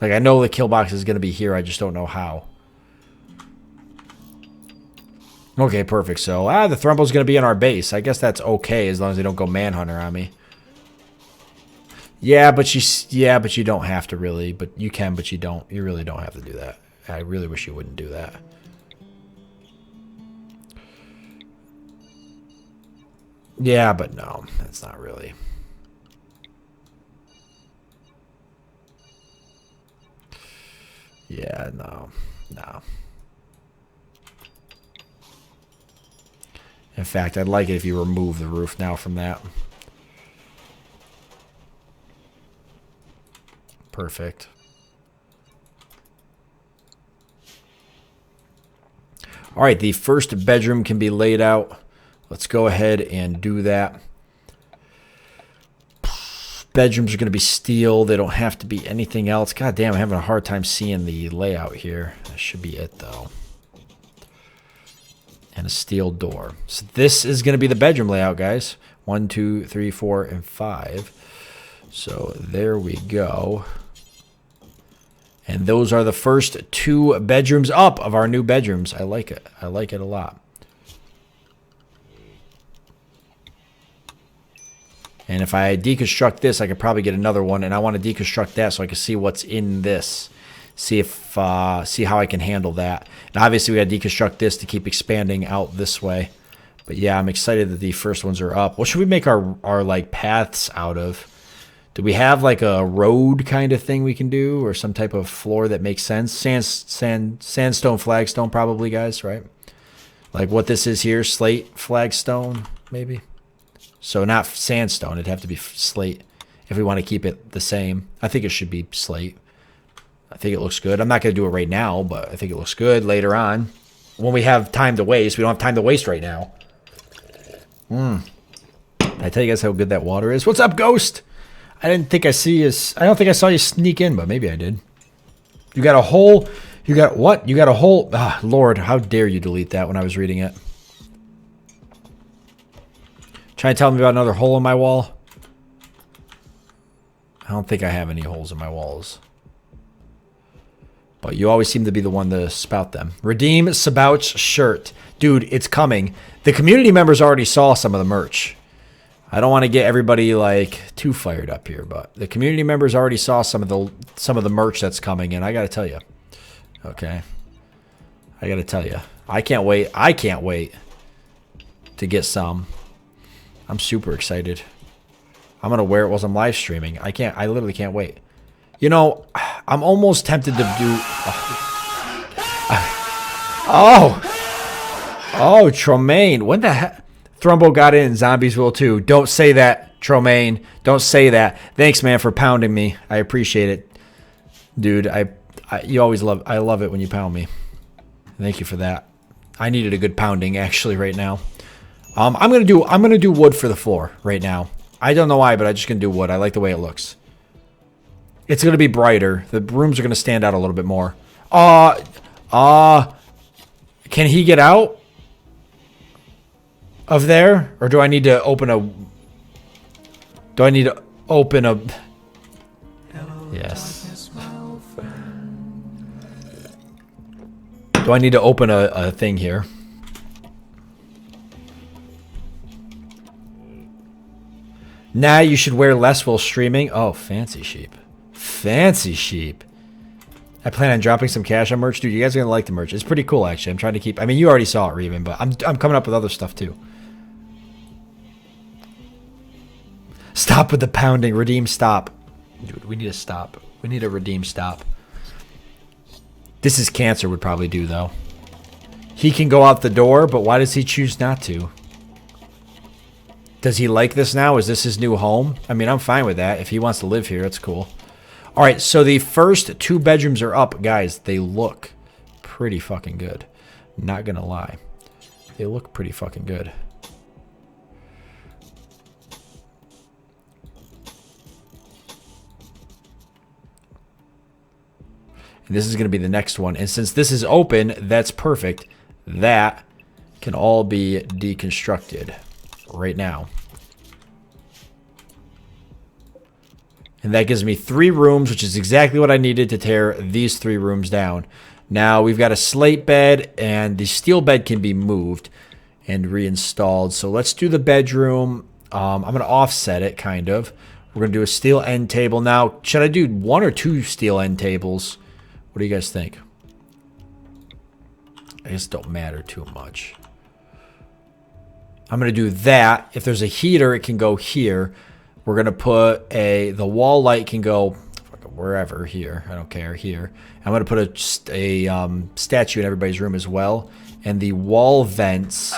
Like, I know the kill box is going to be here. I just don't know how. Okay, perfect. So, the Thrumbo's going to be in our base. I guess that's okay as long as they don't go manhunter on me. Yeah, but you don't have to really. But you can, but you don't. You really don't have to do that. I really wish you wouldn't do that. Yeah, but no, that's not really. Yeah, no. In fact, I'd like it if you remove the roof now from that. Perfect. All right, the first bedroom can be laid out. Let's go ahead and do that. Bedrooms are going to be steel. They don't have to be anything else. God damn, I'm having a hard time seeing the layout here. That should be it, though. And a steel door. So this is going to be the bedroom layout, guys. 1, 2, 3, 4, and 5. So there we go. And those are the first 2 bedrooms up of our new bedrooms. I like it. I like it a lot. And if I deconstruct this, I could probably get another one. And I want to deconstruct that so I can see what's in this. See how I can handle that. And obviously, we got to deconstruct this to keep expanding out this way. But yeah, I'm excited that the first ones are up. What should we make our like paths out of? Do we have like a road kind of thing we can do, or some type of floor that makes sense? Sandstone, flagstone, probably, guys, right? Like what this is here, slate, flagstone, maybe. So not sandstone, it'd have to be slate if we want to keep it the same. I think it should be slate. I think it looks good. I'm not going to do it right now, but I think it looks good later on. When we have time to waste. We don't have time to waste right now. I tell you guys how good that water is. What's up, Ghost? I didn't think I see you. I don't think I saw you sneak in, but maybe I did. You got a hole. You got what? You got a hole. Ah, Lord, how dare you delete that when I was reading it. Trying to tell me about another hole in my wall? I don't think I have any holes in my walls. But you always seem to be the one to spout them. Redeem Sabout's shirt. Dude, it's coming. The community members already saw some of the merch. I don't want to get everybody like too fired up here, but the community members already saw some of the merch that's coming, and I got to tell you. Okay. I got to tell you. I can't wait. I can't wait to get some. I'm super excited. I'm going to wear it while I'm live streaming. I literally can't wait. You know, I'm almost tempted to do... Oh, Tromaine. When the heck... Thrumbo got in. Zombies will too. Don't say that, Tromaine. Don't say that. Thanks, man, for pounding me. I appreciate it. Dude, you always love... I love it when you pound me. Thank you for that. I needed a good pounding, actually, right now. I'm gonna do wood for the floor right now. I don't know why, but I'm just gonna do wood. I like the way it looks. It's gonna be brighter. The rooms are gonna stand out a little bit more. Can he get out of there, or do I need to open a? Do I need to open a? Yes. Do I need to open a thing here? Nah, you should wear less while streaming. Oh, fancy sheep. Fancy sheep. I plan on dropping some cash on merch. Dude, you guys are going to like the merch. It's pretty cool, actually. I'm trying to keep... I mean, you already saw it, Reven, but I'm coming up with other stuff, too. Stop with the pounding. Redeem stop. Dude, we need to stop. We need a redeem stop. This is Cancer would probably do, though. He can go out the door, but why does he choose not to? Does he like this now? Is this his new home? I mean, I'm fine with that. If he wants to live here, it's cool. All right, so the first 2 bedrooms are up. Guys, they look pretty fucking good. Not going to lie. They look pretty fucking good. And this is going to be the next one. And since this is open, that's perfect. That can all be deconstructed right now. And that gives me 3 rooms, which is exactly what I needed to tear these 3 rooms down. Now we've got a slate bed, and the steel bed can be moved and reinstalled. So let's do the bedroom. I'm going to offset it, kind of. We're going to do a steel end table. Now, should I do 1 or 2 steel end tables? What do you guys think? I guess it don't matter too much. I'm going to do that. If there's a heater, it can go here. We're going to put the wall light can go wherever here. I don't care, here. I'm going to put a statue in everybody's room as well. And the wall vents.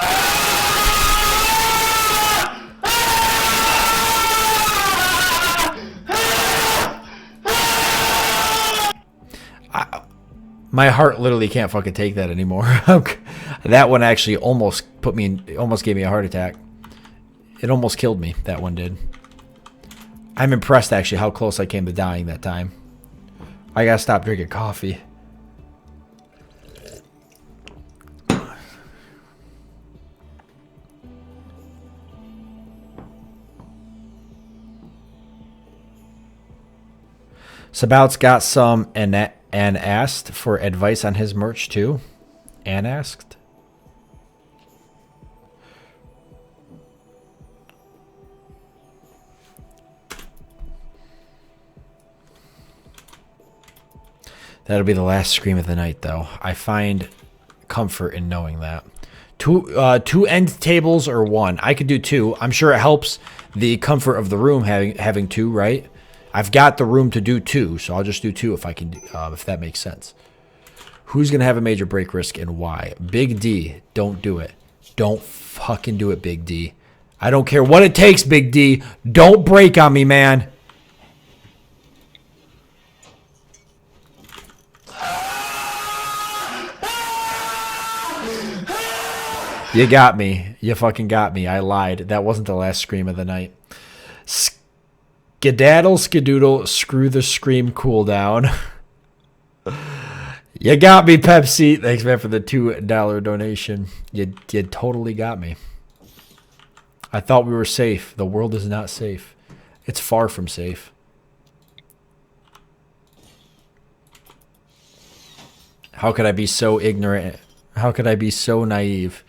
My heart literally can't fucking take that anymore. That one actually almost gave me a heart attack. It almost killed me. That one did. I'm impressed actually how close I came to dying that time. I gotta stop drinking coffee. Sabout's got some and asked for advice on his merch too. And asked. That'll be the last scream of the night, though. I find comfort in knowing that. 2 end tables or 1. I could do 2. I'm sure it helps the comfort of the room having 2, right? I've got the room to do 2, so I'll just do 2 if I can, if that makes sense. Who's gonna have a major break risk and why? Big D, don't do it. Don't fucking do it, Big D. I don't care what it takes, Big D. Don't break on me, man. You got me. You fucking got me. I lied. That wasn't the last scream of the night. Skedaddle, skedoodle, screw the scream cooldown. You got me, Pepsi. Thanks, man, for the $2 donation. You totally got me. I thought we were safe. The world is not safe. It's far from safe. How could I be so ignorant? How could I be so naive?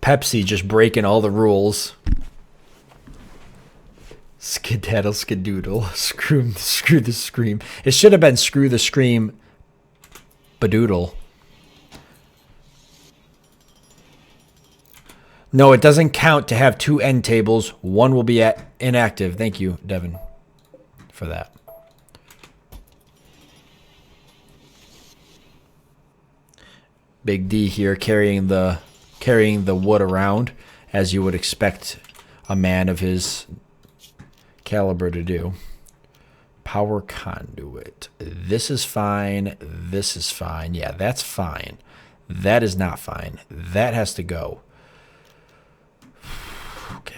Pepsi just breaking all the rules. Skedaddle, skedoodle. Screw the scream. It should have been screw the scream badoodle. No, it doesn't count to have 2 end tables. 1 will be inactive. Thank you, Devin, for that. Big D here carrying the wood around, as you would expect a man of his caliber to do. Power conduit. This is fine. This is fine. Yeah, that's fine. That is not fine. That has to go. Okay.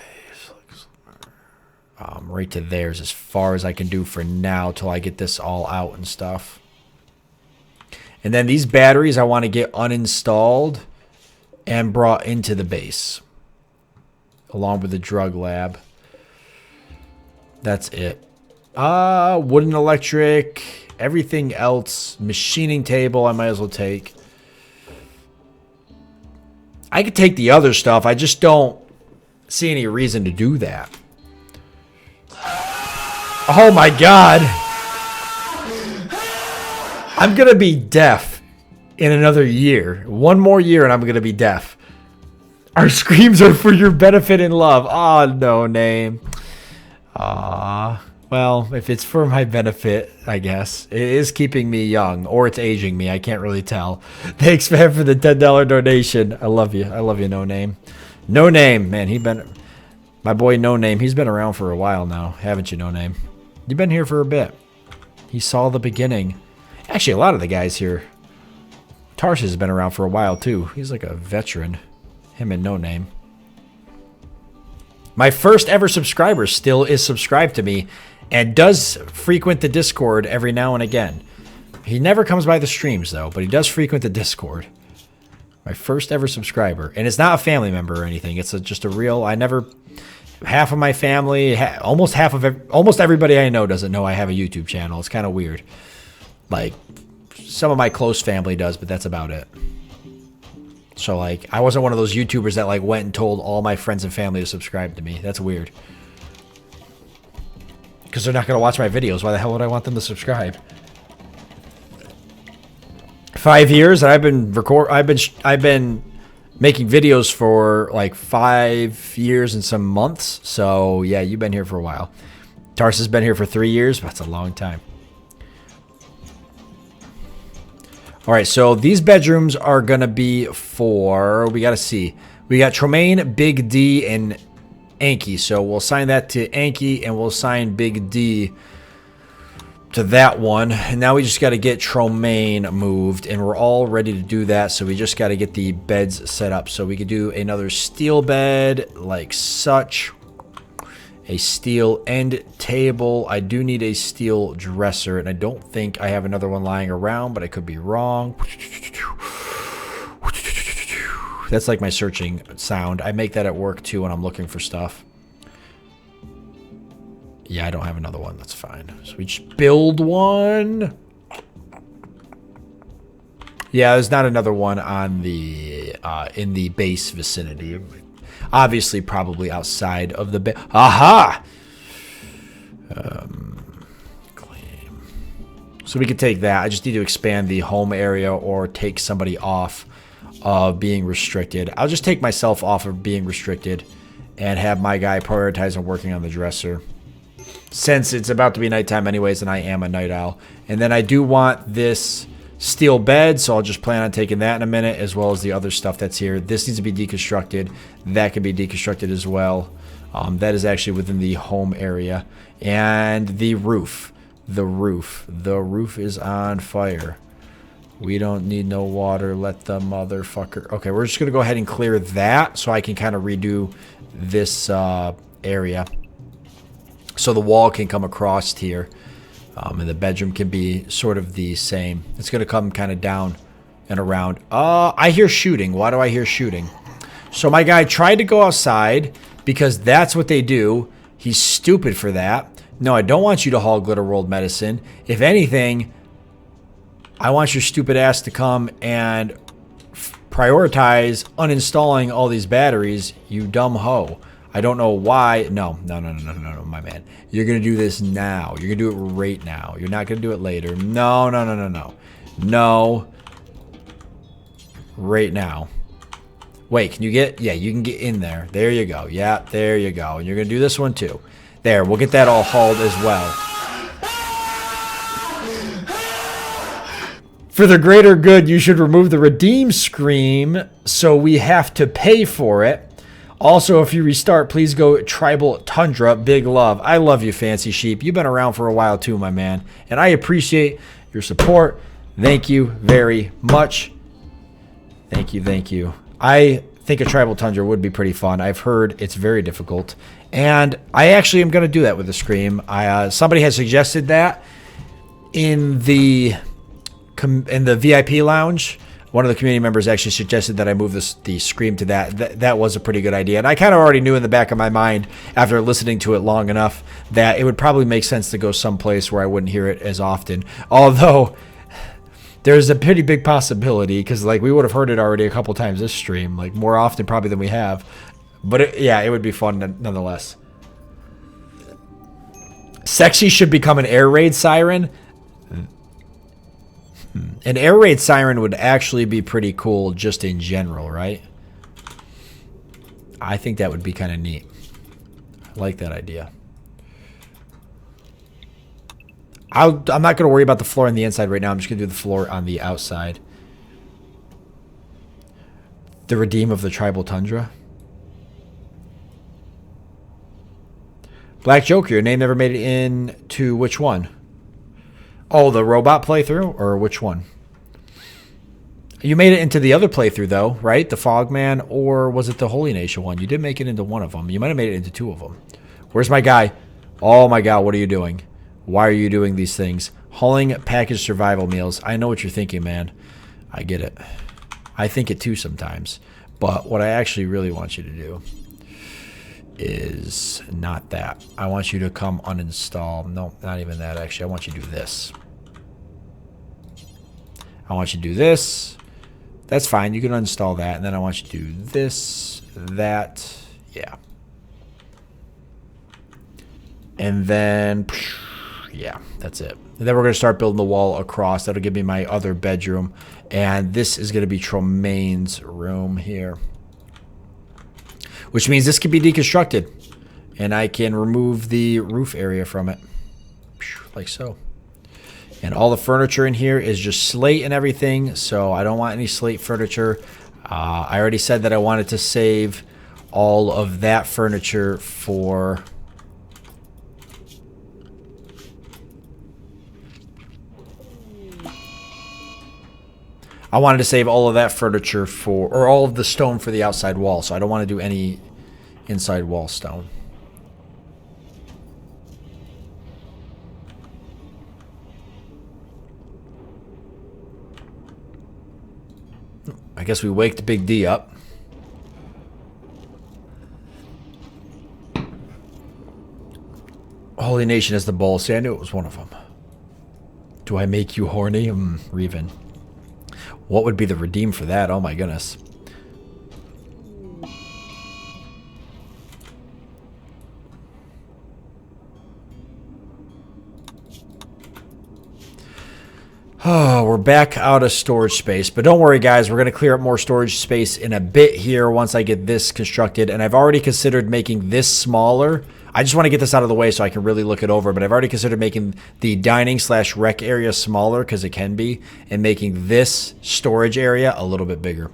Right to there is as far as I can do for now till I get this all out and stuff. And then these batteries I want to get uninstalled and brought into the base. Along with the drug lab. That's it. Wooden electric. Everything else. Machining table I might as well take. I could take the other stuff. I just don't see any reason to do that. Oh my god. I'm going to be deaf in another year. One more year and I'm going to be deaf. Our screams are for your benefit and love. Oh, no name. Well, if it's for my benefit, I guess. It is keeping me young, or it's aging me. I can't really tell. Thanks, man, for the $10 donation. I love you. I love you, No Name. No Name, man, my boy No Name, he's been around for a while now. Haven't you, No Name? You've been here for a bit. He saw the beginning. Actually, a lot of the guys here. Tarsus has been around for a while, too. He's like a veteran. Him and No Name. My first ever subscriber still is subscribed to me and does frequent the Discord every now and again. He never comes by the streams, though, but he does frequent the Discord. My first ever subscriber. And it's not a family member or anything. It's just a real... Half of my family, almost everybody I know doesn't know I have a YouTube channel. It's kind of weird. Like, some of my close family does, but that's about it. So, like, I wasn't one of those YouTubers that, like, went and told all my friends and family to subscribe to me. That's weird. Because they're not going to watch my videos. Why the hell would I want them to subscribe? 5 years, and I've been making videos for, like, 5 years and some months. So, yeah, you've been here for a while. Tarsus has been here for 3 years. That's a long time. All right, so these bedrooms are going to be for, we got to see. We got Tremaine, Big D, and Anki. So we'll assign that to Anki, and we'll assign Big D to that one. And now we just got to get Tremaine moved, and we're all ready to do that. So we just got to get the beds set up. So we could do another steel bed like such. A steel end table. I do need a steel dresser, and I don't think I have another one lying around, but I could be wrong. That's like my searching sound. I make that at work too when I'm looking for stuff. Yeah, I don't have another one. That's fine. So we just build one. Yeah, there's not another one on the in the base vicinity. Obviously, probably outside of the base. Aha! Claim. So we could take that. I just need to expand the home area or take somebody off of being restricted. I'll just take myself off of being restricted and have my guy prioritize on working on the dresser. Since it's about to be nighttime anyways, and I am a night owl. And then I do want this steel bed, so I'll just plan on taking that in a minute, as well as the other stuff that's here. This needs to be deconstructed. That can be deconstructed as well. That is actually within the home area. And the roof. The roof is on fire. We don't need no water. Let the motherfucker... Okay, we're just going to go ahead and clear that so I can kind of redo this area. So the wall can come across here. And the bedroom can be sort of the same. It's going to come kind of down and around. I hear shooting. Why do I hear shooting? So my guy tried to go outside because that's what they do. He's stupid for that. No, I don't want you to haul Glitter World medicine. If anything, I want your stupid ass to come and prioritize uninstalling all these batteries, you dumb hoe. I don't know why. No, my man. You're going to do this now. You're going to do it right now. You're not going to do it later. No. No. Right now. Wait, can you get... Yeah, you can get in there. There you go. Yeah, there you go. And you're going to do this one too. There, we'll get that all hauled as well. For the greater good, you should remove the redeem scream so we have to pay for it. Also, if you restart, please go Tribal Tundra. Big love. I love you, Fancy Sheep. You've been around for a while too, my man. And I appreciate your support. Thank you very much. Thank you, thank you. I think a Tribal Tundra would be pretty fun. I've heard it's very difficult. And I actually am going to do that with the Scream. Somebody has suggested that in the VIP lounge. One of the community members actually suggested that I move the Scream to that. That was a pretty good idea. And I kind of already knew in the back of my mind, after listening to it long enough, that it would probably make sense to go someplace where I wouldn't hear it as often. Although, there's a pretty big possibility, because like we would have heard it already a couple times this stream, like more often probably than we have. But it would be fun nonetheless. Sexy should become an air raid siren. An air raid siren would actually be pretty cool just in general, right? I think that would be kind of neat. I like that idea. I'm not going to worry about the floor on the inside right now. I'm just going to do the floor on the outside. The redeem of the Tribal Tundra. Black Joker, your name never made it into which one? Oh, the robot playthrough? Or which one? You made it into the other playthrough, though, right? The Fogman, or was it the Holy Nation one? You did make it into one of them. You might have made it into two of them. Where's my guy? Oh, my God, what are you doing? Why are you doing these things? Hauling packaged survival meals. I know what you're thinking, man. I get it. I think it, too, sometimes. But what I actually really want you to do is not that. I want you to come uninstall. No, not even that, actually. I want you to do this. I want you to do this. That's fine. You can uninstall that. And then I want you to do this, that. Yeah. And then, yeah, that's it. And then we're going to start building the wall across. That'll give me my other bedroom. And this is going to be Tromaine's room here. Which means this can be deconstructed. And I can remove the roof area from it. Like so. And all the furniture in here is just slate and everything. So I don't want any slate furniture. I already said that I wanted to save all of that furniture for... I wanted to save all of that furniture for, or all of the stone for the outside wall. So I don't want to do any inside wall stone. I guess we wake the Big D up. Holy Nation has the ball. See, I knew it was one of them. Do I make you horny? Reven. What would be the redeem for that? Oh my goodness. Oh, we're back out of storage space. But don't worry, guys. We're going to clear up more storage space in a bit here once I get this constructed. And I've already considered making this smaller. I just want to get this out of the way so I can really look it over. But I've already considered making the dining/rec area smaller, because it can be, and making this storage area a little bit bigger.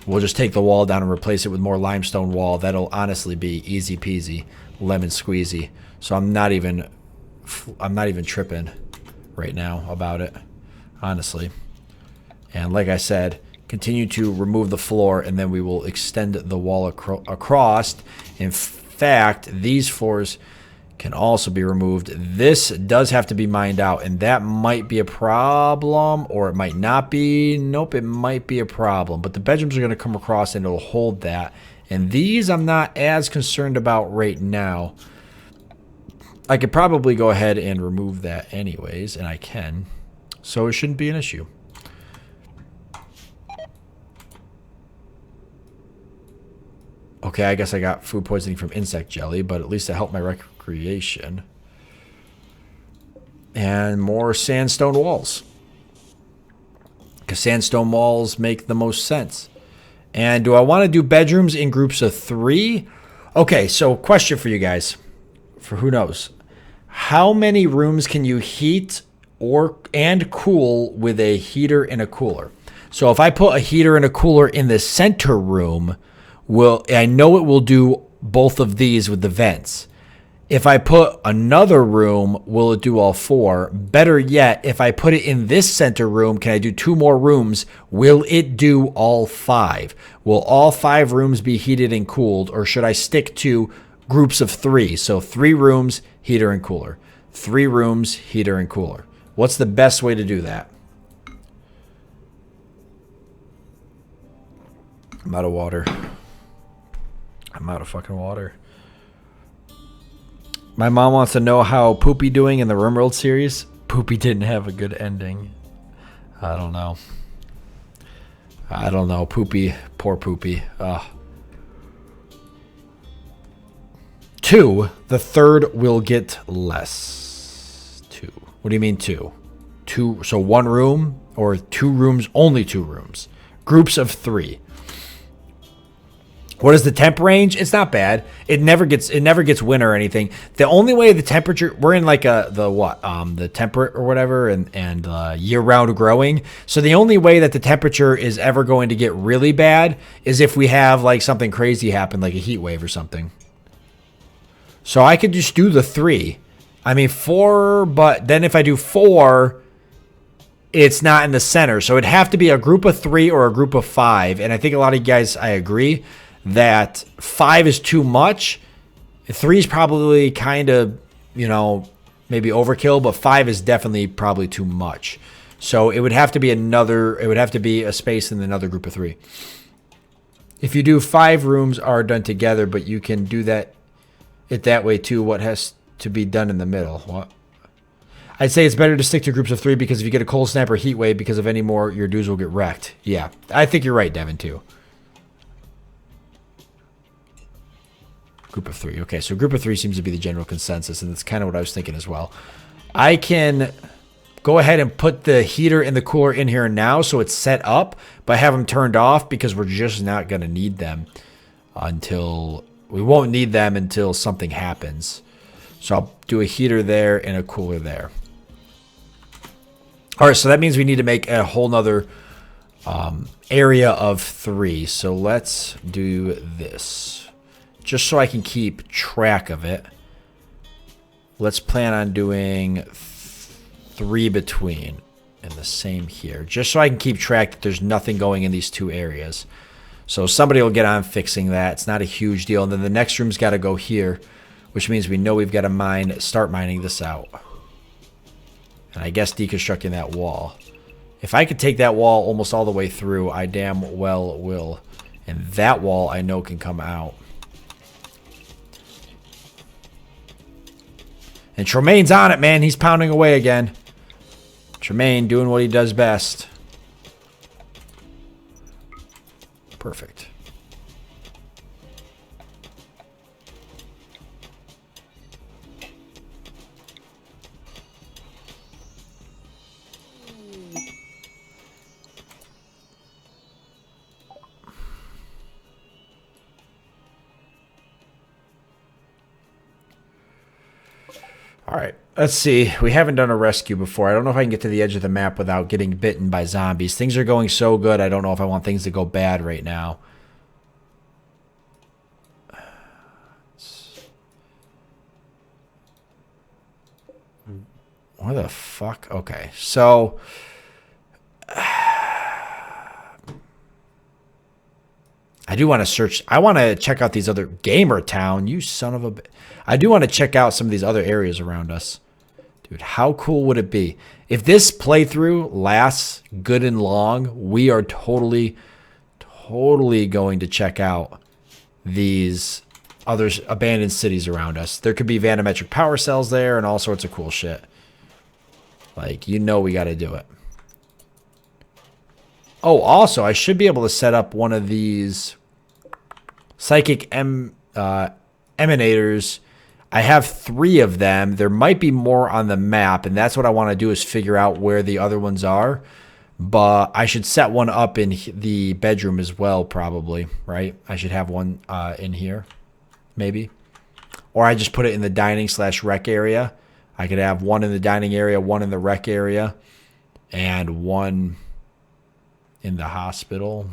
We'll just take the wall down and replace it with more limestone wall. That'll honestly be easy peasy, lemon squeezy. So I'm not even tripping right now about it, honestly. And like I said, continue to remove the floor, and then we will extend the wall across. In fact, these floors can also be removed. This does have to be mined out, and that might be a problem, or it might not be. Nope, it might be a problem. But the bedrooms are going to come across, and it'll hold that. And these I'm not as concerned about right now. I could probably go ahead and remove that anyways, and I can. So it shouldn't be an issue. Okay, I guess I got food poisoning from insect jelly, but at least it helped my recreation. And more sandstone walls. Because sandstone walls make the most sense. And do I want to do bedrooms in groups of 3? Okay, so question for you guys. For who knows. How many rooms can you heat and cool with a heater and a cooler? So if I put a heater and a cooler in the center room, I know it will do both of these with the vents. If I put another room, will it do all 4? Better yet, if I put it in this center room, can I do 2 more rooms? Will it do all 5? Will all 5 rooms be heated and cooled, or should I stick to groups of 3? So 3 rooms, heater and cooler. 3 rooms, heater and cooler. What's the best way to do that? I'm out of water. I'm out of fucking water. My mom wants to know how Poopy doing in the Rimworld series. Poopy didn't have a good ending. I don't know. Poopy. Poor Poopy. 2. The third will get less. 2. What do you mean 2? 2. So 1 room or 2 rooms? Only 2 rooms. Groups of 3. What is the temp range? It's not bad. It never gets winter or anything. The only way the temperature, we're in like the temperate or whatever, and year round growing. So the only way that the temperature is ever going to get really bad is if we have like something crazy happen, like a heat wave or something. So I could just do the 3. I mean 4, but then if I do 4, it's not in the center. So it'd have to be a group of 3 or a group of 5. And I think a lot of you guys, I agree that 5 is too much. 3 is probably kind of, maybe overkill, but 5 is definitely probably too much. So it would have to be a space in another group of 3. If you do 5 rooms are done together, but you can do it that way too, what has to be done in the middle? What? I'd say it's better to stick to groups of 3 because if you get a cold snap or heat wave because of any more, your dudes will get wrecked. Yeah, I think you're right, Devin, too. Group of 3. Okay, so group of 3 seems to be the general consensus, and that's kind of what I was thinking as well. I can go ahead and put the heater and the cooler in here now so it's set up, but have them turned off because we're just not going to need them until... We won't need them until something happens. So I'll do a heater there and a cooler there. All right, so that means we need to make a whole nother area of 3. So let's do this. Just so I can keep track of it. Let's plan on doing 3 between and the same here. Just so I can keep track that there's nothing going in these 2 areas. So somebody will get on fixing that. It's not a huge deal. And then the next room's got to go here, which means we know we've got to start mining this out. And I guess deconstructing that wall. If I could take that wall almost all the way through, I damn well will. And that wall I know can come out. And Tremaine's on it, man. He's pounding away again. Tremaine doing what he does best. Perfect. All right, let's see. We haven't done a rescue before. I don't know if I can get to the edge of the map without getting bitten by zombies. Things are going so good, I don't know if I want things to go bad right now. What the fuck? Okay, so... I do want to search. I want to check out these other... Gamer Town, you son of a... I do want to check out some of these other areas around us. Dude, how cool would it be? If this playthrough lasts good and long, we are totally going to check out these other abandoned cities around us. There could be vanometric power cells there and all sorts of cool shit. Like, we got to do it. Oh, also, I should be able to set up one of these psychic emanators. I have 3 of them. There might be more on the map, and that's what I want to do is figure out where the other ones are. But I should set one up in the bedroom as well, probably, right? I should have one in here, maybe. Or I just put it in the dining/rec area. I could have one in the dining area, one in the rec area, and one... in the hospital.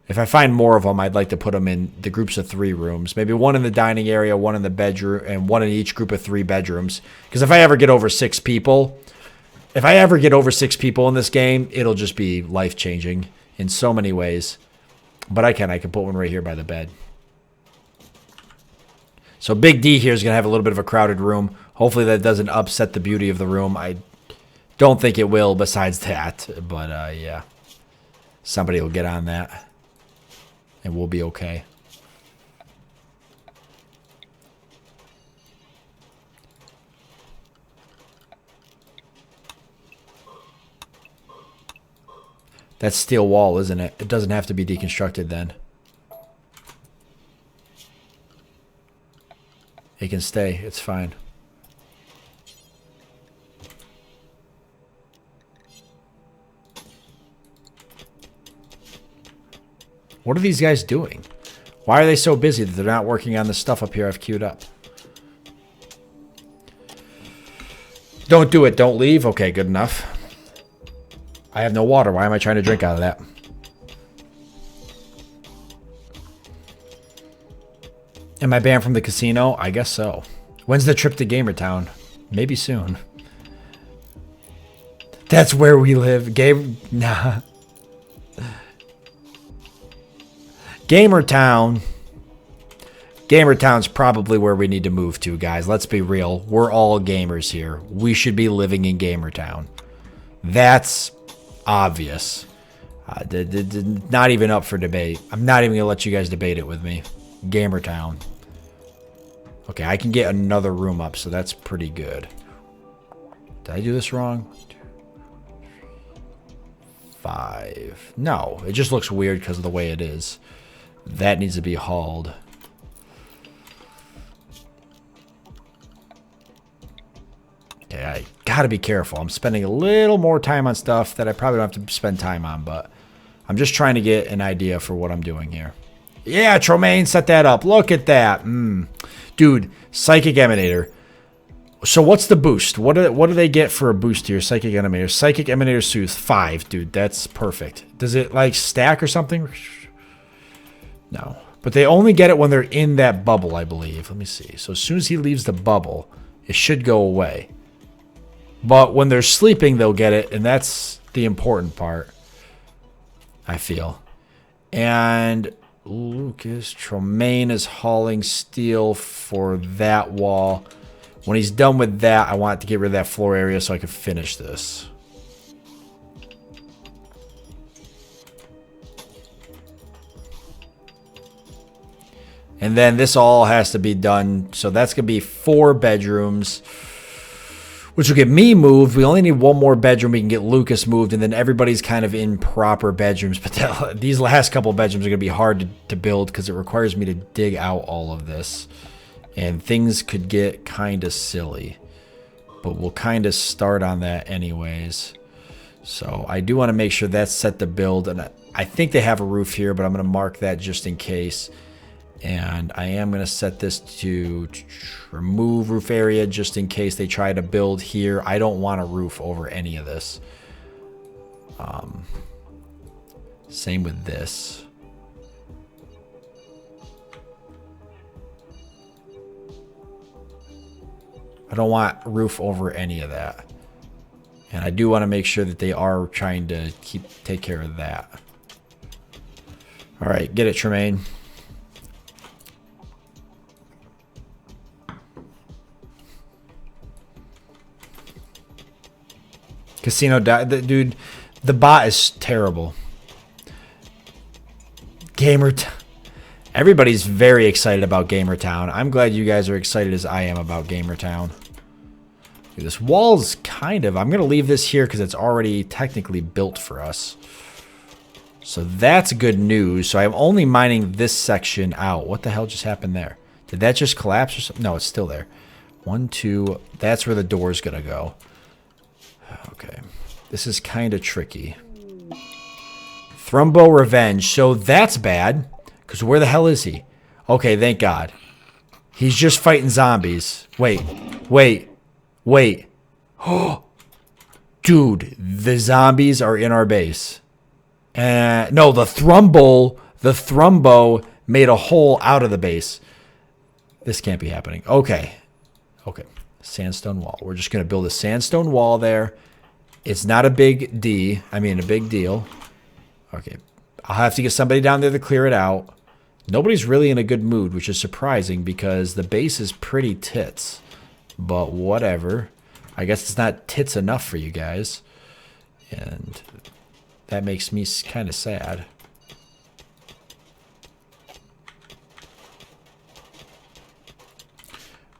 If I find more of them, I'd like to put them in the groups of 3 rooms. Maybe one in the dining area, one in the bedroom, and one in each group of 3 bedrooms. Because if I ever get over 6 people, in this game, it'll just be life-changing in so many ways. But I can put one right here by the bed. So Big D here is going to have a little bit of a crowded room. Hopefully that doesn't upset the beauty of the room. I don't think it will besides that. But, yeah. Somebody will get on that. And we'll be okay. That's steel wall, isn't it? It doesn't have to be deconstructed then. It can stay. It's fine. What are these guys doing? Why are they so busy that they're not working on the stuff up here I've queued up? Don't do it. Don't leave. Okay, good enough. I have no water. Why am I trying to drink out of that? Am I banned from the casino? I guess so. When's the trip to Gamertown? Maybe soon. That's where we live. Nah. Gamertown's probably where we need to move to, guys. Let's be real. We're all gamers here. We should be living in Gamertown. That's obvious. Not even up for debate. I'm not even going to let you guys debate it with me. Gamertown. Okay, I can get another room up, so that's pretty good. Did I do this wrong? 5. No, it just looks weird because of the way it is. That needs to be hauled. Okay, I gotta be careful. I'm spending a little more time on stuff that I probably don't have to spend time on, but I'm just trying to get an idea for what I'm doing here. Yeah, Tromaine, set that up. Look at that. Dude, Psychic Emanator. So what's the boost? What do they get for a boost here? Psychic Emanator. Psychic Emanator Soothe. 5, dude. That's perfect. Does it, like, stack or something? No. But they only get it when they're in that bubble, I believe. Let me see. So as soon as he leaves the bubble, it should go away. But when they're sleeping, they'll get it, and that's the important part, I feel. And Lucas Tromaine is hauling steel for that wall. When he's done with that, I want to get rid of that floor area so I can finish this. And then this all has to be done. So that's going to be 4 bedrooms, which will get me moved. We only need 1 more bedroom. We can get Lucas moved, and then everybody's kind of in proper bedrooms. But these last couple of bedrooms are going to be hard to build because it requires me to dig out all of this. And things could get kind of silly. But we'll kind of start on that anyways. So I do want to make sure that's set to build. And I think they have a roof here, but I'm going to mark that just in case. And I am going to set this to remove roof area just in case they try to build here. I don't want a roof over any of this. Same with this. I don't want roof over any of that. And I do want to make sure that they are trying to take care of that. All right, get it, Tremaine. Casino, dude, the bot is terrible. Everybody's very excited about Gamertown. I'm glad you guys are excited as I am about Gamertown. Dude, this wall's kind of... I'm going to leave this here because it's already technically built for us. So that's good news. So I'm only mining this section out. What the hell just happened there? Did that just collapse or something? No, it's still there. 1, 2... That's where the door's going to go. Okay. This is kind of tricky. Thrumbo Revenge. So that's bad. Because where the hell is he? Okay, thank God. He's just fighting zombies. Wait. Oh, dude, the zombies are in our base. No, the Thrumbo The Thrumbo made a hole out of the base. This can't be happening. Okay. Okay. Sandstone wall. We're just going to build a sandstone wall there. It's not a big a big deal. Okay. I'll have to get somebody down there to clear it out. Nobody's really in a good mood, which is surprising because the base is pretty tits. But whatever. I guess it's not tits enough for you guys. And that makes me kind of sad.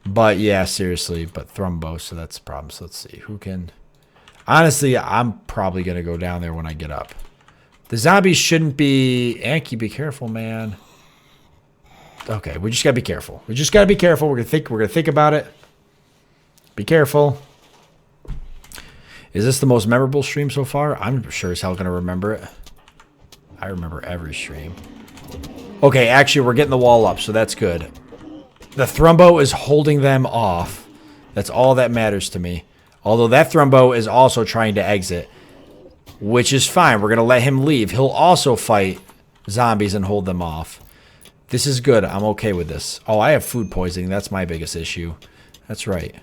But yeah, seriously, but Thrumbo, so that's the problem. So let's see, who can... Honestly, I'm probably going to go down there when I get up. The zombies shouldn't be... Anki, be careful, man. Okay, we just got to be careful. We just got to be careful. We're going to think about it. Be careful. Is this the most memorable stream so far? I'm sure as hell going to remember it. I remember every stream. Okay, actually, we're getting the wall up, so that's good. The Thrumbo is holding them off. That's all that matters to me. Although that Thrumbo is also trying to exit. Which is fine. We're going to let him leave. He'll also fight zombies and hold them off. This is good. I'm okay with this. Oh, I have food poisoning. That's my biggest issue. That's right.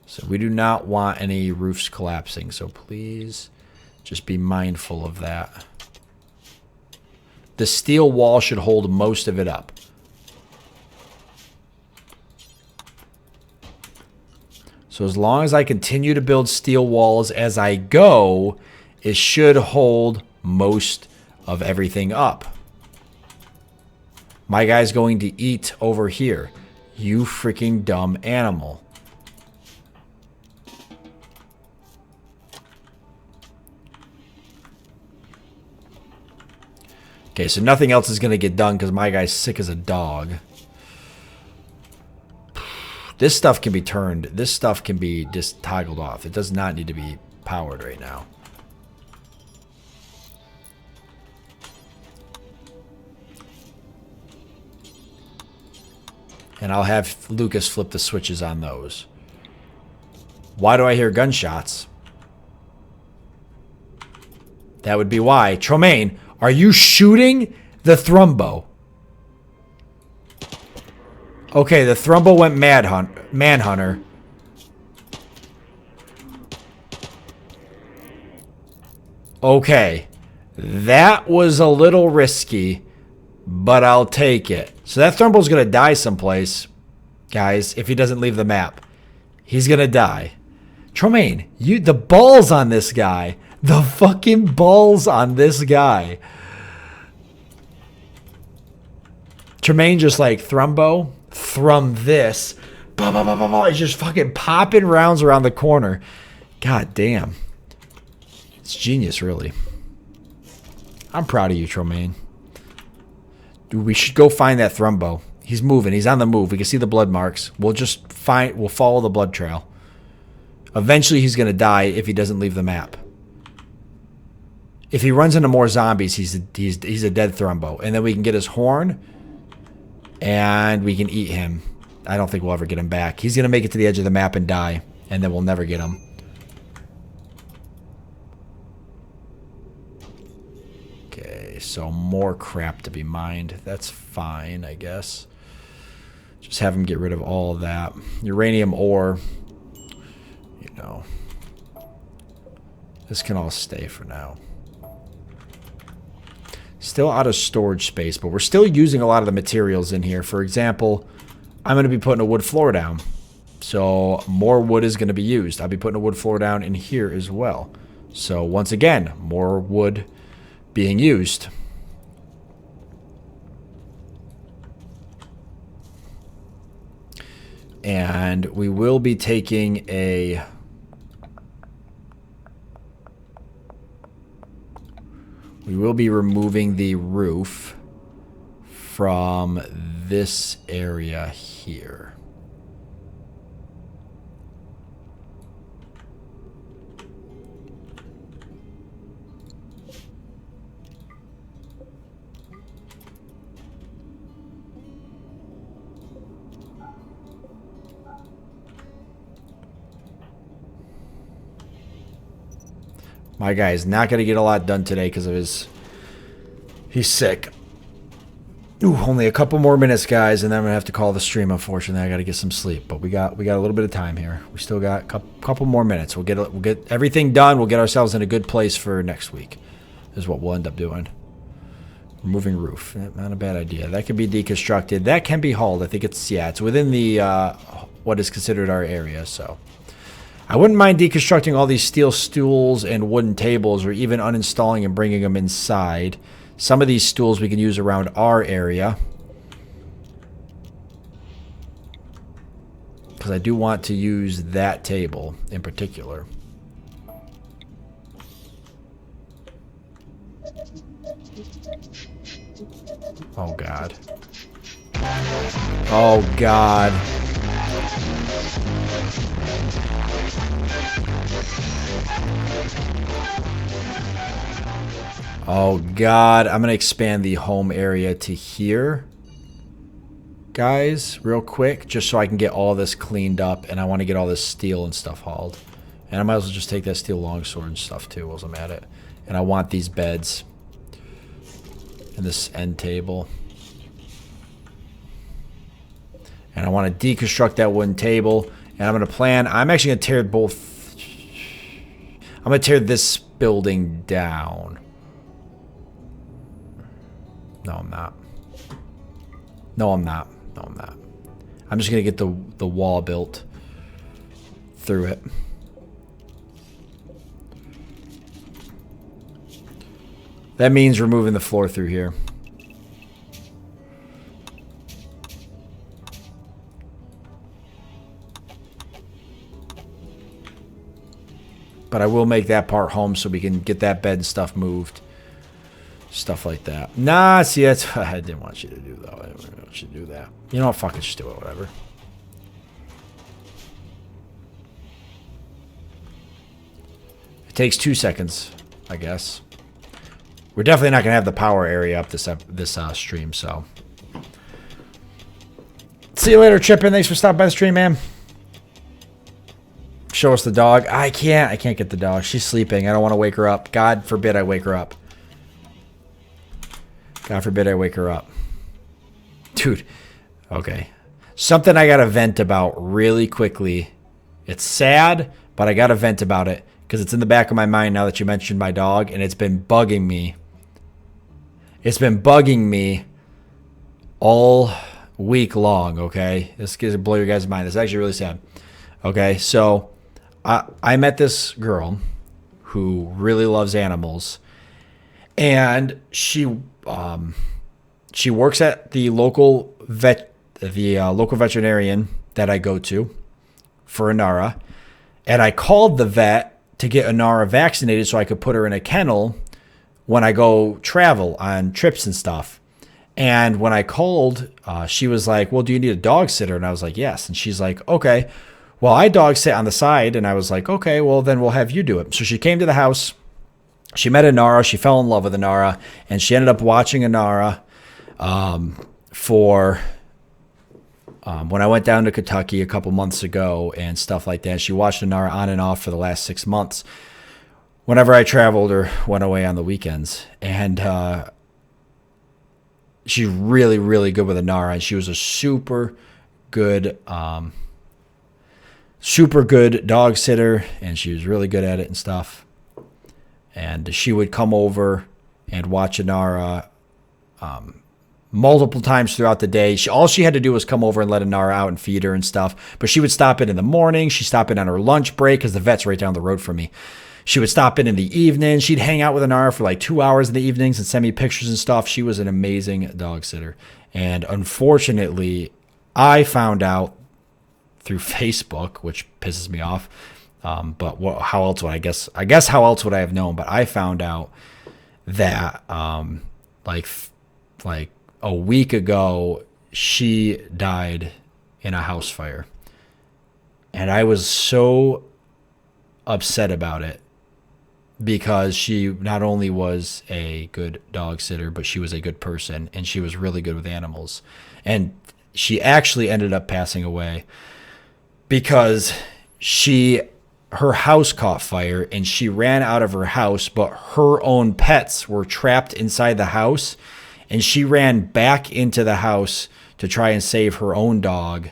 So we do not want any roofs collapsing. So please just be mindful of that. The steel wall should hold most of it up. So as long as I continue to build steel walls as I go, it should hold most of everything up. My guy's going to eat over here. You freaking dumb animal. Okay, so nothing else is going to get done because my guy's sick as a dog. This stuff can be turned. This stuff can be just toggled off. It does not need to be powered right now. And I'll have Lucas flip the switches on those. Why do I hear gunshots? That would be why. Tromaine, are you shooting the Thrumbo? Okay, the Thrumbo went Manhunter. Okay. That was a little risky, but I'll take it. So that Thrumbo's going to die someplace, guys, if he doesn't leave the map. He's going to die. Tromaine, the balls on this guy. The fucking balls on this guy. Tremaine just like, Thrumbo, thrum this. Bah, bah, bah, bah, bah. He's just fucking popping rounds around the corner. God damn. It's genius, really. I'm proud of you, Tremaine. Dude, we should go find that Thrumbo. He's moving. He's on the move. We can see the blood marks. We'll follow the blood trail. Eventually, he's going to die if he doesn't leave the map. If he runs into more zombies, he's a dead Thrumbo. And then we can get his horn, and we can eat him. I don't think we'll ever get him back. He's going to make it to the edge of the map and die, and then we'll never get him. Okay, so more crap to be mined. That's fine, I guess. Just have him get rid of all of that. Uranium ore. You know. This can all stay for now. Still out of storage space, but we're still using a lot of the materials in here. For example, I'm going to be putting a wood floor down. So more wood is going to be used. I'll be putting a wood floor down in here as well. So once again, more wood being used. And we will be taking a... We will be removing the roof from this area here. My guy is not going to get a lot done today because of his He's sick. Ooh, only a couple more minutes, guys, and then I'm gonna have to call the stream. Unfortunately, I got to get some sleep, but we got a little bit of time here. We still got a couple more minutes. We'll get everything done. We'll get ourselves in a good place for next week. Is what we'll end up doing. Removing roof, not a bad idea. That can be deconstructed. That can be hauled. I think it's within the what is considered our area. So I wouldn't mind deconstructing all these steel stools and wooden tables, or even uninstalling and bringing them inside. Some of these stools we can use around our area. Because I do want to use that table in particular. Oh, God. Oh, God. Oh, God. I'm going to expand the home area to here. Guys, real quick, just so I can get all this cleaned up. And I want to get all this steel and stuff hauled. And I might as well just take that steel longsword and stuff, too, while I'm at it. And I want these beds. And this end table. And I want to deconstruct that wooden table. And I'm going to plan... I'm actually going to tear both... I'm going to tear this building down. No, I'm not. No, I'm not. No, I'm not. I'm just going to get the wall built through it. That means removing the floor through here. But I will make that part home so we can get that bed and stuff moved. Stuff like that. Nah, see, that's... I didn't want you to do that. I didn't want you to do that. You know what? Fuck it. Just do it. Whatever. It takes 2 seconds, I guess. We're definitely not going to have the power area up this stream, so... See you later, Chippin. Thanks for stopping by the stream, man. Show us the dog. I can't get the dog. She's sleeping. I don't want to wake her up. God forbid I wake her up. God forbid I wake her up. Dude. Okay. Something I got to vent about really quickly. It's sad, but I got to vent about it because it's in the back of my mind now that you mentioned my dog, and it's been bugging me. It's been bugging me all week long, okay? This is going to blow your guys' mind. This is actually really sad. Okay, so I met this girl who really loves animals, and she works at the local local veterinarian that I go to for Inara, and I called the vet to get Inara vaccinated so I could put her in a kennel when I go travel on trips and stuff. And when I called, she was like, well, do you need a dog sitter? And I was like, yes. And she's like, okay. Well, I dog sit on the side. And I was like, okay, well, then we'll have you do it. So she came to the house. She met Inara. She fell in love with Inara. And she ended up watching Inara for when I went down to Kentucky a couple months ago and stuff like that. She watched Inara on and off for the last 6 months whenever I traveled or went away on the weekends. And she's really, really good with Inara. And she was a super good dog sitter. And she was really good at it and stuff. And she would come over and watch Inara multiple times throughout the day. All she had to do was come over and let Inara out and feed her and stuff. But she would stop in the morning. She'd stop in on her lunch break because the vet's right down the road from me. She would stop in the evening. She'd hang out with Inara for like 2 hours in the evenings and send me pictures and stuff. She was an amazing dog sitter. And unfortunately, I found out through Facebook, which pisses me off. But how else would I guess how else would I have known? But I found out that like a week ago, she died in a house fire. And I was so upset about it because she not only was a good dog sitter, but she was a good person and she was really good with animals. And she actually ended up passing away because her house caught fire and she ran out of her house, but her own pets were trapped inside the house, and she ran back into the house to try and save her own dog,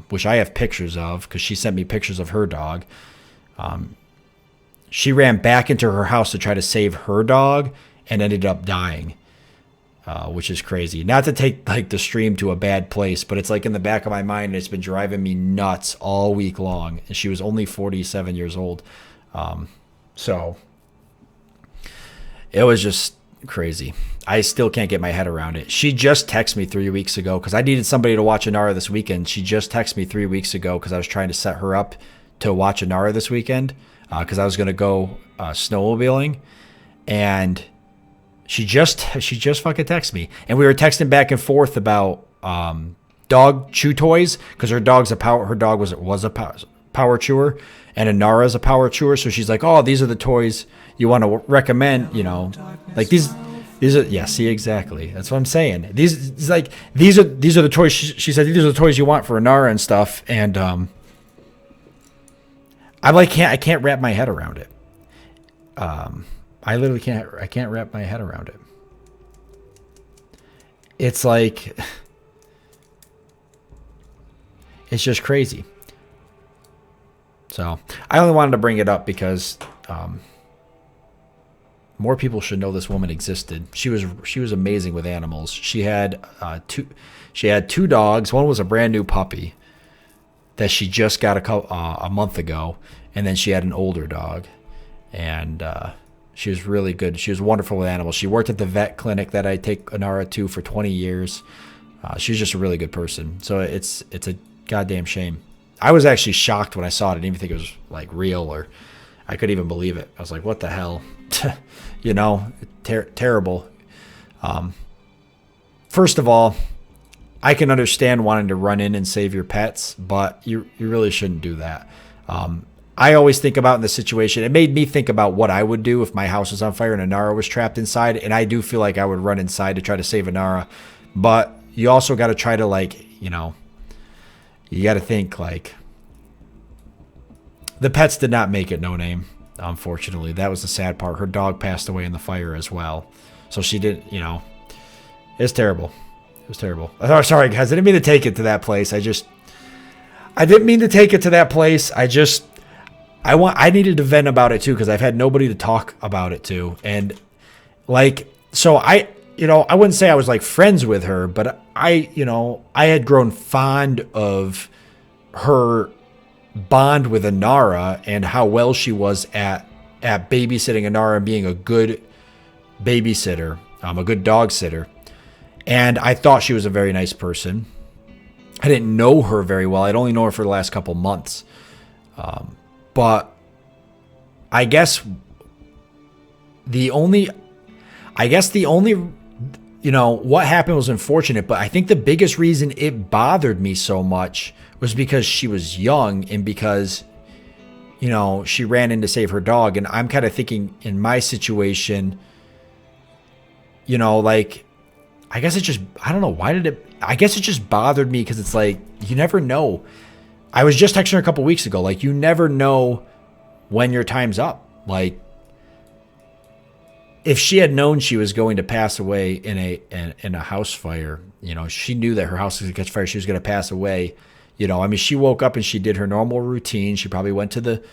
which I have pictures of because she sent me pictures of her dog. She ran back into her house to try to save her dog and ended up dying, which is crazy. Not to take like the stream to a bad place, but it's like in the back of my mind, and it's been driving me nuts all week long. And she was only 47 years old. So it was just crazy. I still can't get my head around it. She just texted me 3 weeks ago because I needed somebody to watch Inara this weekend. She just texted me 3 weeks ago because I was trying to set her up to watch Inara this weekend because I was going to go snowmobiling, and she just fucking texted me, and we were texting back and forth about dog chew toys because her dog was a power chewer, and Inara's a power chewer. So she's like, "Oh, these are the toys you want to recommend, like these are, yeah, see, exactly. That's what I'm saying. These are the toys." She said, "These are the toys you want for Inara and stuff." And I can't wrap my head around it. I literally can't wrap my head around it. It's like, it's just crazy. So I only wanted to bring it up because more people should know this woman existed. She was amazing with animals. She had two dogs. One was a brand new puppy that she just got a month ago, and then she had an older dog, and she was really good. She was wonderful with animals. She worked at the vet clinic that I take Inara to for 20 years. She was just a really good person. So it's a goddamn shame. I was actually shocked when I saw it. I didn't even think it was like real, or I couldn't even believe it. I was like, what the hell? Terrible. First of all, I can understand wanting to run in and save your pets, but you really shouldn't do that. I always think about in this situation, it made me think about what I would do if my house was on fire and Inara was trapped inside, and I do feel like I would run inside to try to save Inara. But you also got to try to you got to think like the pets did not make it no name, unfortunately. That was the sad part. Her dog passed away in the fire as well. So she didn't, it's terrible. It was terrible. Oh, sorry, guys. I didn't mean to take it to that place. I didn't mean to take it to that place. I needed to vent about it too because I've had nobody to talk about it to. And so I wouldn't say I was like friends with her, but I had grown fond of her bond with Inara and how well she was at babysitting Inara and being a good babysitter, a good dog sitter. And I thought she was a very nice person. I didn't know her very well. I'd only known her for the last couple months. But I guess the only, what happened was unfortunate, but I think the biggest reason it bothered me so much was because she was young and because, she ran in to save her dog. And I'm kind of thinking in my situation, I guess it just, I don't know, I guess it just bothered me because it's like, you never know. I was just texting her a couple weeks ago. Like, you never know when your time's up. Like, if she had known she was going to pass away in a house fire, she knew that her house was going to catch fire. She was going to pass away. She woke up and she did her normal routine. She probably went to the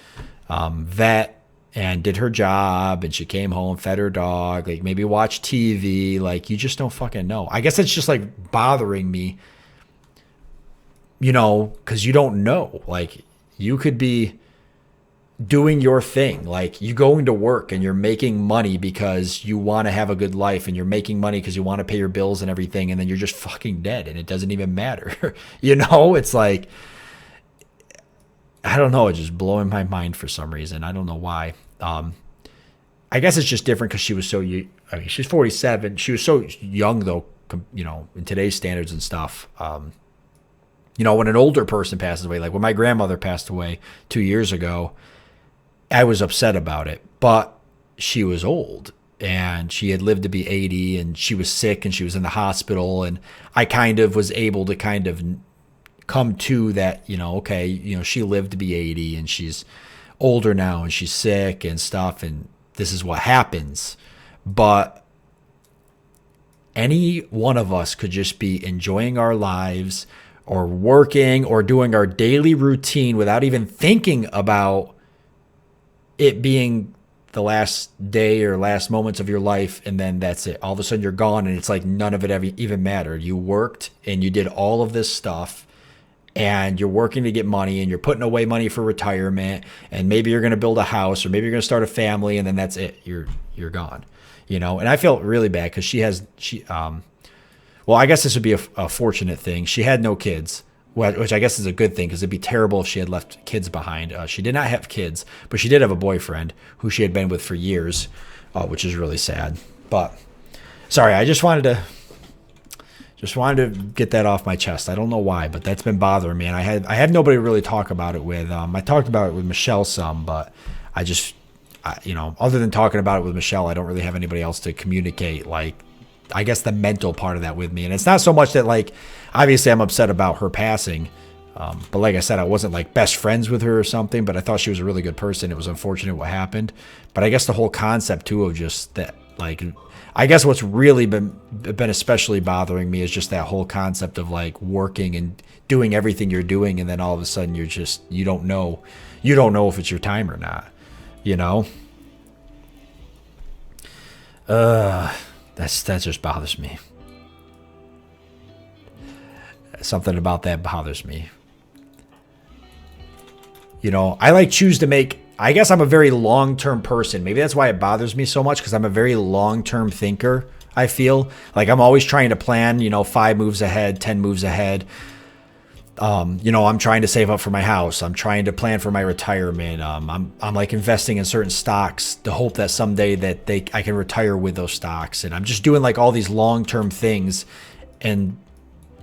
vet and did her job, and she came home, fed her dog, like maybe watched TV. Like, you just don't fucking know. I guess it's just like bothering me, because you don't know. Like, you could be doing your thing. Like, you going to work and you're making money because you want to have a good life, and you're making money because you want to pay your bills and everything, and then you're just fucking dead and it doesn't even matter. It's like, I don't know. It's just blowing my mind for some reason. I don't know why. I guess it's just different because she was so, she's 47. She was so young though, in today's standards and stuff. When an older person passes away, like when my grandmother passed away 2 years ago, I was upset about it, but she was old and she had lived to be 80 and she was sick and she was in the hospital. And I kind of was able to come to that, she lived to be 80 and she's older now and she's sick and stuff, and this is what happens. But any one of us could just be enjoying our lives or working or doing our daily routine without even thinking about it being the last day or last moments of your life, and then that's it. All of a sudden you're gone, and it's like none of it ever even mattered. You worked and you did all of this stuff, and you're working to get money, and you're putting away money for retirement, and maybe you're going to build a house, or maybe you're going to start a family, and then that's it. You're gone, you know. And I felt really bad because well, I guess this would be a fortunate thing. She had no kids, which I guess is a good thing, because it'd be terrible if she had left kids behind. She did not have kids, but she did have a boyfriend who she had been with for years, which is really sad. But sorry, I just wanted to get that off my chest. I don't know why, but that's been bothering me, and I had nobody to really talk about it with. I talked about it with Michelle some, but you know, other than talking about it with Michelle, I don't really have anybody else to communicate, like, I guess the mental part of that with me. And it's not so much that, like, obviously I'm upset about her passing. But like I said, I wasn't like best friends with her or something, but I thought she was a really good person. It was unfortunate what happened. But I guess the whole concept too of just that, like, I guess what's really been especially bothering me is just that whole concept of like working and doing everything you're doing. And then all of a sudden you don't know if it's your time or not, you know? That just bothers me. Something about that bothers me. You know, I choose to make, I guess I'm a very long-term person. Maybe that's why it bothers me so much, because I'm a very long-term thinker, I feel. Like I'm always trying to plan, 5 moves ahead, 10 moves ahead. I'm trying to save up for my house. I'm trying to plan for my retirement. I'm like investing in certain stocks to hope that someday that I can retire with those stocks. And I'm just doing like all these long-term things. And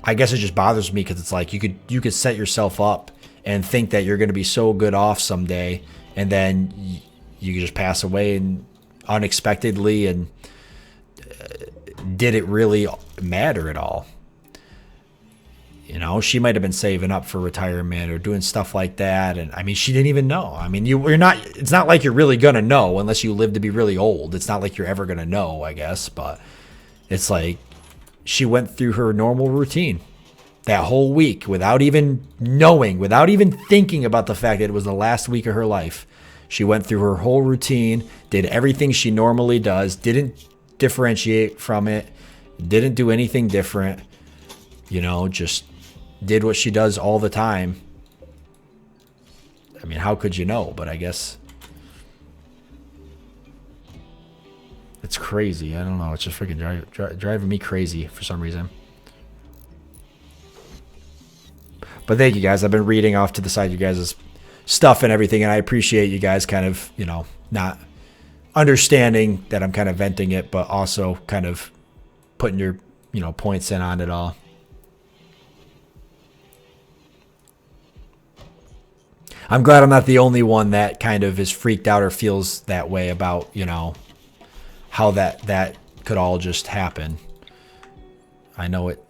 I guess it just bothers me because it's like you could set yourself up and think that you're going to be so good off someday, and then you could just pass away and unexpectedly, and did it really matter at all? She might have been saving up for retirement or doing stuff like that. And I mean, she didn't even know. I mean, it's not like you're really going to know unless you live to be really old. It's not like you're ever going to know, I guess. But it's like she went through her normal routine that whole week without even knowing, without even thinking about the fact that it was the last week of her life. She went through her whole routine, did everything she normally does, didn't differentiate from it, didn't do anything different, just did what she does all the time. I mean, how could you know? But I guess it's crazy. I don't know. It's just freaking driving me crazy for some reason. But thank you guys. I've been reading off to the side you guys' stuff and everything, and I appreciate you guys kind of, not understanding that I'm kind of venting it, but also kind of putting your, points in on it all. I'm glad I'm not the only one that kind of is freaked out or feels that way about, how that could all just happen. I know it.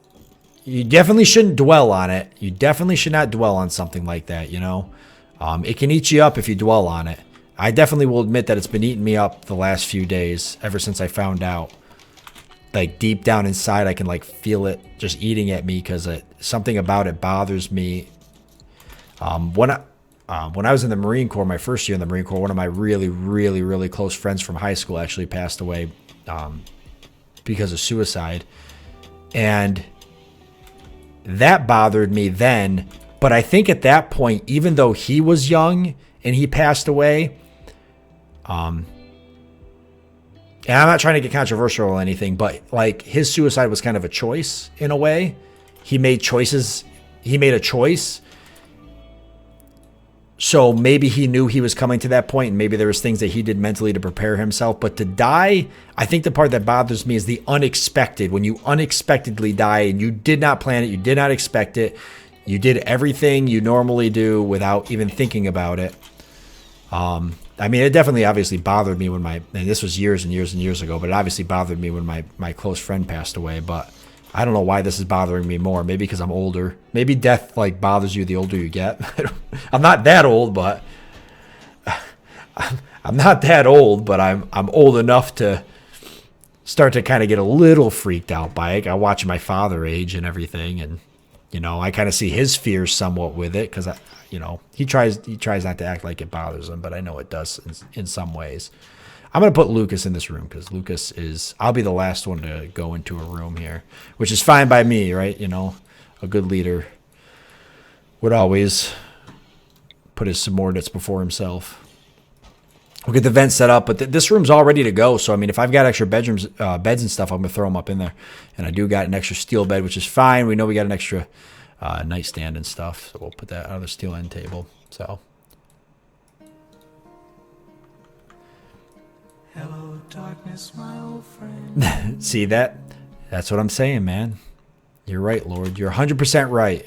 You definitely shouldn't dwell on it. You definitely should not dwell on something like that, It can eat you up if you dwell on it. I definitely will admit that it's been eating me up the last few days, ever since I found out. Like deep down inside, I can like feel it just eating at me because something about it bothers me. When I was in the Marine Corps, my first year in the Marine Corps, one of my really, really, really close friends from high school actually passed away because of suicide. And that bothered me then. But I think at that point, even though he was young and he passed away, and I'm not trying to get controversial or anything, but like his suicide was kind of a choice in a way. He made choices. He made a choice. So maybe he knew he was coming to that point, and maybe there was things that he did mentally to prepare himself. But to die, I think the part that bothers me is the unexpected. When you unexpectedly die and you did not plan it, you did not expect it, you did everything you normally do without even thinking about it. I mean, it definitely obviously bothered me when and this was years and years and years ago, but it obviously bothered me when my close friend passed away. But I don't know why this is bothering me more. Maybe because I'm older. Maybe death like bothers you the older you get. I'm not that old, but I'm not that old, but I'm old enough to start to kind of get a little freaked out by it. I watch my father age and everything, and I kind of see his fears somewhat with it because he tries not to act like it bothers him, but I know it does in some ways. I'm gonna put Lucas in this room because Lucas I'll be the last one to go into a room here, which is fine by me, right? A good leader would always put his subordinates before himself. We'll get the vent set up, but this room's all ready to go. So, I mean, if I've got extra beds and stuff, I'm going to throw them up in there. And I do got an extra steel bed, which is fine. We know we got an extra nightstand and stuff. So we'll put that on the steel end table. So. Hello, darkness, my old friend. See that? That's what I'm saying, man. You're right, Lord. You're 100% right.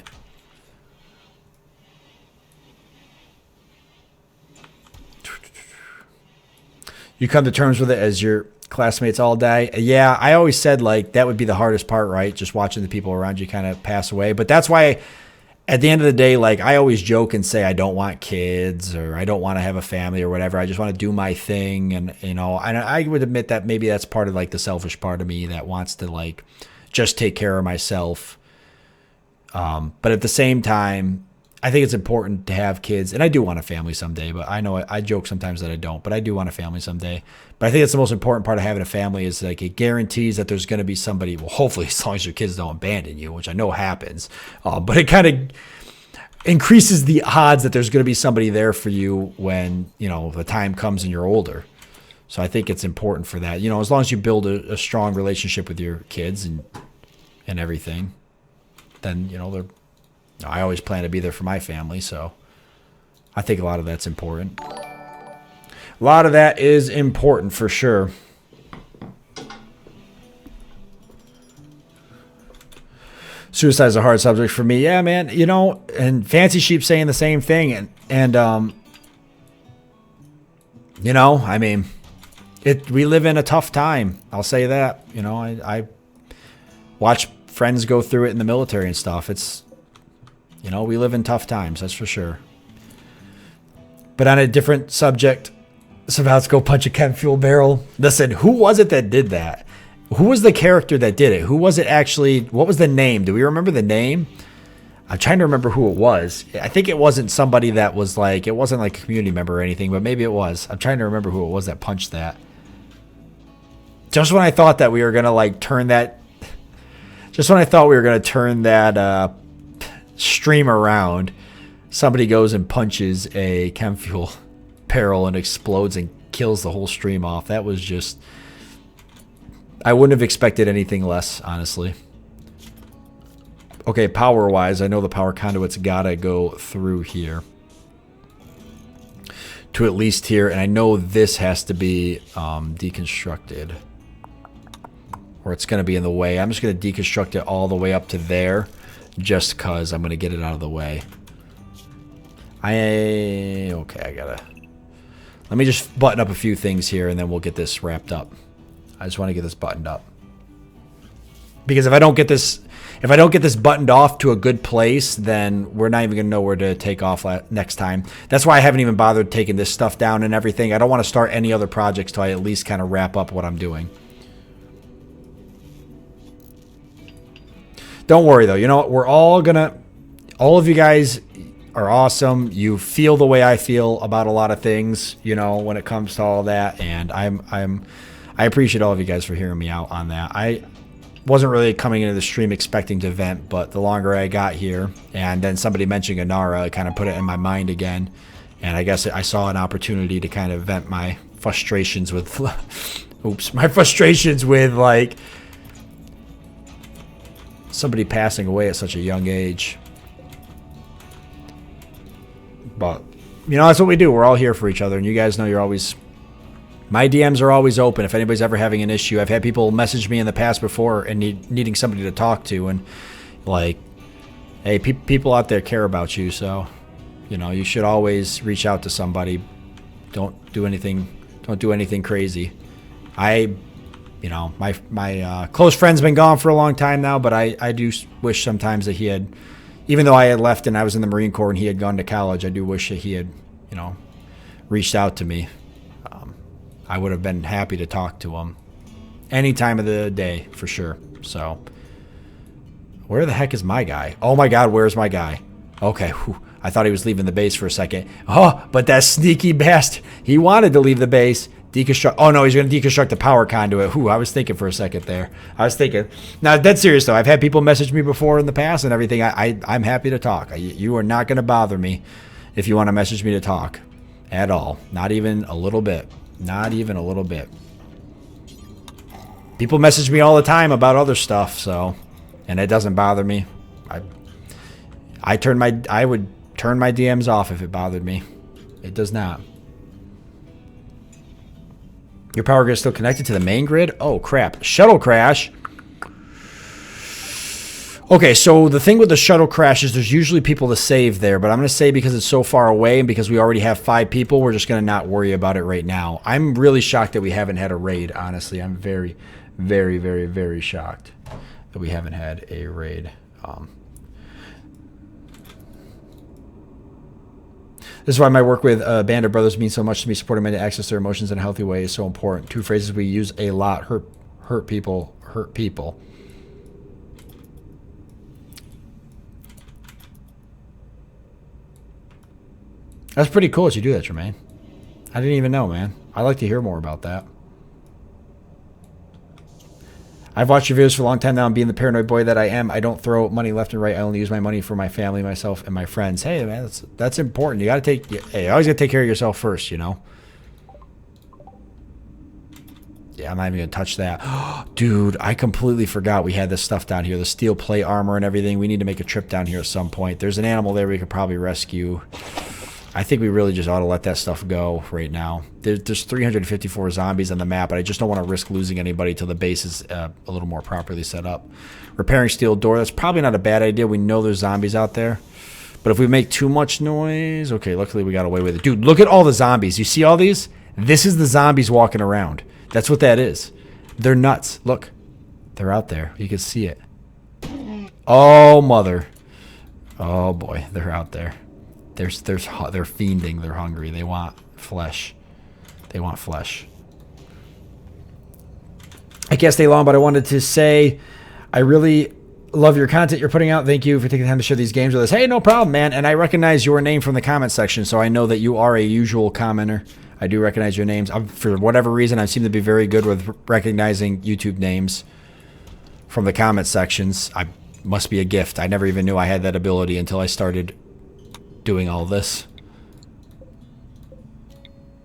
You come to terms with it as your classmates all die. Yeah, I always said that would be the hardest part, right? Just watching the people around you kind of pass away. But that's why at the end of the day, I always joke and say I don't want kids or I don't want to have a family or whatever. I just want to do my thing. And, and I would admit that maybe that's part of the selfish part of me that wants to just take care of myself. But at the same time, I think it's important to have kids, and I do want a family someday, but I know I joke sometimes that I don't, but I do want a family someday. But I think that's the most important part of having a family is it guarantees that there's going to be somebody, well, hopefully as long as your kids don't abandon you, which I know happens, but it kind of increases the odds that there's going to be somebody there for you when, the time comes and you're older. So I think it's important for that, as long as you build a strong relationship with your kids and everything, then, I always plan to be there for my family, so I think a lot of that's important. A lot of that is important for sure. Suicide is a hard subject for me. Yeah, man, and Fancy Sheep saying the same thing. And I mean, we live in a tough time. I'll say that. I watch friends go through it in the military and stuff. It's, we live in tough times, that's for sure. But on a different subject, so now let's go punch a chem fuel barrel. Listen, who was it that did that? Who was the character that did it? Who was it actually? What was the name? Do we remember the name? I'm trying to remember who it was. I think it wasn't somebody that was it wasn't a community member or anything, but maybe it was. I'm trying to remember who it was that punched that. Just when I thought that we were going to turn that, stream around, somebody goes and punches a chem fuel barrel and explodes and kills the whole stream off. That was just, I wouldn't have expected anything less, honestly. Okay, power wise, I know the power conduit's gotta go through here to at least here, and I know this has to be deconstructed, or it's gonna be in the way. I'm just gonna deconstruct it all the way up to there, just cause I'm gonna get it out of the way. Okay, let me just button up a few things here and then we'll get this wrapped up. I just want to get this buttoned up, because if I don't get this buttoned off to a good place, then we're not even gonna know where to take off next time. That's why I haven't even bothered taking this stuff down and everything. I don't want to start any other projects till I at least kind of wrap up what I'm doing. Don't worry though, we're all of you guys are awesome. You feel the way I feel about a lot of things, when it comes to all that, and I appreciate all of you guys for hearing me out on that. I wasn't really coming into the stream expecting to vent, but the longer I got here, and then somebody mentioning Inara, it kind of put it in my mind again, and I guess I saw an opportunity to kind of vent my frustrations with somebody passing away at such a young age. But, that's what we do. We're all here for each other. And you guys know my DMs are always open. If anybody's ever having an issue, I've had people message me in the past before and needing somebody to talk to. And, hey, people out there care about you. So, you should always reach out to somebody. Don't do anything crazy. My close friend's been gone for a long time now, but I do wish sometimes that he had, even though I had left and I was in the Marine Corps and he had gone to college, I do wish that he had, reached out to me. I would have been happy to talk to him any time of the day for sure. So where the heck is my guy? Oh my God, where's my guy? Okay, whew. I thought he was leaving the base for a second. Oh, but that sneaky bastard, he wanted to leave the base. Deconstruct. Oh no, he's going to deconstruct the power conduit. Whew, I was thinking for a second there. I was thinking. Now, that's serious though. I've had people message me before in the past and everything. I'm happy to talk. You are not going to bother me if you want to message me to talk at all. Not even a little bit. Not even a little bit. People message me all the time about other stuff, so, and it doesn't bother me. I would turn my DMs off if it bothered me. It does not. Your power grid is still connected to the main grid? Oh, crap. Shuttle crash. Okay, so the thing with the shuttle crash is there's usually people to save there, but I'm going to say because it's so far away and because we already have 5 people, we're just going to not worry about it right now. I'm really shocked that we haven't had a raid, honestly. I'm very, very, very, very shocked that we haven't had a raid. This is why my work with Band of Brothers means so much to me. Supporting men to access their emotions in a healthy way is so important. 2 phrases we use a lot. Hurt people. Hurt people. That's pretty cool that you do that, Jermaine. I didn't even know, man. I'd like to hear more about that. I've watched your videos for a long time now, and being the paranoid boy that I am, I don't throw money left and right. I only use my money for my family, myself, and my friends. Hey, man, that's important. You got to you always got to take care of yourself first, you know? Yeah, I'm not even going to touch that. Dude, I completely forgot we had this stuff down here. The steel plate armor and everything. We need to make a trip down here at some point. There's an animal there we could probably rescue. I think we really just ought to let that stuff go right now. There's 354 zombies on the map, but I just don't want to risk losing anybody till the base is a little more properly set up. Repairing steel door, that's probably not a bad idea. We know there's zombies out there. But if we make too much noise... Okay, luckily we got away with it. Dude, look at all the zombies. You see all these? This is the zombies walking around. That's what that is. They're nuts. Look. They're out there. You can see it. Oh, mother. Oh, boy. They're out there. They're fiending. They're hungry. They want flesh. They want flesh. I can't stay long, but I wanted to say I really love your content you're putting out. Thank you for taking the time to share these games with us. Hey, no problem, man. And I recognize your name from the comment section, so I know that you are a usual commenter. I do recognize your names. For whatever reason, I seem to be very good with recognizing YouTube names from the comment sections. I must be a gift. I never even knew I had that ability until I started doing all this.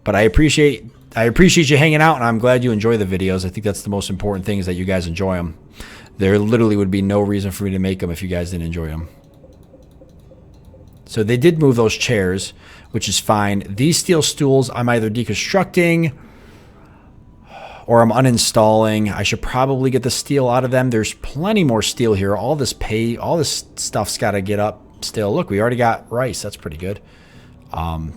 But I appreciate you hanging out, and I'm glad you enjoy the videos. I think that's the most important thing, is that you guys enjoy them. There literally would be no reason for me to make them if you guys didn't enjoy them. So they did move those chairs, which is fine. These steel stools I'm either deconstructing or I'm uninstalling. I should probably get the steel out of them. There's plenty more steel here. All this stuff's got to get up still. Look, we already got rice. That's pretty good. We're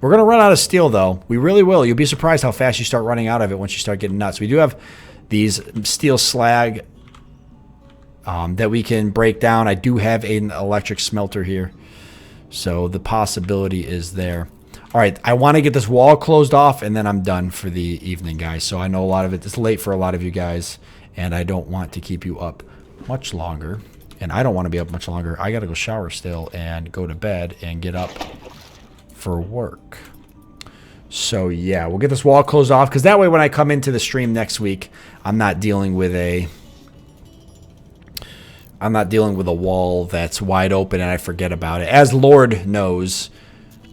going to run out of steel, though. We really will. You'll be surprised how fast you start running out of it once you start getting nuts. We do have these steel slag that we can break down. I do have an electric smelter here, so the possibility is there. All right, I want to get this wall closed off, and then I'm done for the evening, guys. So I know a lot of it is late for a lot of you guys, and I don't want to keep you up much longer. And I don't want to be up much longer. I got to go shower still and go to bed and get up for work. So yeah, we'll get this wall closed off, because that way when I come into the stream next week, I'm not dealing with a wall that's wide open and I forget about it. As Lord knows,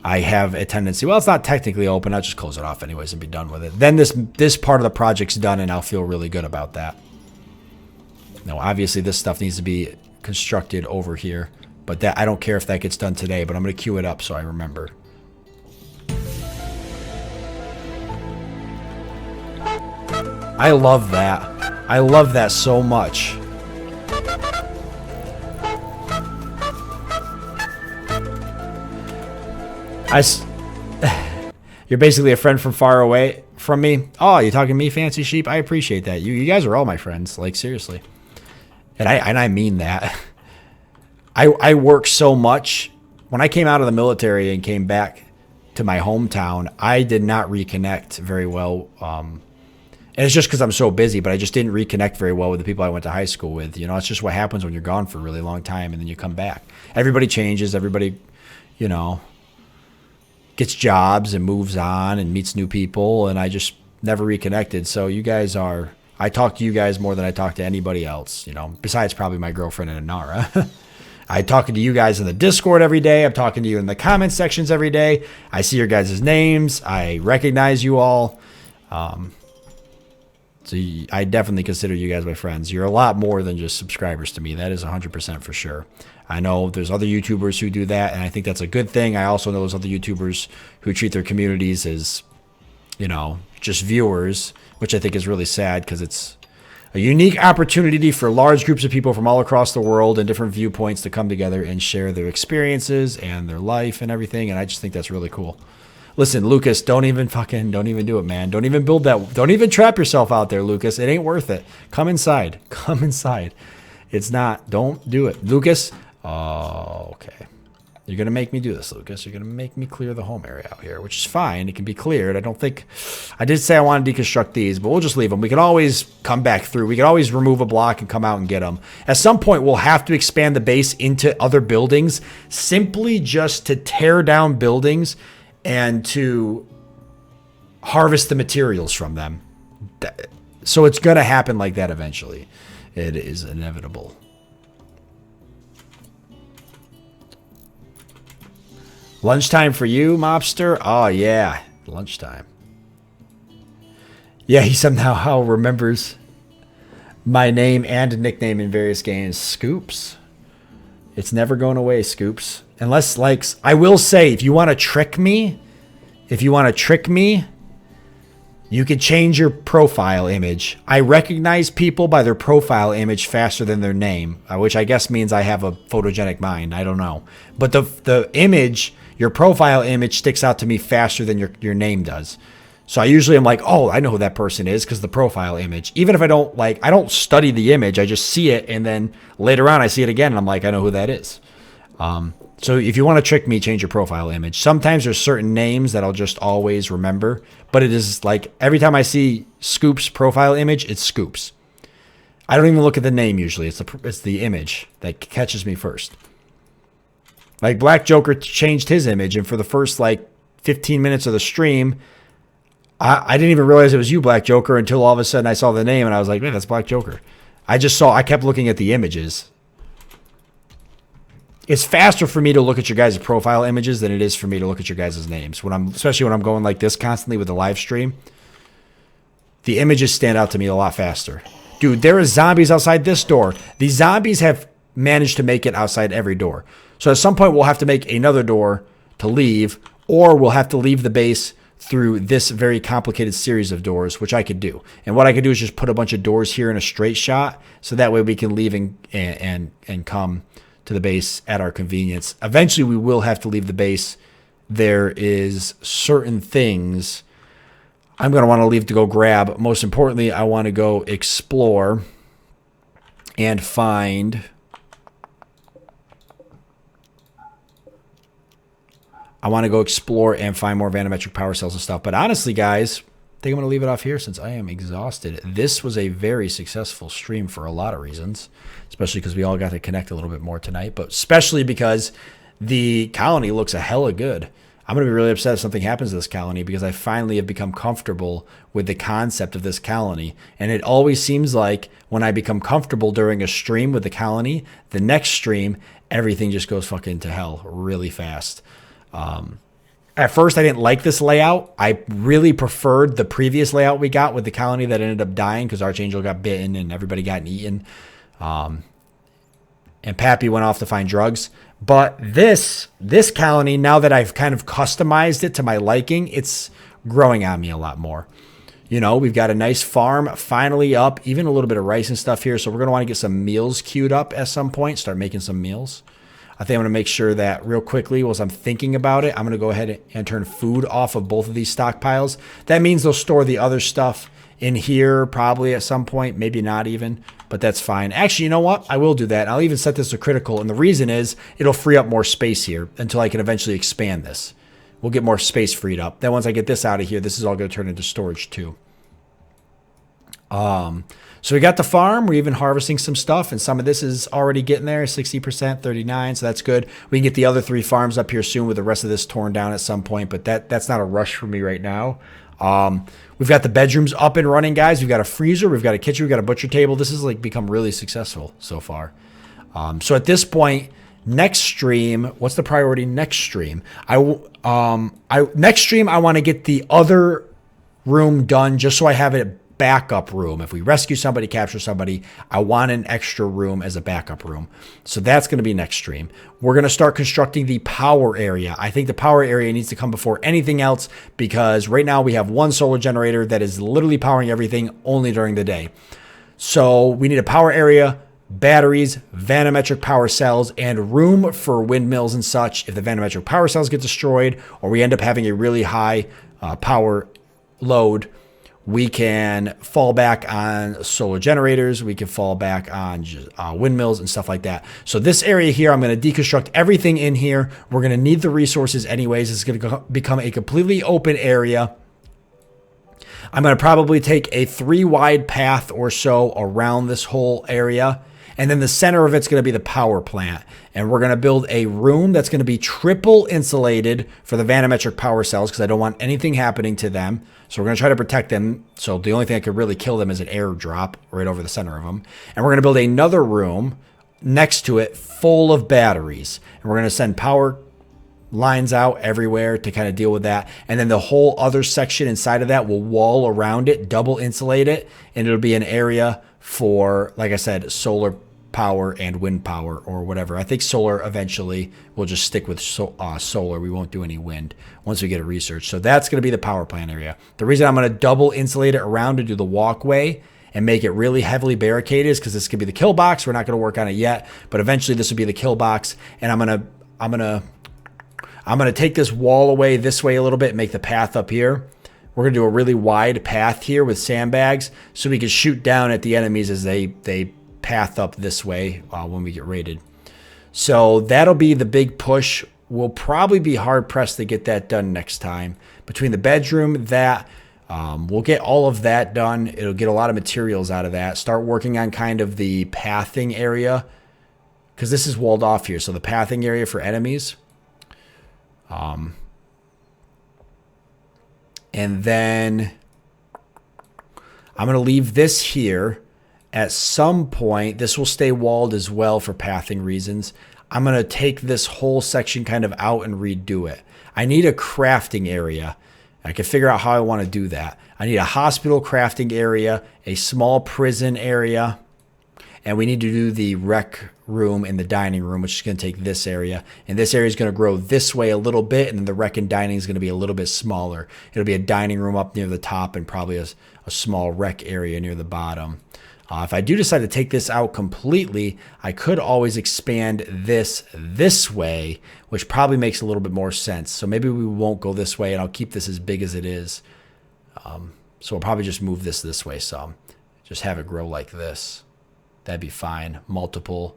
I have a tendency, well, it's not technically open. I'll just close it off anyways and be done with it. Then this part of the project's done, and I'll feel really good about that. Now, obviously, this stuff needs to be constructed over here, but that I don't care if that gets done today, but I'm going to queue it up so I remember. I love that. I love that so much. You're basically a friend from far away from me. Oh, you talking to me, Fancy Sheep? I appreciate that. You guys are all my friends. Like, seriously. And I mean that. I work so much. When I came out of the military and came back to my hometown, I did not reconnect very well. And it's just because I'm so busy, but I just didn't reconnect very well with the people I went to high school with. You know, it's just what happens when you're gone for a really long time and then you come back. Everybody changes. Everybody, you know, gets jobs and moves on and meets new people. And I just never reconnected. So you guys are, I talk to you guys more than I talk to anybody else, you know, besides probably my girlfriend and Anara. I'm talking to you guys in the Discord every day. I'm talking to you in the comment sections every day. I see your guys' names. I recognize you all. So I definitely consider you guys my friends. You're a lot more than just subscribers to me. That is 100% for sure. I know there's other YouTubers who do that, and I think that's a good thing. I also know there's other YouTubers who treat their communities as, you know, just viewers, which I think is really sad because it's a unique opportunity for large groups of people from all across the world and different viewpoints to come together and share their experiences and their life and everything. And I just think that's really cool. Listen, Lucas, don't even do it, man. Don't even build that. Don't even trap yourself out there, Lucas. It ain't worth it. Come inside. Come inside. It's not. Don't do it. Lucas. Oh, okay. You're going to make me do this, Lucas. You're going to make me clear the home area out here, which is fine. It can be cleared. I don't think... I did say I want to deconstruct these, but we'll just leave them. We can always come back through. We can always remove a block and come out and get them. At some point, we'll have to expand the base into other buildings simply just to tear down buildings and to harvest the materials from them. So it's going to happen like that eventually. It is inevitable. Lunchtime for you, Mobster? Oh, yeah. Lunchtime. Yeah, he somehow remembers my name and nickname in various games. Scoops. It's never going away, Scoops. Unless, like, I will say, if you want to trick me, you can change your profile image. I recognize people by their profile image faster than their name, which I guess means I have a photogenic mind. I don't know. But the image... Your profile image sticks out to me faster than your name does. So I usually am like, oh, I know who that person is because the profile image. Even if I don't study the image, I just see it. And then later on I see it again and I'm like, I know who that is. So if you want to trick me, change your profile image. Sometimes there's certain names that I'll just always remember. But it is like every time I see Scoop's profile image, it's Scoops. I don't even look at the name usually. It's the image that catches me first. Like Black Joker changed his image, and for the first 15 minutes of the stream, I didn't even realize it was you, Black Joker, until all of a sudden I saw the name and I was like, man, that's Black Joker. I kept looking at the images. It's faster for me to look at your guys' profile images than it is for me to look at your guys' names. Especially when I'm going like this constantly with the live stream. The images stand out to me a lot faster. Dude, there are zombies outside this door. These zombies have managed to make it outside every door. So at some point, we'll have to make another door to leave, or we'll have to leave the base through this very complicated series of doors, which I could do. And what I could do is just put a bunch of doors here in a straight shot, so that way we can leave and come to the base at our convenience. Eventually, we will have to leave the base. There is certain things I'm going to want to leave to go grab. Most importantly, I want to go explore and find... I want to go explore and find more vanometric power cells and stuff. But honestly, guys, I think I'm going to leave it off here since I am exhausted. This was a very successful stream for a lot of reasons, especially because we all got to connect a little bit more tonight, but especially because the colony looks a hella good. I'm going to be really upset if something happens to this colony because I finally have become comfortable with the concept of this colony. And it always seems like when I become comfortable during a stream with the colony, the next stream, everything just goes fucking to hell really fast. At first, I didn't like this layout. I really preferred the previous layout we got with the colony that ended up dying because Archangel got bitten and everybody got eaten. And Pappy went off to find drugs. But this colony, now that I've kind of customized it to my liking, it's growing on me a lot more. You know, we've got a nice farm finally up, even a little bit of rice and stuff here. So we're going to want to get some meals queued up at some point, start making some meals. I think I'm going to make sure that real quickly, while I'm thinking about it, I'm going to go ahead and turn food off of both of these stockpiles. That means they'll store the other stuff in here probably at some point, maybe not even, but that's fine. Actually, you know what? I will do that. I'll even set this to critical, and the reason is it'll free up more space here until I can eventually expand this, we'll get more space freed up. Then once I get this out of here, this is all going to turn into storage too. So we got the farm. We're even harvesting some stuff, and some of this is already getting there, 60%, 39, so that's good. We can get the other 3 farms up here soon with the rest of this torn down at some point, but that's not a rush for me right now. We've got the bedrooms up and running, guys. We've got a freezer, we've got a kitchen, we've got a butcher table. This has like become really successful so far. So at this point, next stream, what's the priority next stream? Next stream, I want to get the other room done just so I have it backup room. If we rescue somebody, capture somebody, I want an extra room as a backup room. So that's going to be next stream. We're going to start constructing the power area. I think the power area needs to come before anything else because right now we have one solar generator that is literally powering everything only during the day. So we need a power area, batteries, vanometric power cells, and room for windmills and such. If the vanometric power cells get destroyed or we end up having a really high power load, we can fall back on solar generators. We can fall back on windmills and stuff like that. So this area here, I'm going to deconstruct everything in here. We're going to need the resources anyways. It's going to become a completely open area. I'm going to probably take a 3 wide path or so around this whole area. And then the center of it's going to be the power plant. And we're going to build a room that's going to be triple insulated for the vanometric power cells because I don't want anything happening to them. So we're going to try to protect them. So the only thing that could really kill them is an airdrop right over the center of them. And we're going to build another room next to it full of batteries. And we're going to send power lines out everywhere to kind of deal with that. And then the whole other section inside of that will wall around it, double insulate it. And it'll be an area for, like I said, solar power and wind power or whatever. I think solar eventually we'll just stick with solar. We won't do any wind once we get it researched. So that's going to be the power plant area. The reason I'm going to double insulate it around to do the walkway and make it really heavily barricaded is because this could be the kill box. We're not going to work on it yet, but eventually this will be the kill box. And I'm going to take this wall away this way a little bit and make the path up here. We're going to do a really wide path here with sandbags so we can shoot down at the enemies as they path up this way when we get raided. So that'll be the big push. We'll probably be hard pressed to get that done next time. Between the bedroom, we'll get all of that done. It'll get a lot of materials out of that. Start working on kind of the pathing area because this is walled off here. So the pathing area for enemies. And then I'm going to leave this here. At some point, this will stay walled as well for pathing reasons. I'm going to take this whole section kind of out and redo it. I need a crafting area. I can figure out how I want to do that. I need a hospital crafting area, a small prison area, and we need to do the rec room and the dining room, which is going to take this area. And this area is going to grow this way a little bit, and then the rec and dining is going to be a little bit smaller. It'll be a dining room up near the top and probably a small rec area near the bottom. If I do decide to take this out completely, I could always expand this way, which probably makes a little bit more sense. So maybe we won't go this way, and I'll keep this as big as it is. So we'll probably just move this way some. Just have it grow like this. That'd be fine. Multiple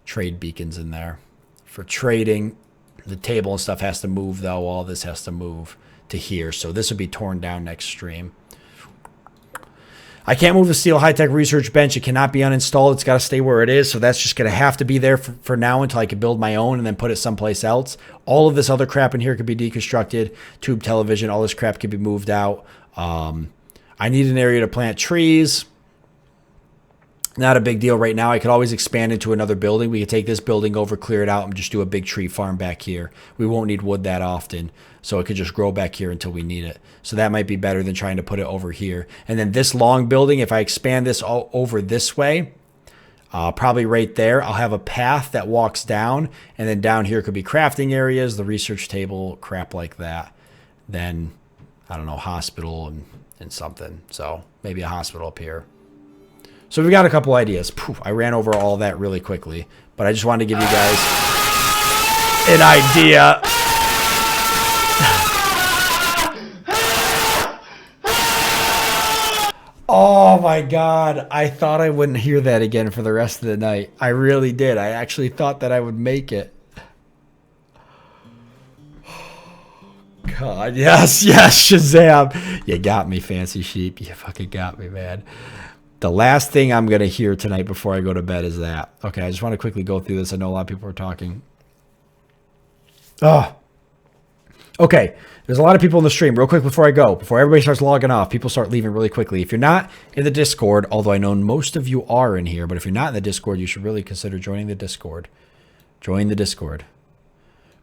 trade beacons in there. For trading, the table and stuff has to move, though. All this has to move to here. So this will be torn down next stream. I can't move the steel high-tech research bench. It cannot be uninstalled. It's got to stay where it is. So that's just going to have to be there for now until I can build my own and then put it someplace else. All of this other crap in here could be deconstructed. Tube television, all this crap could be moved out. I need an area to plant trees. Not a big deal right now. I could always expand into another building. We could take this building over, clear it out, and just do a big tree farm back here. We won't need wood that often, so it could just grow back here until we need it. So that might be better than trying to put it over here. And then this long building, if I expand this all over this way, probably right there, I'll have a path that walks down, and then down here could be crafting areas, the research table, crap like that. Then, I don't know, hospital and something. So maybe a hospital up here. So we got a couple ideas. I ran over all that really quickly, but I just wanted to give you guys an idea. Oh my God. I thought I wouldn't hear that again for the rest of the night. I really did. I actually thought that I would make it. God, yes, Shazam. You got me, Fancy Sheep. You fucking got me, man. The last thing I'm going to hear tonight before I go to bed is that. Okay, I just want to quickly go through this. I know a lot of people are talking. Oh. Okay, there's a lot of people in the stream. Real quick before I go, before everybody starts logging off, people start leaving really quickly. If you're not in the Discord, although I know most of you are in here, but if you're not in the Discord, you should really consider joining the Discord. Join the Discord.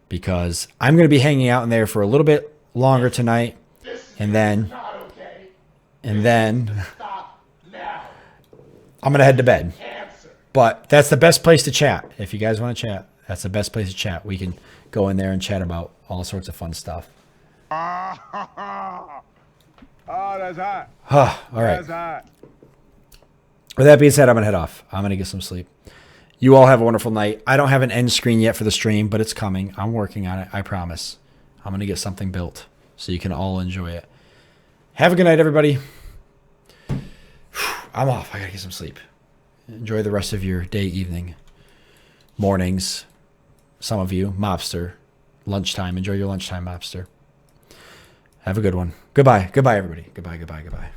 Because I'm going to be hanging out in there for a little bit longer tonight. And then I'm going to head to bed. But that's the best place to chat. If you guys want to chat, that's the best place to chat. We can go in there and chat about all sorts of fun stuff. Oh, that's hot. All right. That's hot. With that being said, I'm going to head off. I'm going to get some sleep. You all have a wonderful night. I don't have an end screen yet for the stream, but it's coming. I'm working on it. I promise. I'm going to get something built so you can all enjoy it. Have a good night, everybody. I'm off. I got to get some sleep. Enjoy the rest of your day, evening, mornings. Some of you, mobster, lunchtime. Enjoy your lunchtime, mobster. Have a good one. Goodbye. Goodbye, everybody. Goodbye, goodbye, goodbye.